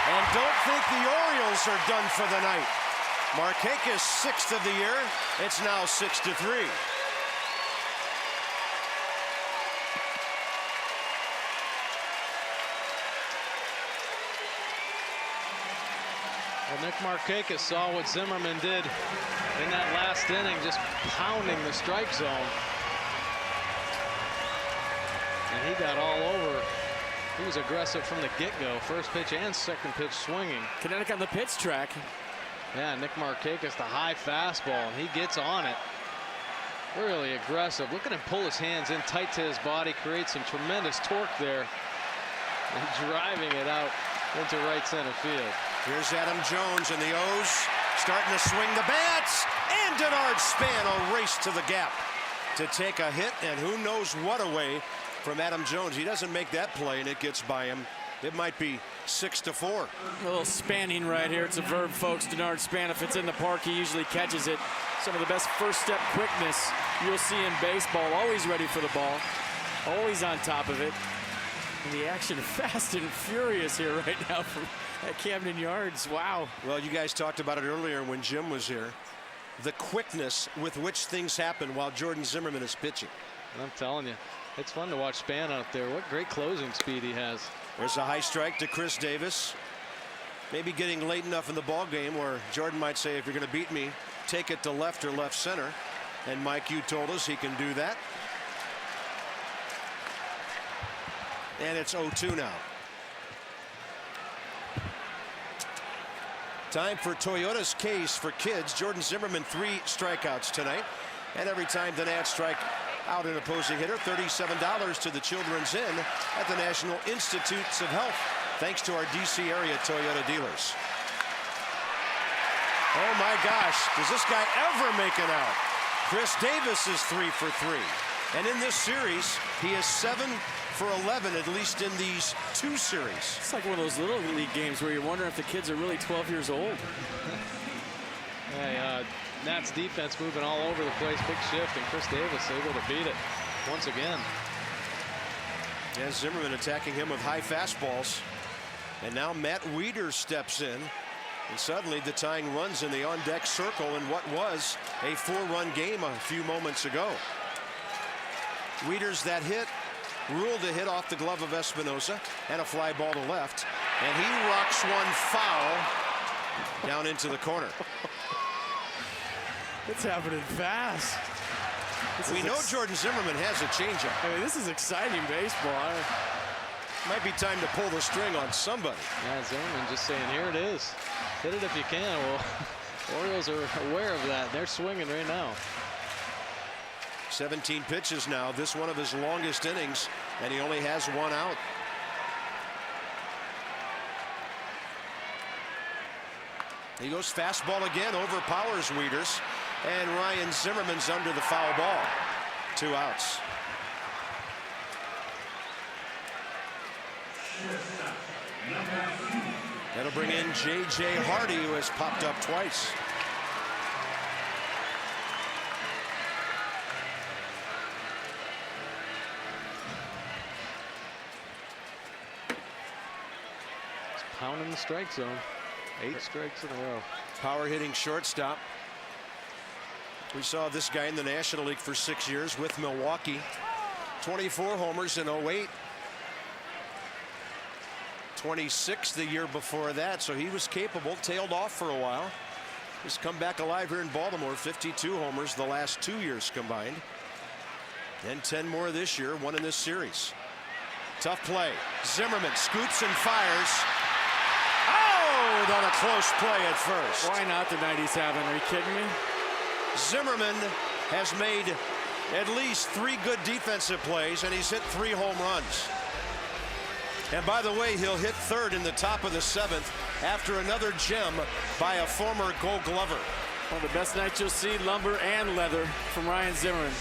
And don't think the Orioles are done for the night. Markakis 6th of the year. It's now 6-3. Well, Nick Markakis saw what Zimmerman did in that last inning, just pounding the strike zone. And he got all over. He was aggressive from the get-go. First pitch and second pitch swinging. Kinetic on the pitch track. Yeah, Nick Markakis, the high fastball, and he gets on it. Really aggressive. Look at him pull his hands in tight to his body, create some tremendous torque there, and driving it out into right center field. Here's Adam Jones, and the O's starting to swing the bats. And Denard Span a race to the gap to take a hit, and who knows what away from Adam Jones. He doesn't make that play, and it gets by him. It might be 6-4. A little spanning right here. It's a verb, folks. Denard Span, if it's in the park, he usually catches it. Some of the best first step quickness you'll see in baseball. Always ready for the ball. Always on top of it. And the action fast and furious here right now at Camden Yards. Wow. Well, you guys talked about it earlier when Jim was here. The quickness with which things happen while Jordan Zimmerman is pitching. I'm telling you, it's fun to watch Span out there. What great closing speed he has. There's a high strike to Chris Davis. Maybe getting late enough in the ball game where Jordan might say, if you're going to beat me, take it to left or left center. And Mike, you told us he can do that. And it's 0-2 now. Time for Toyota's case for kids. Jordan Zimmerman, 3 strikeouts tonight. And every time the Nats strike out an opposing hitter, $37 to the Children's Inn at the National Institutes of Health, thanks to our DC area Toyota dealers. Oh my gosh, does this guy ever make it out? Chris Davis is 3 for 3. And in this series, he is 7 for 11, at least in these 2 series. It's like one of those little league games where you're wondering if the kids are really 12 years old. Hey, Nats defense moving all over the place. Big shift, and Chris Davis able to beat it once again. Yeah, Zimmerman attacking him with high fastballs. And now Matt Wieters steps in. And suddenly the tying runs in the on-deck circle in what was a 4-run game a few moments ago. Wieters, that hit, ruled a hit off the glove of Espinosa and a fly ball to left. And he rocks one foul down into the corner. It's happening fast. We know Jordan Zimmerman has a changeup. I mean, this is exciting baseball. Might be time to pull the string on somebody. Yeah, Zimmerman just saying, here it is. Hit it if you can. Well, Orioles are aware of that. They're swinging right now. 17 pitches now. This one of his longest innings, and he only has 1 out. He goes fastball again, overpowers Wieters, and Ryan Zimmerman's under the foul ball. 2 outs. That'll bring in J.J. Hardy, who has popped up twice. He's pounding the strike zone. 8 strikes in a row. Power hitting shortstop. We saw this guy in the National League for 6 years with Milwaukee. 24 homers in 08. 26 the year before that, so he was capable. Tailed off for a while. He's come back alive here in Baltimore. 52 homers the last 2 years combined. And 10 more this year, 1 in this series. Tough play. Zimmerman scoots and fires. Oh, on a close play at first. Why not the night he's having? Are you kidding me? Zimmerman has made at least 3 good defensive plays, and he's hit 3 home runs. And by the way, he'll hit 3rd in the top of the 7th after another gem by a former Gold Glover. One of the best nights you'll see, lumber and leather, from Ryan Zimmerman.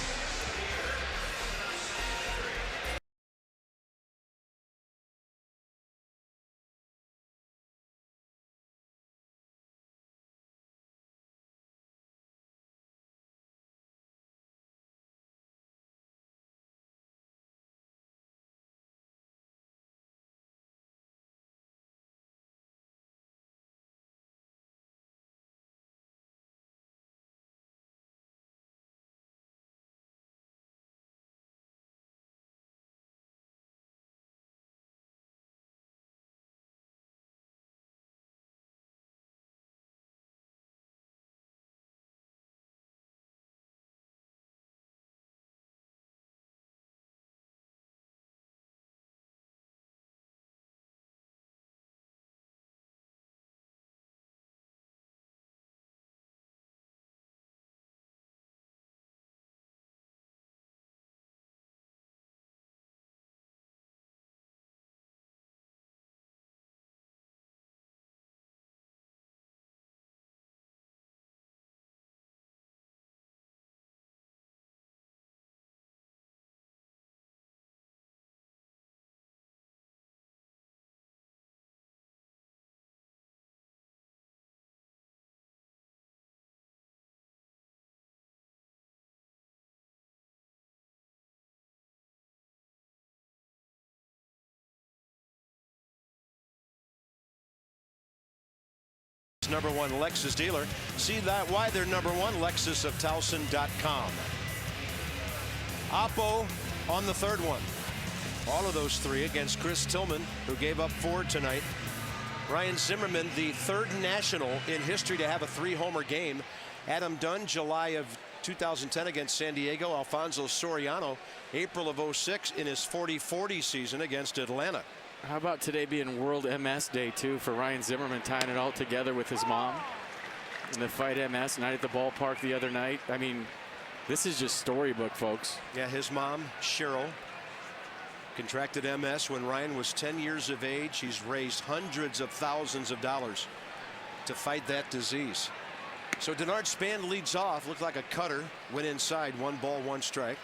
#1 Lexus dealer. See that why they're #1, LexusofTowson.com. Oppo on the third one. All of those three against Chris Tillman, who gave up 4 tonight. Ryan Zimmerman, the third national in history to have a 3-homer game. Adam Dunn, July of 2010 against San Diego. Alfonso Soriano, April of 06 in his 40-40 season against Atlanta. How about today being World MS Day, too, for Ryan Zimmerman, tying it all together with his mom in the Fight MS night at the ballpark the other night. I mean, this is just storybook, folks. Yeah, his mom, Cheryl, contracted MS when Ryan was 10 years of age. He's raised hundreds of thousands of dollars to fight that disease. So Denard Span leads off. Looked like a cutter. Went inside. 1 ball, 1 strike.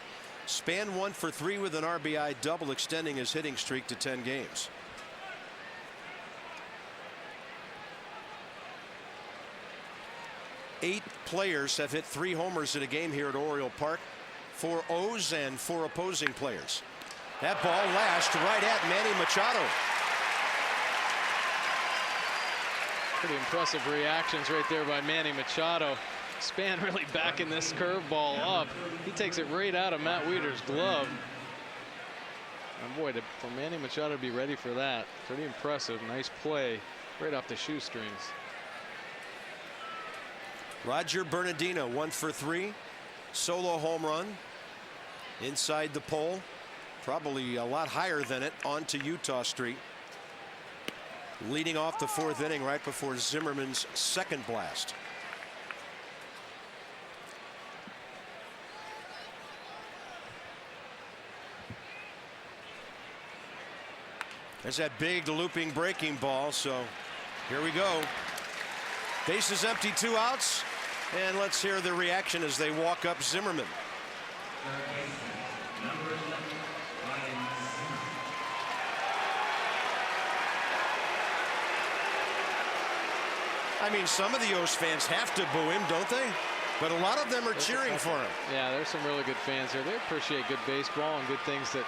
Span 1 for 3 with an RBI double, extending his hitting streak to 10 games. Eight players have hit 3 homers in a game here at Oriole Park. 4 O's and 4 opposing players. That ball lashed right at Manny Machado. Pretty impressive reactions right there by Manny Machado. Span really backing this curveball up. He takes it right out of Matt Wieder's glove. And boy, for Manny Machado to be ready for that, pretty impressive. Nice play right off the shoestrings. Roger Bernardino, 1 for 3. Solo home run. Inside the pole. Probably a lot higher than it onto Utah Street. Leading off the 4th inning right before Zimmerman's second blast. There's that big looping breaking ball. So here we go. Bases empty, 2 outs. And let's hear the reaction as they walk up Zimmerman. I mean, some of the O's fans have to boo him, don't they? But a lot of them are cheering for him. Yeah, there's some really good fans here. They appreciate good baseball and good things that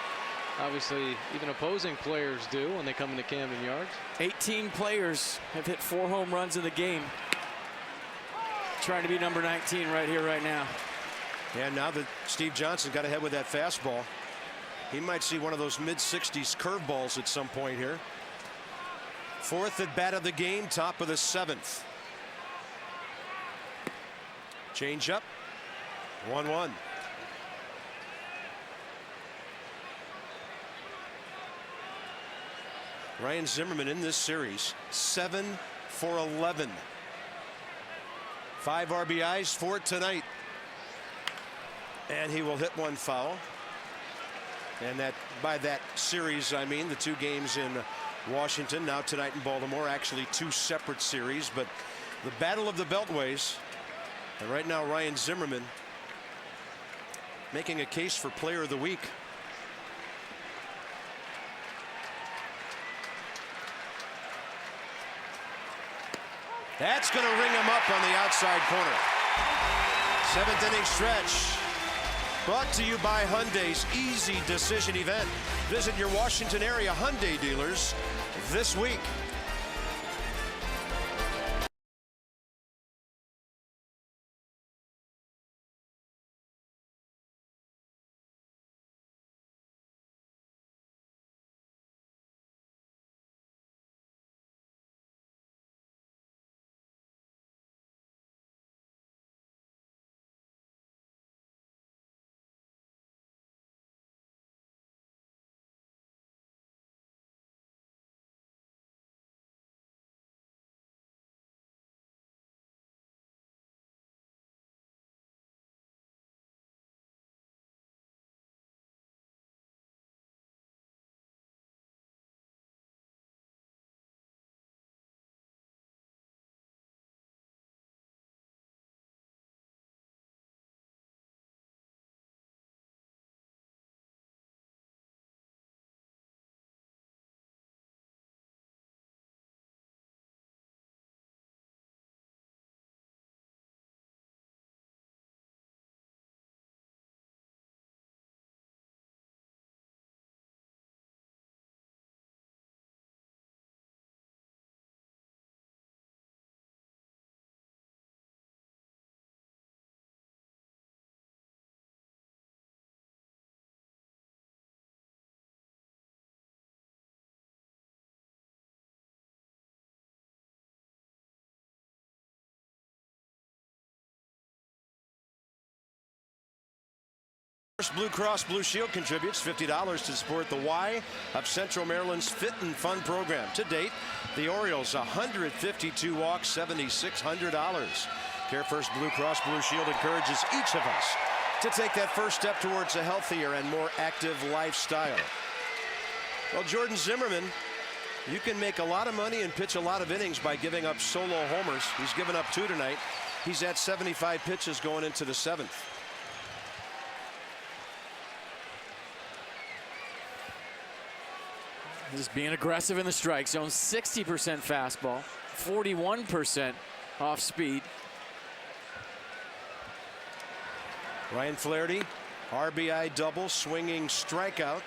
obviously even opposing players do when they come into Camden Yards. 18 players have hit 4 home runs in the game. Trying to be number 19 right here, right now. Yeah, now that Steve Johnson got ahead with that fastball, he might see one of those mid-60s curveballs at some point here. 4th at bat of the game, top of the 7th. Change up. 1-1. Ryan Zimmerman in this series 7 for 11. 5 RBIs for tonight. And he will hit 1 foul. And that by that series I mean the 2 games in Washington, now tonight in Baltimore. Actually 2 separate series, but the battle of the Beltways. And right now Ryan Zimmerman making a case for player of the week. That's going to ring him up on the outside corner. 7th inning stretch. Brought to you by Hyundai's Easy Decision event. Visit your Washington area Hyundai dealers this week. First Blue Cross Blue Shield contributes $50 to support the Y of Central Maryland's Fit and Fun program. To date, the Orioles 152 walks, $7,600. Care First Blue Cross Blue Shield encourages each of us to take that first step towards a healthier and more active lifestyle. Well, Jordan Zimmerman, you can make a lot of money and pitch a lot of innings by giving up solo homers. He's given up 2 tonight. He's at 75 pitches going into the 7th. He's being aggressive in the strike zone. 60% fastball, 41% off speed. Ryan Flaherty, RBI double, swinging strikeout.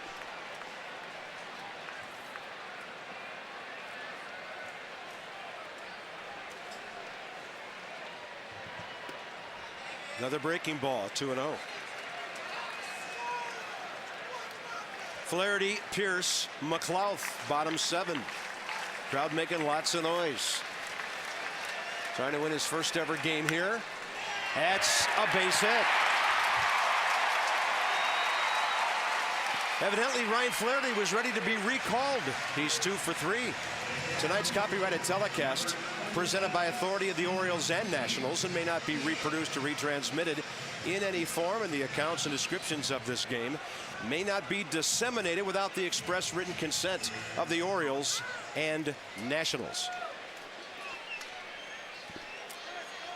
Another breaking ball, 2-0. Flaherty, Pierce, McLouth, bottom 7. Crowd making lots of noise. Trying to win his first ever game here. That's a base hit. Evidently, Ryan Flaherty was ready to be recalled. He's 2 for 3. Tonight's copyrighted telecast, presented by authority of the Orioles and Nationals, and may not be reproduced or retransmitted in any form, and the accounts and descriptions of this game may not be disseminated without the express written consent of the Orioles and Nationals.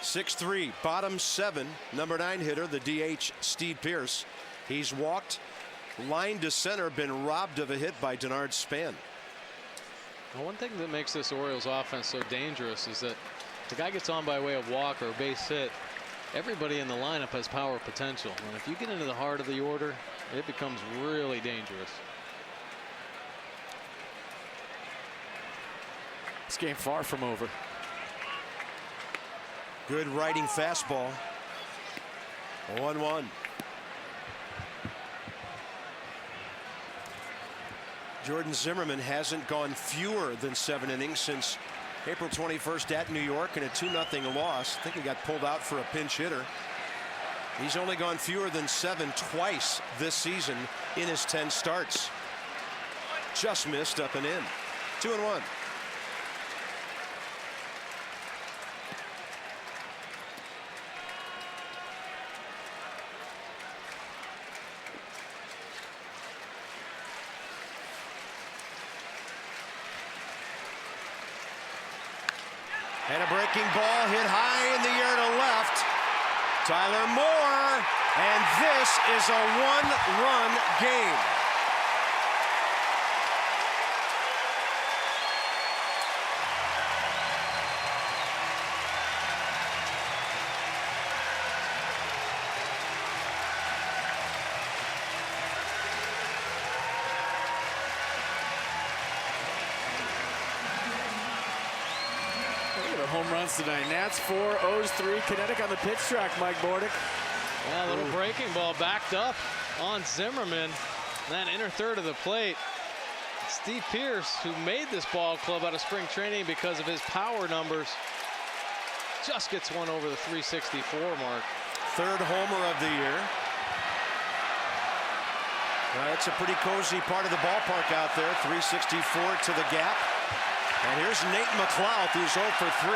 6-3, bottom 7, number 9 hitter, the DH, Steve Pierce. He's walked, line to center, been robbed of a hit by Denard Span. Well, one thing that makes this Orioles offense so dangerous is that the guy gets on by way of walk or base hit. Everybody in the lineup has power potential, and if you get into the heart of the order, it becomes really dangerous. This game far from over. Good riding fastball. 1-1. Jordan Zimmerman hasn't gone fewer than 7 innings since April 21st at New York in a 2-0 loss. I think he got pulled out for a pinch hitter. He's only gone fewer than 7 twice this season in his 10 starts. Just missed up and in. 2-1. And a breaking ball hit high in the air to left. Tyler Moore, and this is a 1-run game. Home runs tonight. Nats 4, O's 3. Kinetic on the pitch track, Mike Bordick. Yeah, a little breaking ball backed up on Zimmerman. That inner third of the plate. Steve Pierce, who made this ball club out of spring training because of his power numbers, just gets one over the 364 mark. 3rd homer of the year. It's a pretty cozy part of the ballpark out there. 364 to the gap. And here's Nate McLouth, who's 0 for 3,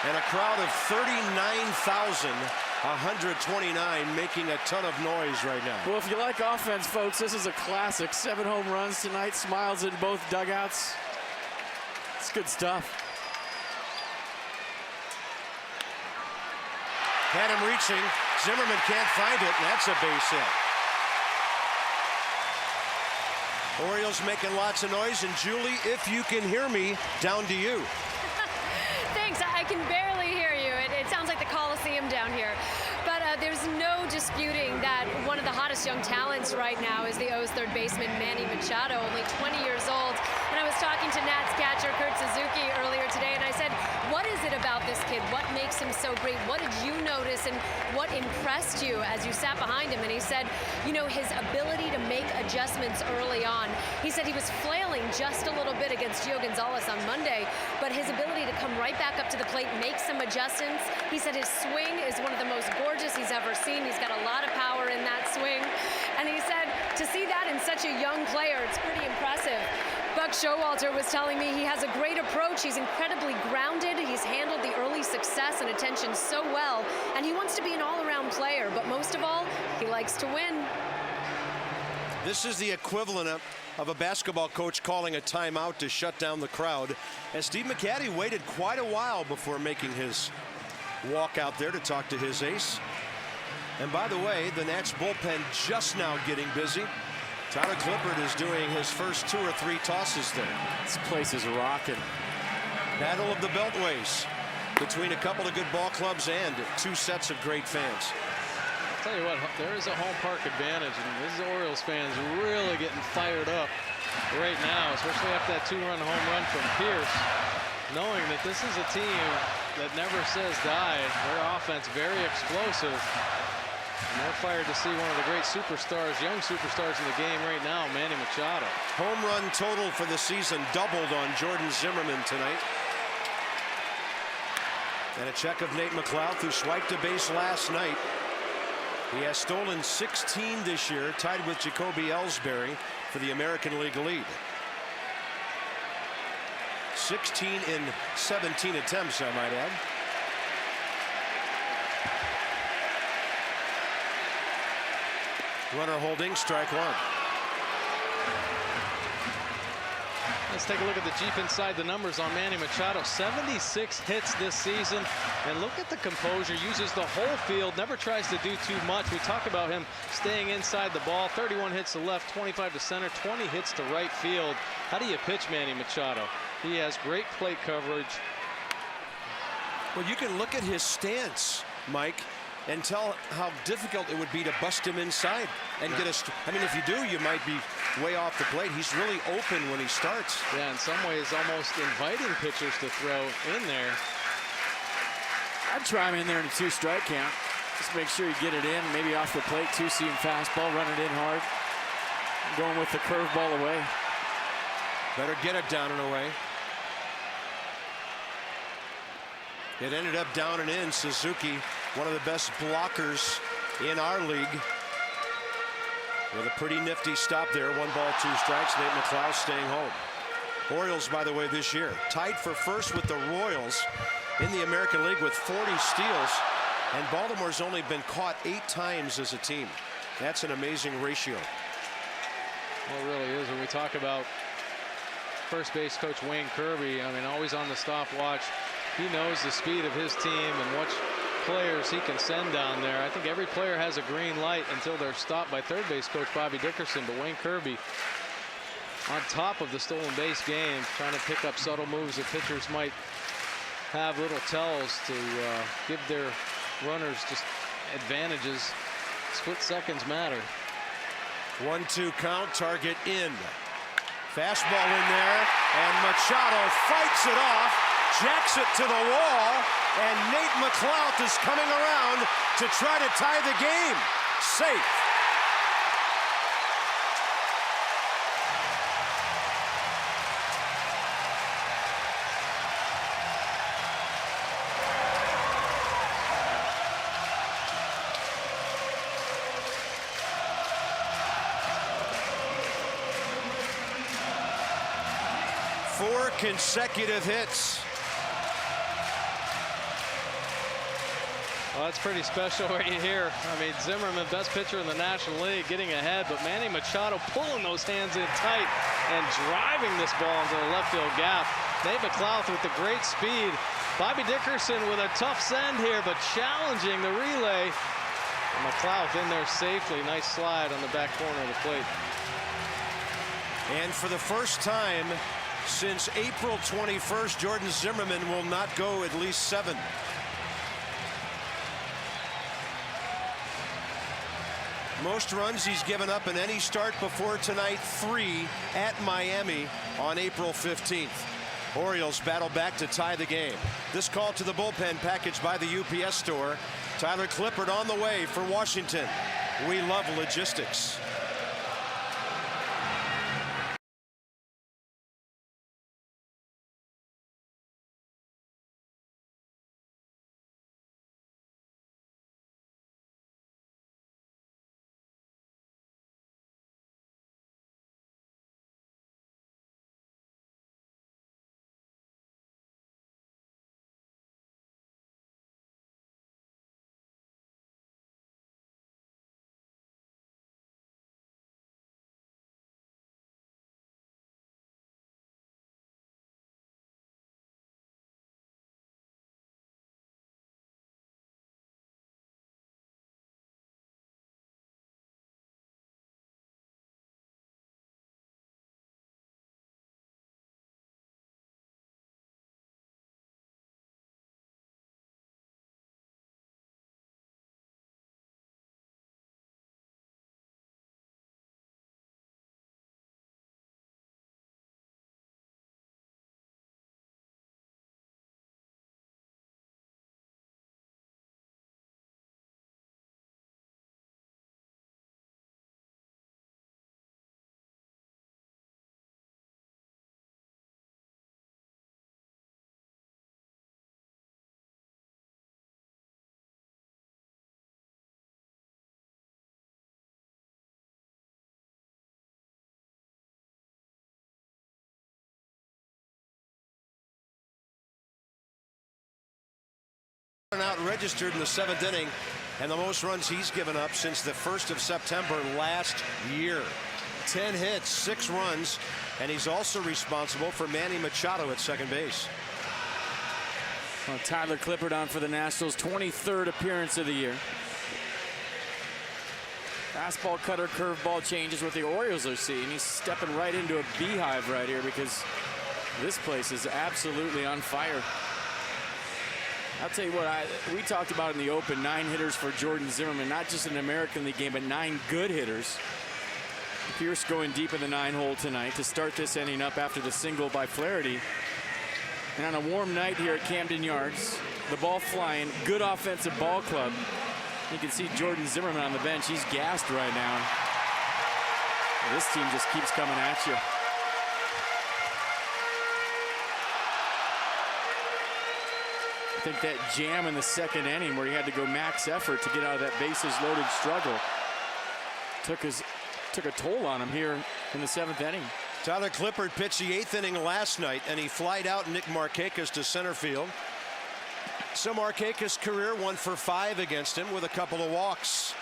and a crowd of 39,129 making a ton of noise right now. Well, if you like offense, folks, this is a classic. 7 home runs tonight, smiles in both dugouts. It's good stuff. Had him reaching. Zimmerman can't find it, and that's a base hit. Orioles making lots of noise, and Julie, if you can hear me, down to you. Thanks. I can barely hear you. It sounds like the Coliseum down here. But there's no disputing that one of the hottest young talents right now is the O's third baseman, Manny Machado, only 20 years old. And I was talking to Nats catcher Kurt Suzuki earlier today, and I said, what is it about about this kid? What makes him so great? What did you notice and what impressed you as you sat behind him? And he said, you know, his ability to make adjustments early on. He said he was flailing just a little bit against Gio Gonzalez on Monday, but his ability to come right back up to the plate, make some adjustments. He said his swing is one of the most gorgeous he's ever seen. He's got a lot of power in that swing. And he said to see that in such a young player, it's pretty impressive. Buck Showalter was telling me he has a great approach. He's incredibly grounded. He's handled the early success and attention so well. And he wants to be an all-around player. But most of all, he likes to win. This is the equivalent of a basketball coach calling a timeout to shut down the crowd. And Steve McCatty waited quite a while before making his walk out there to talk to his ace. And by the way, the Nats bullpen just now getting busy. Tyler Clippard is doing his first 2 or 3 tosses there. This place is rocking. Battle of the Beltways between a couple of good ball clubs and 2 sets of great fans. I'll tell you what, there is a home park advantage, and this is Orioles fans really getting fired up right now, especially after that 2-run home run from Pierce, knowing that this is a team that never says die. Their offense very explosive. And they're fired to see one of the great superstars, young superstars in the game right now, Manny Machado. Home run total for the season doubled on Jordan Zimmerman tonight. And a check of Nate McLeod, who swiped a base last night. He has stolen 16 this year, tied with Jacoby Ellsbury for the American League lead. 16 in 17 attempts, I might add. Runner holding, strike 1. Let's take a look at the Jeep inside the numbers on Manny Machado. 76 hits this season. And look at the composure. Uses the whole field. Never tries to do too much. We talk about him staying inside the ball. 31 hits to left, 25 to center, 20 hits to right field. How do you pitch Manny Machado? He has great plate coverage. Well, you can look at his stance, Mike, and tell how difficult it would be to bust him inside and get a. I mean, if you do, you might be way off the plate. He's really open when he starts. Yeah, in some ways, almost inviting pitchers to throw in there. I'd try him in there in a 2-strike count. Just make sure you get it in, maybe off the plate, 2-seam fastball, run it in hard. Going with the curveball away. Better get it down and away. It ended up down and in. Suzuki, one of the best blockers in our league, with a pretty nifty stop there. 1 ball, 2 strikes. Nate McLeod staying home. Orioles, by the way, this year tied for first with the Royals in the American League with 40 steals, and Baltimore's only been caught 8 times as a team. That's an amazing ratio. Well, it really is. When we talk about first base coach Wayne Kirby, I mean, always on the stopwatch. He knows the speed of his team and what players he can send down there. I think every player has a green light until they're stopped by third base coach Bobby Dickerson. But Wayne Kirby on top of the stolen base game, trying to pick up subtle moves that pitchers might have little tells to give their runners just advantages. Split seconds matter. 1-2 count, target in. Fastball in there, and Machado fights it off, jacks it to the wall, and Nate McLeod is coming around to try to tie the game. Safe. Four consecutive hits. Well, that's pretty special right here. I mean, Zimmerman, best pitcher in the National League, getting ahead, but Manny Machado pulling those hands in tight and driving this ball into the left field gap. Nate McLeod with the great speed. Bobby Dickerson with a tough send here, but challenging the relay. And McLeod in there safely. Nice slide on the back corner of the plate. And for the first time since April 21st, Jordan Zimmerman will not go at least 7. Most runs he's given up in any start before tonight, 3 at Miami on April 15th. Orioles battle back to tie the game. This call to the bullpen packaged by the UPS store. Tyler Clippard on the way for Washington. We love logistics. Out registered in the 7th inning, and the most runs he's given up since the 1st of September last year. 10 hits, 6 runs, and he's also responsible for Manny Machado at second base. Well, Tyler Clippard on for the Nationals, 23rd appearance of the year. Fastball, cutter, curveball changes what the Orioles are seeing. He's stepping right into a beehive right here because this place is absolutely on fire. I'll tell you what, we talked about in the open, 9 hitters for Jordan Zimmerman, not just an American League game, but 9 good hitters. Pierce going deep in the 9-hole tonight to start this inning up after the single by Flaherty. And on a warm night here at Camden Yards, the ball flying, good offensive ball club. You can see Jordan Zimmerman on the bench. He's gassed right now. This team just keeps coming at you. I think that jam in the 2nd inning where he had to go max effort to get out of that bases loaded struggle took a toll on him here in the 7th inning. Tyler Clippard pitched the 8th inning last night, and he flied out Nick Markakis to center field. So Markakis' career 1 for 5 against him with a couple of walks.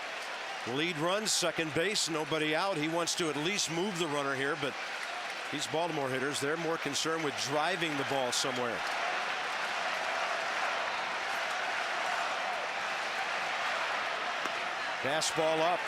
Lead runs, second base, nobody out. He wants to at least move the runner here, but these Baltimore hitters, they're more concerned with driving the ball somewhere. Fastball up.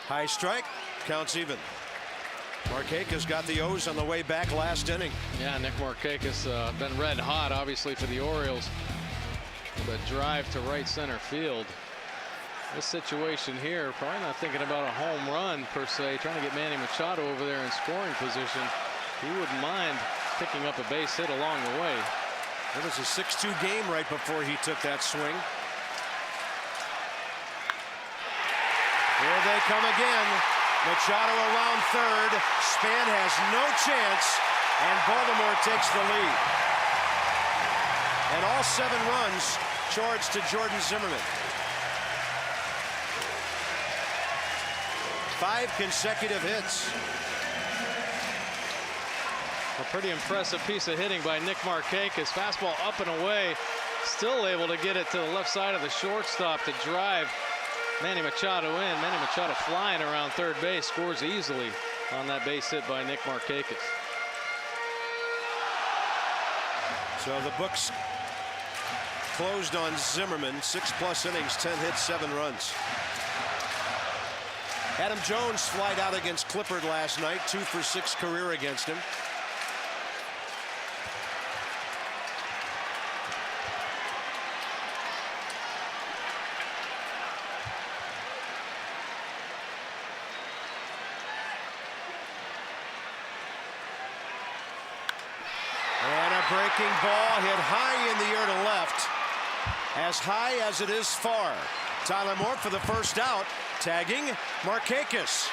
High strike, counts even. Markakis got the O's on the way back last inning. Yeah, Nick Markakis been red hot, obviously, for the Orioles. But drive to right center field. This situation here, probably not thinking about a home run per se, trying to get Manny Machado over there in scoring position. He wouldn't mind picking up a base hit along the way. It was a 6-2 game right before he took that swing. Here they come again. Machado around third. Span has no chance, and Baltimore takes the lead. And all 7 runs charged to Jordan Zimmerman. 5 consecutive hits. A pretty impressive piece of hitting by Nick Markakis. Fastball up and away. Still able to get it to the left side of the shortstop to drive Manny Machado in. Manny Machado flying around third base, scores easily on that base hit by Nick Markakis. So the books closed on Zimmerman. 6+ innings, 10 hits, 7 runs. Adam Jones flied out against Clippard last night. 2 for 6 career against him. And a breaking ball hit high in the air to left. As high as it is far. Tyler Moore for the first out. Tagging Markakis.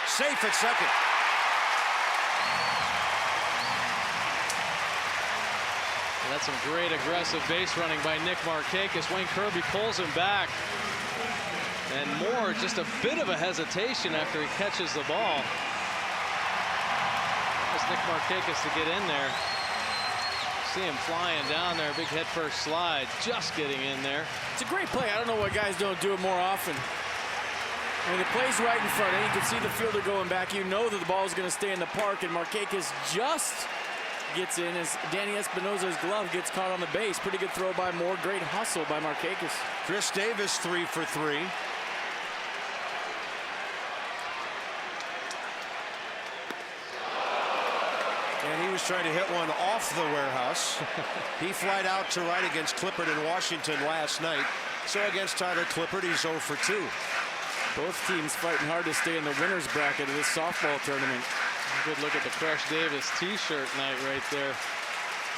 Safe at second. That's some great aggressive base running by Nick Markakis. Wayne Kirby pulls him back. And Moore just a bit of a hesitation after he catches the ball. There's Nick Markakis to get in there. See him flying down there, big head first slide, just getting in there. It's a great play. I don't know why guys don't do it more often. I mean, the play's right in front, and you can see the fielder going back. You know that the ball is going to stay in the park, and Markakis just gets in as Danny Espinosa's glove gets caught on the base. Pretty good throw by Moore. Great hustle by Markakis. Chris Davis 3 for 3. And he was trying to hit one off the warehouse. He flied out to right against Clippard in Washington last night. So against Tyler Clippard, he's 0 for 2. Both teams fighting hard to stay in the winner's bracket of this softball tournament. Good look at the Crush Davis t-shirt night right there.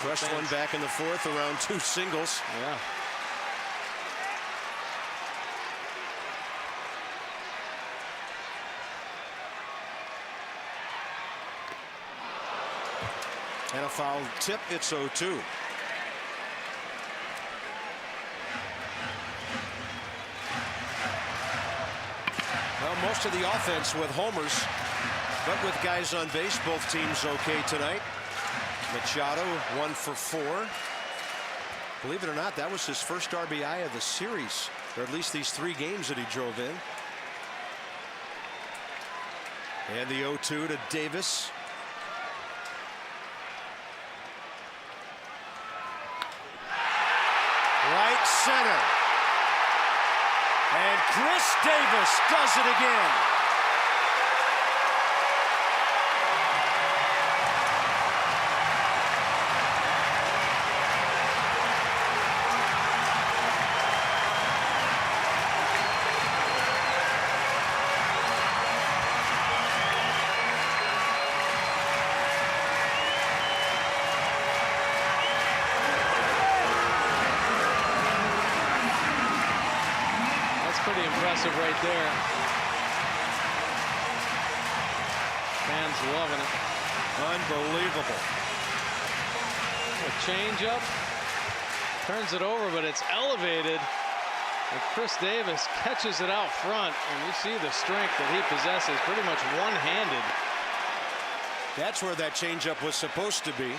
Crush one back in the 4th around 2 singles. Yeah. And a foul tip, it's 0-2. Well, most of the offense with homers, but with guys on base, both teams okay tonight. Machado 1 for 4. Believe it or not, that was his first RBI of the series, or at least these 3 games that he drove in. And the 0-2 to Davis. Right center. And Chris Davis does it again. Pretty impressive right there. Fans loving it. Unbelievable. A changeup. Turns it over, but it's elevated. And Chris Davis catches it out front, and you see the strength that he possesses, pretty much one-handed. That's where that changeup was supposed to be.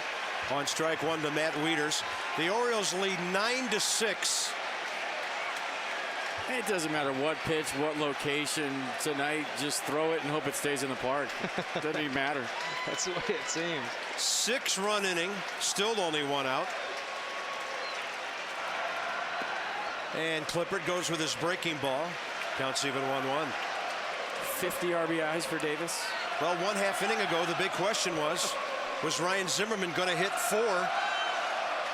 On strike 1 to Matt Wieters. The Orioles lead 9-6. It doesn't matter what pitch, what location tonight. Just throw it and hope it stays in the park. Doesn't even matter. That's the way it seems. 6-run inning, still only 1 out. And Clippard goes with his breaking ball. Counts even 1-1. 50 RBIs for Davis. Well, 1/2 inning ago, the big question was Ryan Zimmerman going to hit 4?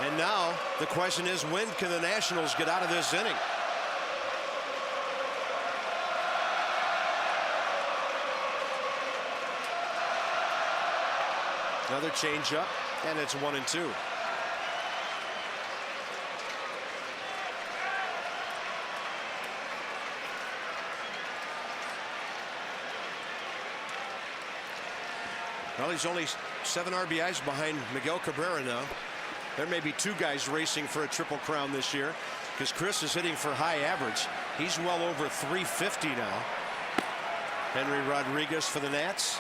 And now the question is, when can the Nationals get out of this inning? Another changeup, and it's 1-2. Well, he's only 7 RBIs behind Miguel Cabrera now. There may be 2 guys racing for a Triple Crown this year, because Chris is hitting for high average. He's well over 350 now. Henry Rodriguez for the Nats.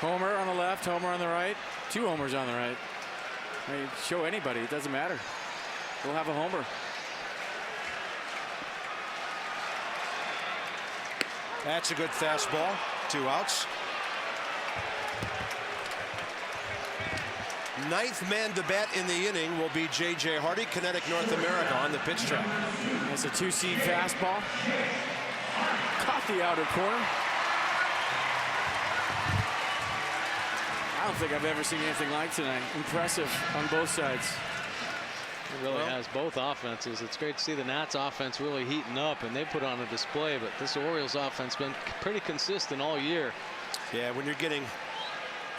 Homer on the left, Homer on the right. 2 homers on the right. I mean, show anybody, it doesn't matter. will have a homer. That's a good fastball. 2 outs. Ninth man to bat in the inning will be J.J. Hardy, Kinetic North America, on the pitch track. That's a 2-seam fastball. Caught the outer corner. I don't think I've ever seen anything like tonight. Impressive on both sides. It really has both offenses. It's great to see the Nats offense really heating up, and they put on a display, but this Orioles offense been pretty consistent all year. Yeah, when you're getting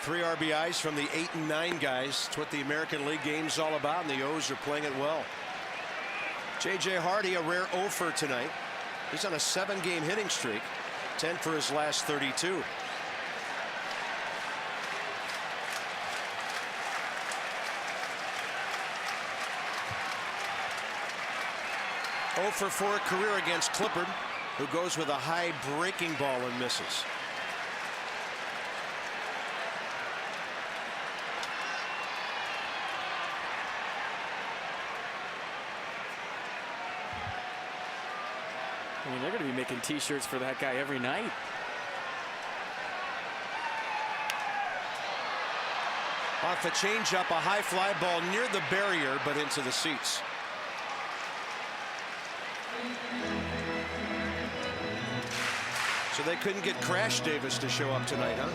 3 RBIs from the 8 and 9 guys, it's what the American League game's all about, and the O's are playing it well. J.J. Hardy, a rare 0-for tonight. He's on a 7-game hitting streak, 10 for his last 32. For 4 career against Clippard, who goes with a high breaking ball and misses. I mean, they're going to be making T-shirts for that guy every night. Off a changeup, a high fly ball near the barrier, but into the seats. So they couldn't get Crash Davis to show up tonight, huh?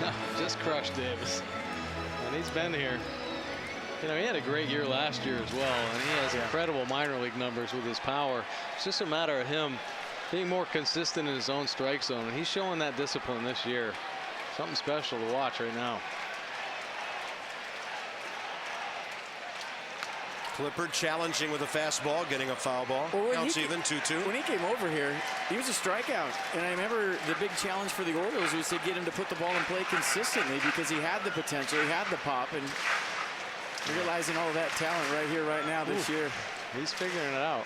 No, just Crush Davis. And he's been here. You know, he had a great year last year as well, and he has incredible minor league numbers with his power. It's just a matter of him being more consistent in his own strike zone, and he's showing that discipline this year. Something special to watch right now. Clippard challenging with a fastball, getting a foul ball. Counts even, 2-2. When he came over here, he was a strikeout. And I remember the big challenge for the Orioles was to get him to put the ball in play consistently because he had the potential, he had the pop, and realizing all of that talent right here, right now this year. He's figuring it out.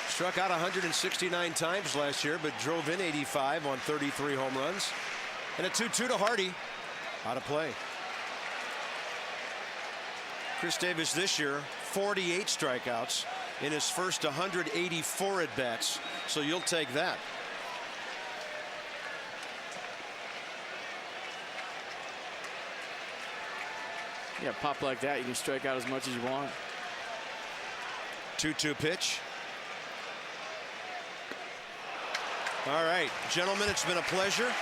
Struck out 169 times last year, but drove in 85 on 33 home runs. And a 2-2 to Hardy. Out of play. Chris Davis this year, 48 strikeouts in his first 184 at-bats. So you'll take that. Yeah, pop like that, you can strike out as much as you want. 2-2 pitch. All right, gentlemen, it's been a pleasure.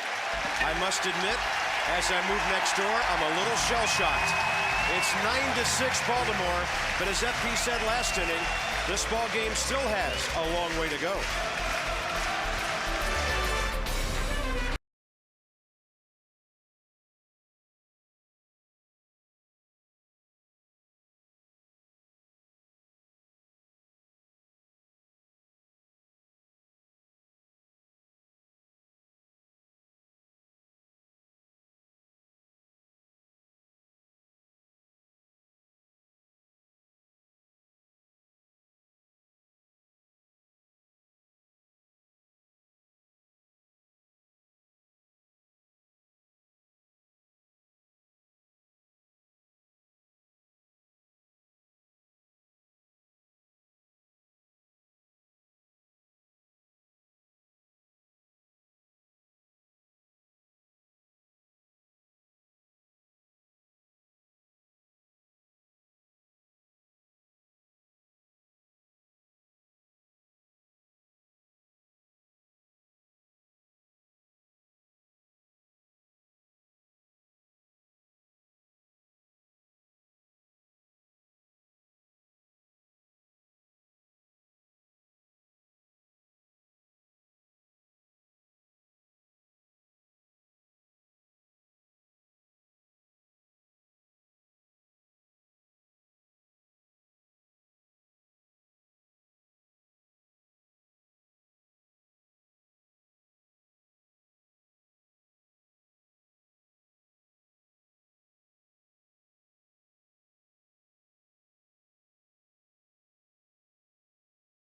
I must admit, as I move next door, I'm a little shell-shocked. It's 9-6 Baltimore, but as FP said last inning, this ball game still has a long way to go.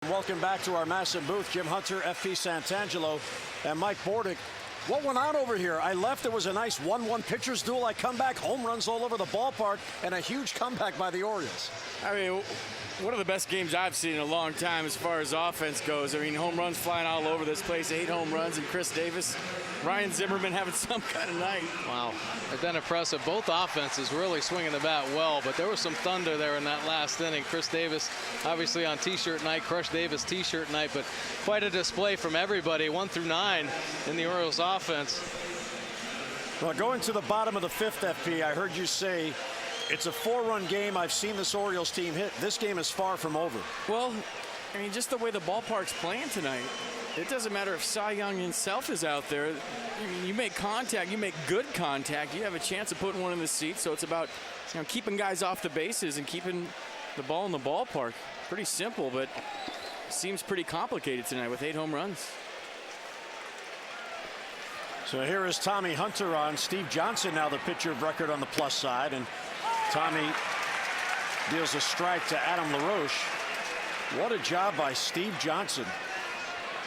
Welcome back to our massive booth. Jim Hunter, FP Santangelo, and Mike Bordick. What went on over here? I left. It was a nice 1-1 pitcher's duel. I come back, home runs all over the ballpark, and a huge comeback by the Orioles. I mean, one of the best games I've seen in a long time as far as offense goes. I mean, home runs flying all over this place. 8 home runs, and Chris Davis, Ryan Zimmerman having some kind of night. Wow, it's been impressive. Both offenses really swinging the bat well, but there was some thunder there in that last inning. Chris Davis, obviously on T-shirt night, Crush Davis T-shirt night, but quite a display from everybody, 1 through 9 in the Orioles offense. Well, going to the bottom of the 5th, FP, I heard you say it's a 4-run game. I've seen this Orioles team hit. This game is far from over. Well, I mean, just the way the ballpark's playing tonight, it doesn't matter if Cy Young himself is out there. You make contact, you make good contact, you have a chance of putting one in the seat. So it's about, you know, keeping guys off the bases and keeping the ball in the ballpark. Pretty simple, but seems pretty complicated tonight with 8 home runs. So here is Tommy Hunter on. Steve Johnson now the pitcher of record on the plus side, and Tommy deals a strike to Adam LaRoche. What a job by Steve Johnson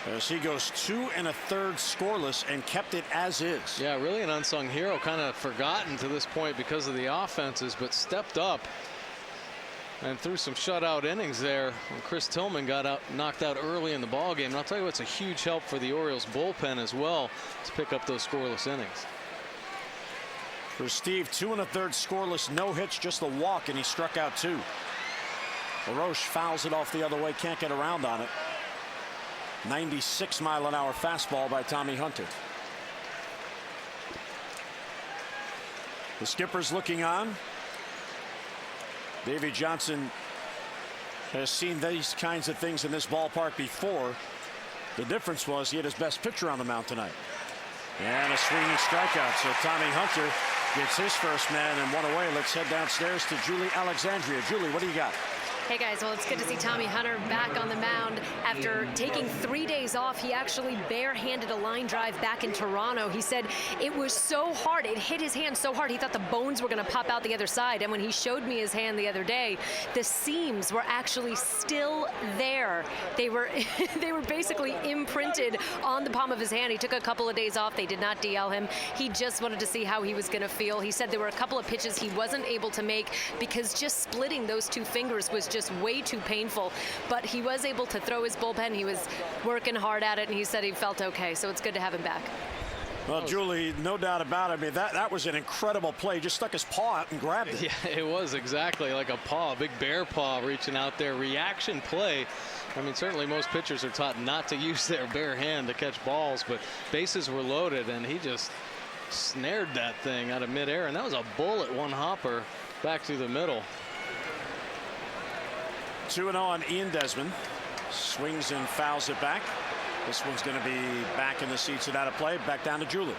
as he goes 2 1/3 scoreless and kept it as is. Yeah, really an unsung hero, kind of forgotten to this point because of the offenses, but stepped up and threw some shutout innings there when Chris Tillman got knocked out early in the ball game. And I'll tell you what's a huge help for the Orioles bullpen as well to pick up those scoreless innings. For Steve, 2 1/3 scoreless, no hits, just a walk, and he struck out 2. LaRoche fouls it off the other way, can't get around on it. 96-mile-an-hour fastball by Tommy Hunter. The skipper's looking on. Davey Johnson has seen these kinds of things in this ballpark before. The difference was he had his best pitcher on the mound tonight. And a swinging strikeout. So Tommy Hunter gets his first man and 1 away. Let's head downstairs to Julie Alexandria. Julie, what do you got? Hey guys, well, it's good to see Tommy Hunter back on the mound after taking 3 days off. He actually barehanded a line drive back in Toronto. He said it was so hard, it hit his hand so hard he thought the bones were going to pop out the other side. And when he showed me his hand the other day, the seams were actually still there. They were they were basically imprinted on the palm of his hand. He took a couple of days off. They did not DL him. He just wanted to see how he was going to feel. He said there were a couple of pitches he wasn't able to make because just splitting those 2 fingers was just way too painful, but he was able to throw his bullpen. He was working hard at it, and he said he felt okay, so it's good to have him back. Well, Julie, no doubt about it. I mean, that was an incredible play. Just stuck his paw out and grabbed it. Yeah, it was exactly like a paw, a big bear paw reaching out there. Reaction play. I mean, certainly most pitchers are taught not to use their bare hand to catch balls, but bases were loaded, and he just snared that thing out of midair, and that was a bullet 1-hopper back through the middle. 2-0 on Ian Desmond. Swings and fouls it back. This one's going to be back in the seats and out of play. Back down to Julie.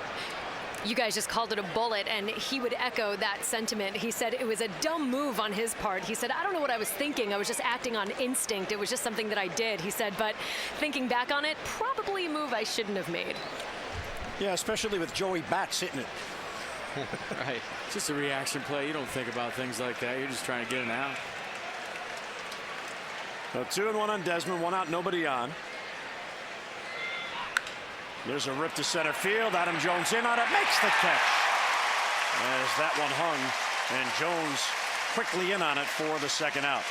You guys just called it a bullet, and he would echo that sentiment. He said it was a dumb move on his part. He said, I don't know what I was thinking. I was just acting on instinct. It was just something that I did. He said, but thinking back on it, probably a move I shouldn't have made. Yeah, especially with Joey Bats hitting it. Right. It's just a reaction play. You don't think about things like that. You're just trying to get an out. So 2-1 on Desmond, 1 out, nobody on. There's a rip to center field. Adam Jones in on it, makes the catch. As that one hung, and Jones quickly in on it for the 2nd out.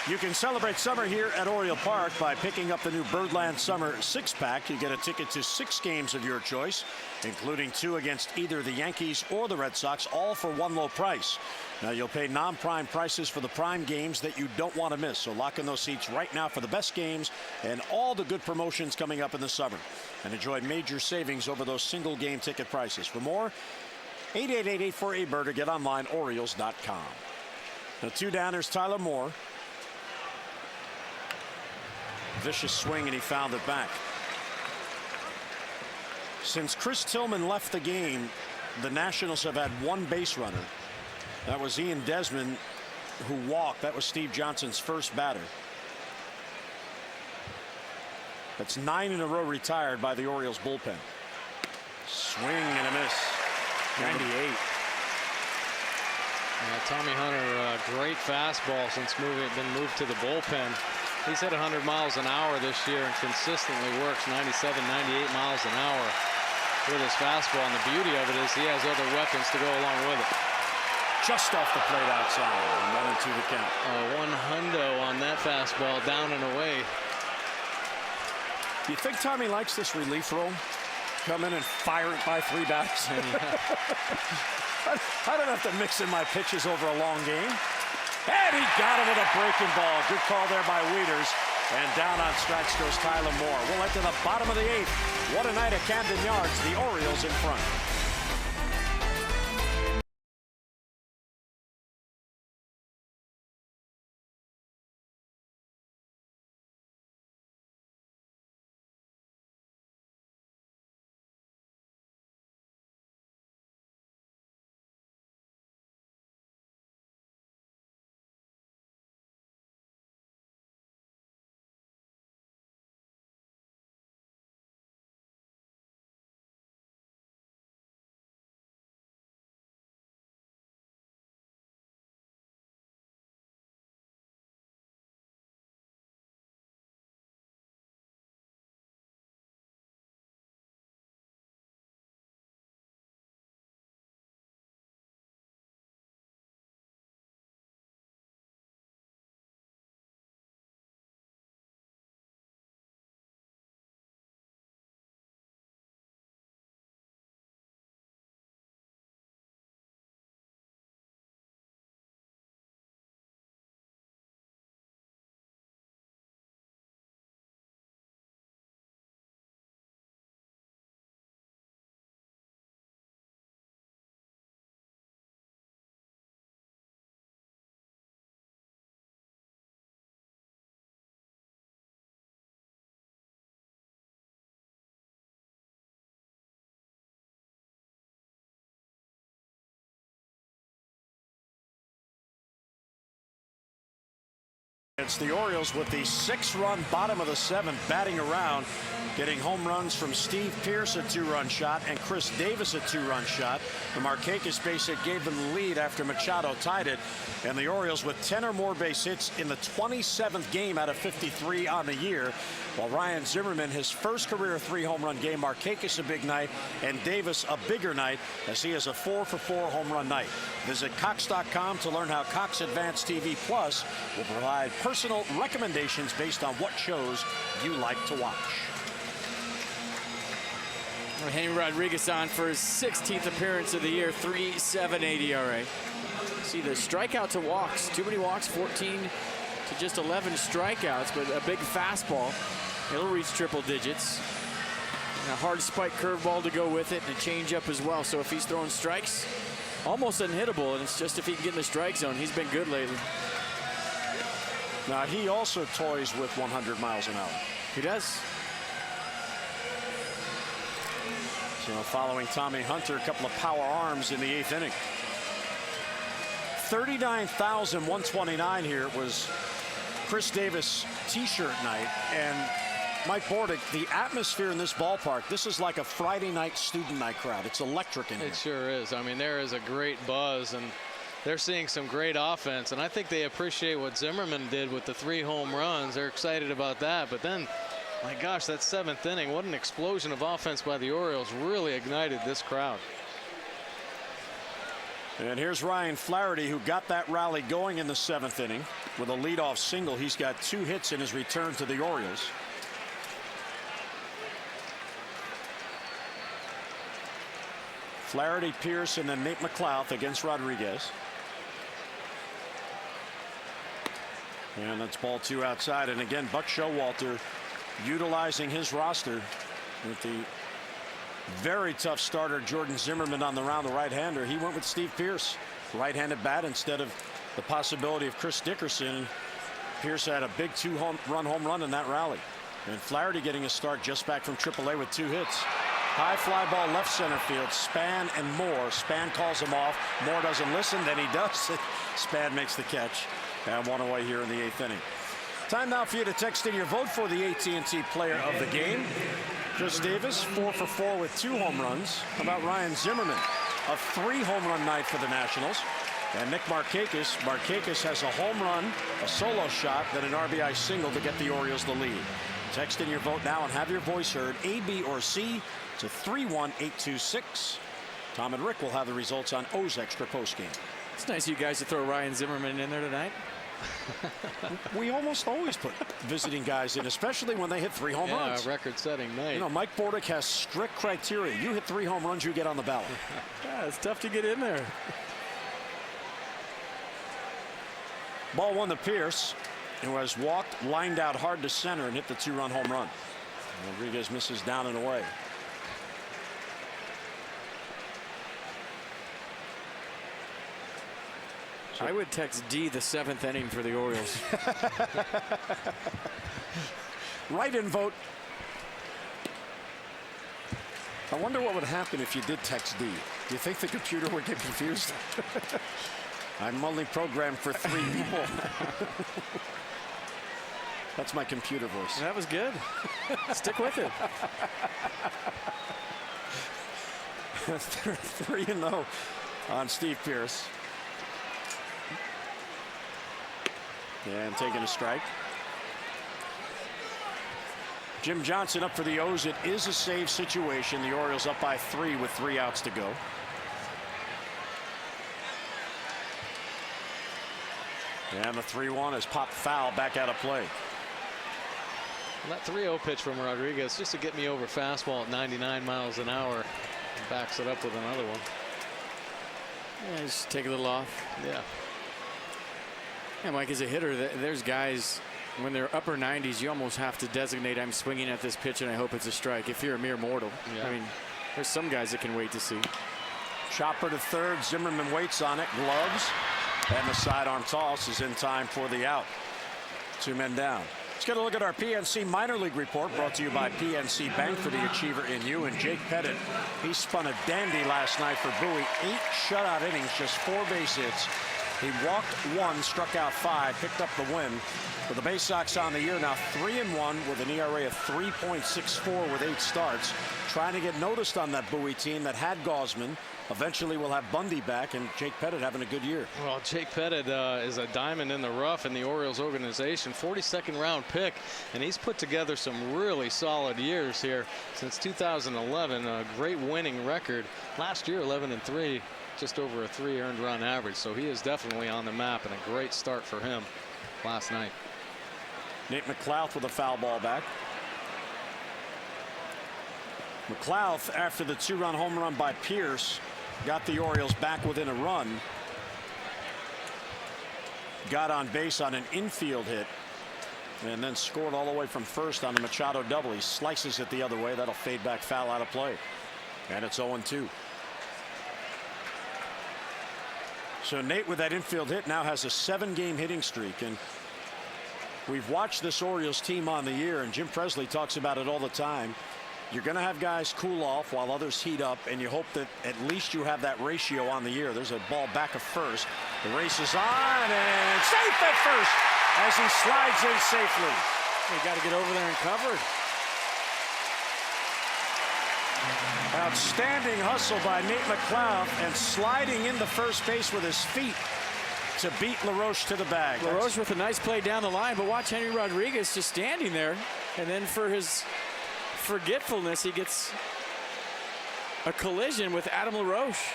You can celebrate summer here at Oriole Park by picking up the new Birdland Summer 6-pack. You get a ticket to 6 games of your choice, including 2 against either the Yankees or the Red Sox, all for one low price. Now you'll pay non-prime prices for the prime games that you don't want to miss. So lock in those seats right now for the best games and all the good promotions coming up in the summer. And enjoy major savings over those single game ticket prices. For more, 888-848-BIRD or get online, Orioles.com. The 2 downers, Tyler Moore. Vicious swing, and he fouled it back. Since Chris Tillman left the game, the Nationals have had 1 base runner. That was Ian Desmond, who walked. That was Steve Johnson's first batter. That's 9 in a row retired by the Orioles bullpen. Swing and a miss. 98. Tommy Hunter, great fastball since been moved to the bullpen. He's hit 100 miles an hour this year and consistently works 97, 98 miles an hour. with his fastball, and the beauty of it is he has other weapons to go along with it. Just off the plate outside, and 1-2 the count. 1-hundo on that fastball, down and away. Do you think Tommy likes this relief role? Come in and fire it by 3 bats. I don't have to mix in my pitches over a long game. And he got him with a breaking ball. Good call there by Wieters. And down on strikes goes Tyler Moore. We'll head to the bottom of the 8th. What a night at Camden Yards. The Orioles in front. It's the Orioles with the 6-run bottom of the 7th batting around, getting home runs from Steve Pearce, a 2-run shot, and Chris Davis, a 2-run shot. The Markakis base hit gave them the lead after Machado tied it. And the Orioles with 10 or more base hits in the 27th game out of 53 on the year. While Ryan Zimmerman, his first career 3-home-run game. Markakis a big night, and Davis a bigger night, as he has a 4-for-4 home run night. Visit Cox.com to learn how Cox Advanced TV Plus will provide personal recommendations based on what shows you like to watch. Henry Rodriguez on for his 16th appearance of the year, 3.78 ERA. See the strikeout to walks, too many walks, 14 to just 11 strikeouts, but a big fastball. It'll reach triple digits. And a hard spike curveball to go with it, and a changeup as well. So if he's throwing strikes, almost unhittable, and it's just if he can get in the strike zone. He's been good lately. Now he also toys with 100 miles an hour. He does. So following Tommy Hunter, a couple of power arms in the 8th inning. 39,129 here. It was Chris Davis t-shirt night, and Mike Bordick, the atmosphere in this ballpark, this is like a Friday night student night crowd. It's electric in here. It sure is. I mean, there is a great buzz, and they're seeing some great offense, and I think they appreciate what Zimmerman did with the 3 home runs. They're excited about that, but then, my gosh, that 7th inning, what an explosion of offense by the Orioles, really ignited this crowd. And here's Ryan Flaherty, who got that rally going in the 7th inning with a leadoff single. He's got 2 hits in his return to the Orioles. Flaherty, Pearce, and then Nate McLouth against Rodriguez. And that's ball 2 outside. And again, Buck Showalter utilizing his roster with the very tough starter Jordan Zimmerman on the round, the right-hander. He went with Steve Pearce, right-handed bat, instead of the possibility of Chris Dickerson. Pearce had a big 2-run home run in that rally. And Flaherty getting a start just back from AAA with 2 hits. High fly ball left center field. Span and Moore. Span calls him off. Moore doesn't listen. Then he does. Span makes the catch. And 1 away here in the 8th inning. Time now for you to text in your vote for the AT&T player of the game. Chris Davis, 4-for-4 with 2 home runs. How about Ryan Zimmerman? A 3-home-run night for the Nationals. And Nick Markakis. Markakis has a home run, a solo shot, then an RBI single to get the Orioles the lead. Text in your vote now and have your voice heard. A, B, or C to 31826. Tom and Rick will have the results on O's Extra postgame. It's nice of you guys to throw Ryan Zimmerman in there tonight. We almost always put visiting guys in, especially when they hit 3 home runs. Record-setting night. You know, Mike Bordick has strict criteria. You hit 3 home runs, you get on the ballot. Yeah, it's tough to get in there. Ball 1 to Pierce, who has walked, lined out hard to center, and hit the 2-run home run. Rodriguez misses down and away. I would text D the 7th inning for the Orioles. Write-in vote. I wonder what would happen if you did text D. Do you think the computer would get confused? I'm only programmed for 3 people. That's my computer voice. That was good. Stick with it. 3-0 on Steve Pierce. And taking a strike. Jim Johnson up for the O's. It is a save situation. The Orioles up by 3 with 3 outs to go. And the 3-1 is popped foul back out of play. That 3-0 pitch from Rodriguez just to get me over fastball at 99 miles an hour. And backs it up with another one. Yeah, just take a little off. Yeah. Yeah, Mike, as a hitter, there's guys, when they're upper 90s, you almost have to designate, I'm swinging at this pitch and I hope it's a strike if you're a mere mortal. Yeah. I mean, there's some guys that can wait to see. Chopper to third. Zimmerman waits on it. Gloves. And the sidearm toss is in time for the out. 2 men down. Let's get a look at our PNC minor league report, brought to you by PNC Bank for the achiever in you. And Jake Pettit, he spun a dandy last night for Bowie. 8 shutout innings, just 4 base hits. He walked 1, struck out 5, picked up the win. For the Bay Sox on the year now 3-1 with an ERA of 3.64 with 8 starts. Trying to get noticed on that Bowie team that had Gausman. Eventually we'll have Bundy back, and Jake Pettit having a good year. Well, Jake Pettit is a diamond in the rough in the Orioles organization. 42nd round pick, and he's put together some really solid years here since 2011. A great winning record. Last year 11-3. Just over a 3 earned run average, so he is definitely on the map, and a great start for him last night. Nate McLouth with a foul ball back. McLouth, after the 2-run home run by Pierce, got the Orioles back within a run. Got on base on an infield hit, and then scored all the way from first on the Machado double. He slices it the other way. That'll fade back foul out of play, and it's 0-2. So Nate, with that infield hit, now has a 7-game hitting streak. And we've watched this Orioles team on the year, and Jim Presley talks about it all the time. You're going to have guys cool off while others heat up, and you hope that at least you have that ratio on the year. There's a ball back of first. The race is on, and safe at first as he slides in safely. You got to get over there and cover it. Outstanding hustle by Nate McLouth, and sliding into first base with his feet to beat LaRoche to the bag. LaRoche with a nice play down the line, but watch Henry Rodriguez just standing there, and then for his forgetfulness, he gets a collision with Adam LaRoche.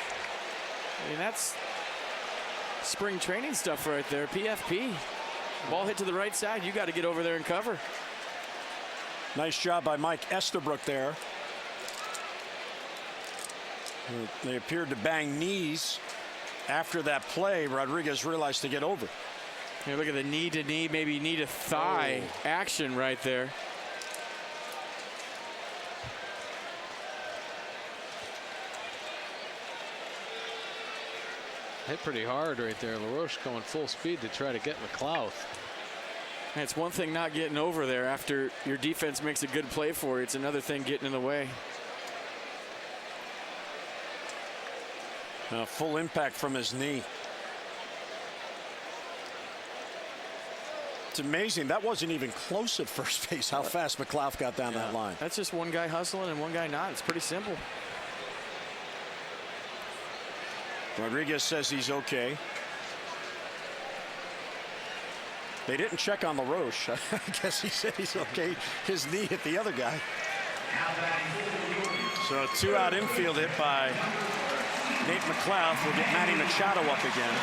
I mean, that's spring training stuff right there. PFP. Ball hit to the right side. You got to get over there and cover. Nice job by Mike Estabrook there. They appeared to bang knees after that play. Rodriguez realized to get over. Here, look at the knee to knee, maybe knee to thigh action right there. Hit pretty hard right there. LaRoche going full speed to try to get McLouth. And it's one thing not getting over there after your defense makes a good play for you. It's another thing getting in the way. Full impact from his knee. It's amazing. That wasn't even close at first base, how fast McLouth got down that line. That's just one guy hustling and one guy not. It's pretty simple. Rodriguez says he's okay. They didn't check on LaRoche. I guess he said he's okay. His knee hit the other guy. So a 2-out infield hit by Nate McLouth will get Manny Machado up again.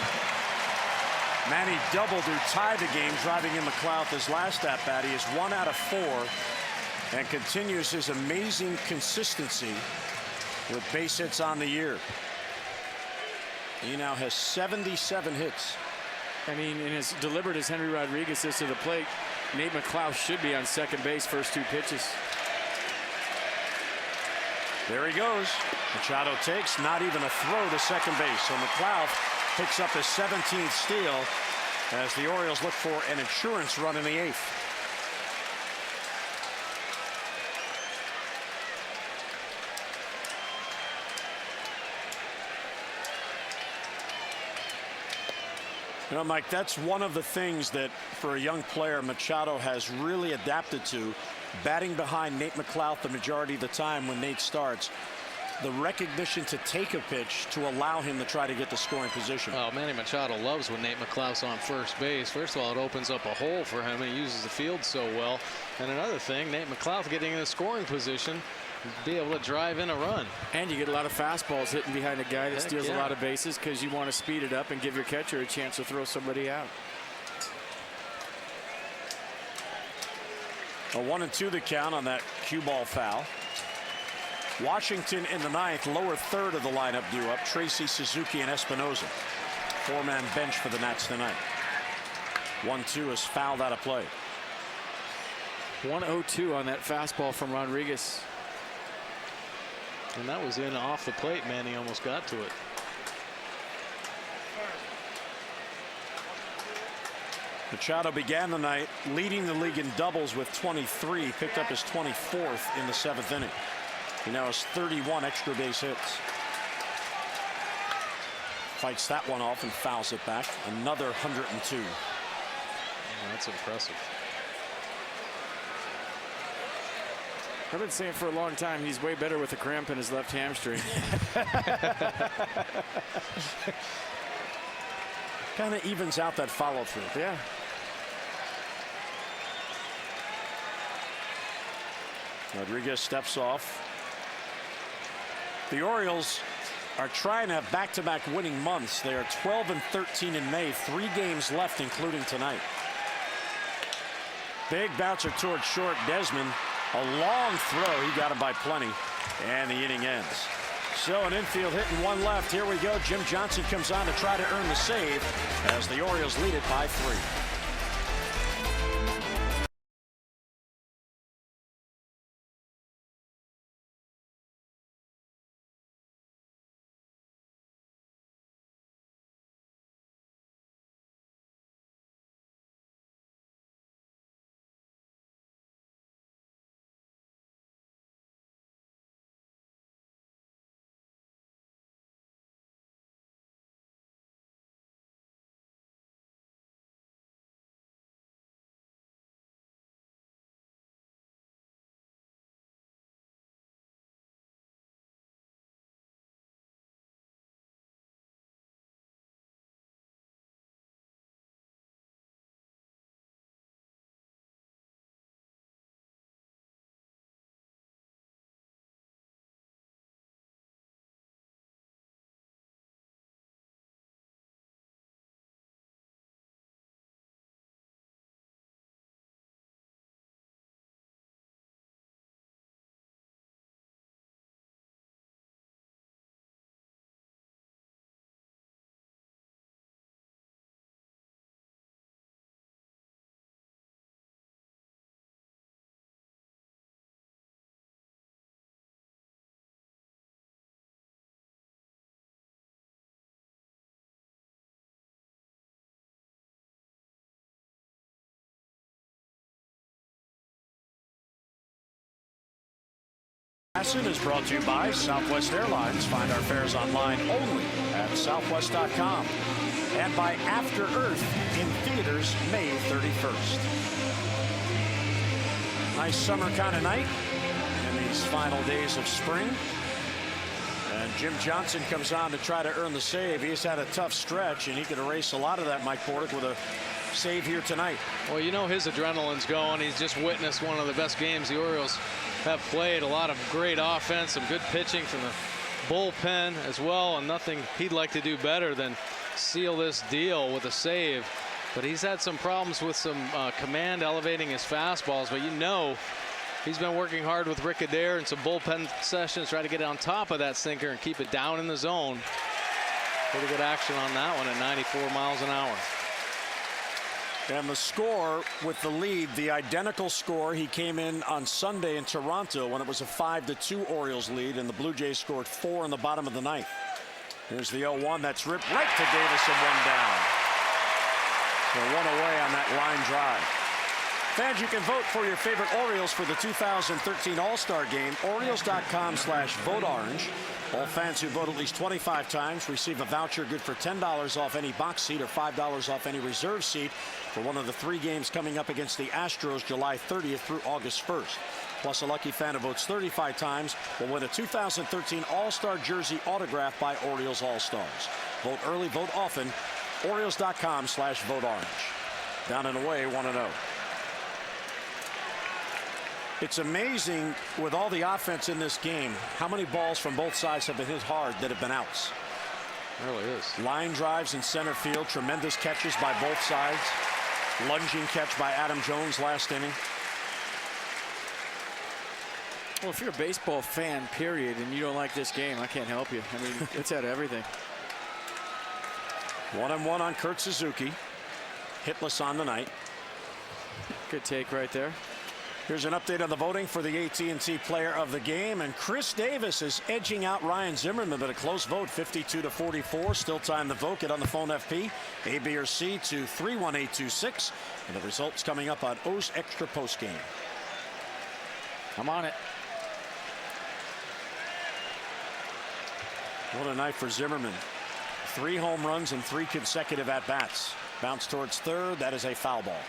Manny doubled to tie the game, driving in McLouth his last at bat. He is 1 out of 4 and continues his amazing consistency with base hits on the year. He now has 77 hits. I mean, and as deliberate as Henry Rodriguez is to the plate, Nate McLouth should be on second base first 2 pitches. There he goes. Machado takes, not even a throw to second base. So McLouth picks up his 17th steal as the Orioles look for an insurance run in the 8th. You know, Mike, that's one of the things that for a young player Machado has really adapted to, batting behind Nate McLouth the majority of the time when Nate starts. The recognition to take a pitch to allow him to try to get the scoring position. Well, Manny Machado loves when Nate McLouth's on first base. First of all, it opens up a hole for him, and he uses the field so well. And another thing, Nate McLouth getting in a scoring position, be able to drive in a run. And you get a lot of fastballs hitting behind a guy that steals a lot of bases because you want to speed it up and give your catcher a chance to throw somebody out. A 1-2 the count on that cue ball foul. Washington in the 9th, lower third of the lineup due up. Tracy, Suzuki, and Espinoza. 4-man bench for the Nats tonight. 1-2 is fouled out of play. 1-0-2 on that fastball from Rodriguez. And that was in off the plate. Manny almost got to it. Machado began the night leading the league in doubles with 23. Picked up his 24th in the 7th inning. He now has 31 extra base hits. Fights that one off and fouls it back. Another 102. Yeah, that's impressive. I've been saying for a long time he's way better with a cramp in his left hamstring. Kind of evens out that follow through. Yeah. Rodriguez steps off. The Orioles are trying to have back-to-back winning months. They are 12-13 in May, 3 games left, including tonight. Big bouncer towards short. Desmond, a long throw. He got him by plenty, and the inning ends. So an infield hit and 1 left. Here we go. Jim Johnson comes on to try to earn the save as the Orioles lead it by 3. Lesson is brought to you by Southwest Airlines. Find our fares online only at southwest.com. And by After Earth in theaters May 31st. Nice summer kind of night in these final days of spring. And Jim Johnson comes on to try to earn the save. He's had a tough stretch, and he could erase a lot of that, Mike Bordick, with a save here tonight. Well, you know his adrenaline's going. He's just witnessed one of the best games the Orioles have played. A lot of great offense, some good pitching from the bullpen as well, and nothing he'd like to do better than seal this deal with a save. But he's had some problems with some command elevating his fastballs, but you know he's been working hard with Rick Adair and some bullpen sessions, try to get on top of that sinker and keep it down in the zone. Pretty good action on that one at 94 miles an hour. And the score with the lead, the identical score he came in on Sunday in Toronto when it was a 5-2 Orioles lead, and the Blue Jays scored 4 in the bottom of the ninth. Here's the 0-1 that's ripped right to Davis and one down. So one away on that line drive. Fans, you can vote for your favorite Orioles for the 2013 All-Star Game. Orioles.com/voteorange. All fans who vote at least 25 times receive a voucher good for $10 off any box seat or $5 off any reserve seat for one of the 3 games coming up against the Astros July 30th through August 1st. Plus, a lucky fan who votes 35 times will win a 2013 All-Star jersey autographed by Orioles All-Stars. Vote early, vote often. Orioles.com/voteorange. Down and away, 1-0. It's amazing with all the offense in this game how many balls from both sides have been hit hard that have been outs. It really is. Line drives in center field, tremendous catches by both sides. Lunging catch by Adam Jones last inning. Well, if you're a baseball fan, period, and you don't like this game, I can't help you. I mean, it's out of everything. 1-1 on Kurt Suzuki. Hitless on the night. Good take right there. Here's an update on the voting for the AT&T Player of the Game, and Chris Davis is edging out Ryan Zimmerman, but a close vote, 52-44. Still time to vote. Get on the phone, FP, A, B, or C, to 31826, and the results coming up on O's Extra Post Game. I'm on it. What a night for Zimmerman. 3 home runs and 3 consecutive at-bats. Bounce towards third. That is a foul ball.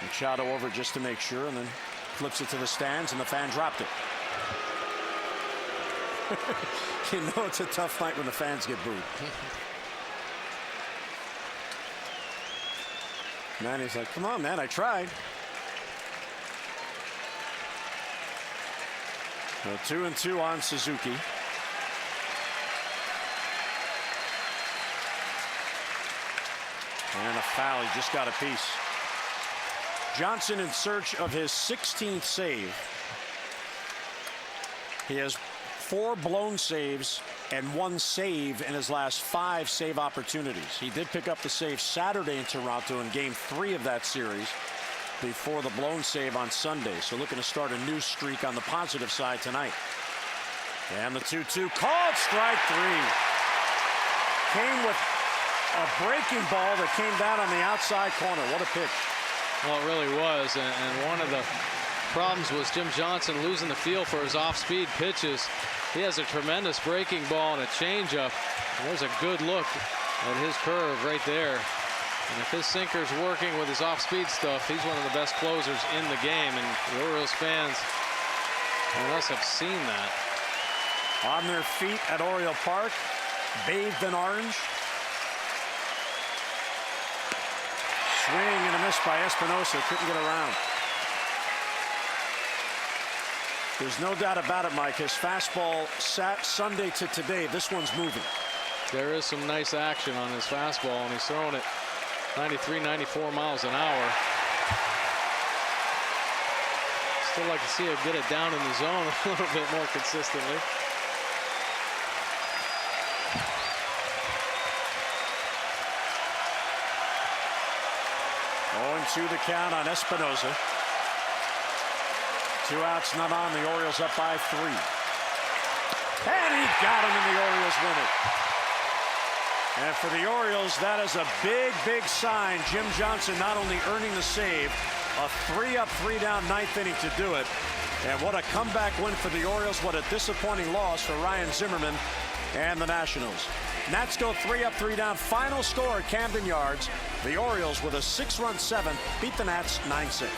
Machado over just to make sure, and then flips it to the stands, and the fan dropped it. You know it's a tough night when the fans get booed. Manny's like, come on, man, I tried. 2-2 on Suzuki. And a foul. He just got a piece. Johnson in search of his 16th save. He has 4 blown saves and 1 save in his last 5 save opportunities. He did pick up the save Saturday in Toronto in game 3 of that series before the blown save on Sunday. So looking to start a new streak on the positive side tonight. And the 2-2 called strike 3. Came with a breaking ball that came down on the outside corner. What a pitch. Well, it really was, and one of the problems was Jim Johnson losing the feel for his off-speed pitches. He has a tremendous breaking ball and a changeup. And there's a good look at his curve right there. And if his sinker's working with his off-speed stuff, he's one of the best closers in the game. And the Orioles fans and us have seen that. On their feet at Oriole Park, bathed in orange. Swing and a miss by Espinosa. Couldn't get around. There's no doubt about it, Mike. His fastball sat Sunday to today. This one's moving. There is some nice action on his fastball, and he's throwing it 93, 94 miles an hour. Still like to see him get it down in the zone a little bit more consistently. To the count on Espinosa. 2 outs, none on. The Orioles up by 3. And he got him, and the Orioles win it. And for the Orioles, that is a big, big sign. Jim Johnson not only earning the save, a 3-up, 3-down 9th inning to do it. And what a comeback win for the Orioles. What a disappointing loss for Ryan Zimmerman and the Nationals. Nats go 3-up, 3-down. Final score at Camden Yards. The Orioles with a 6-run 7th beat the Nats 9-6.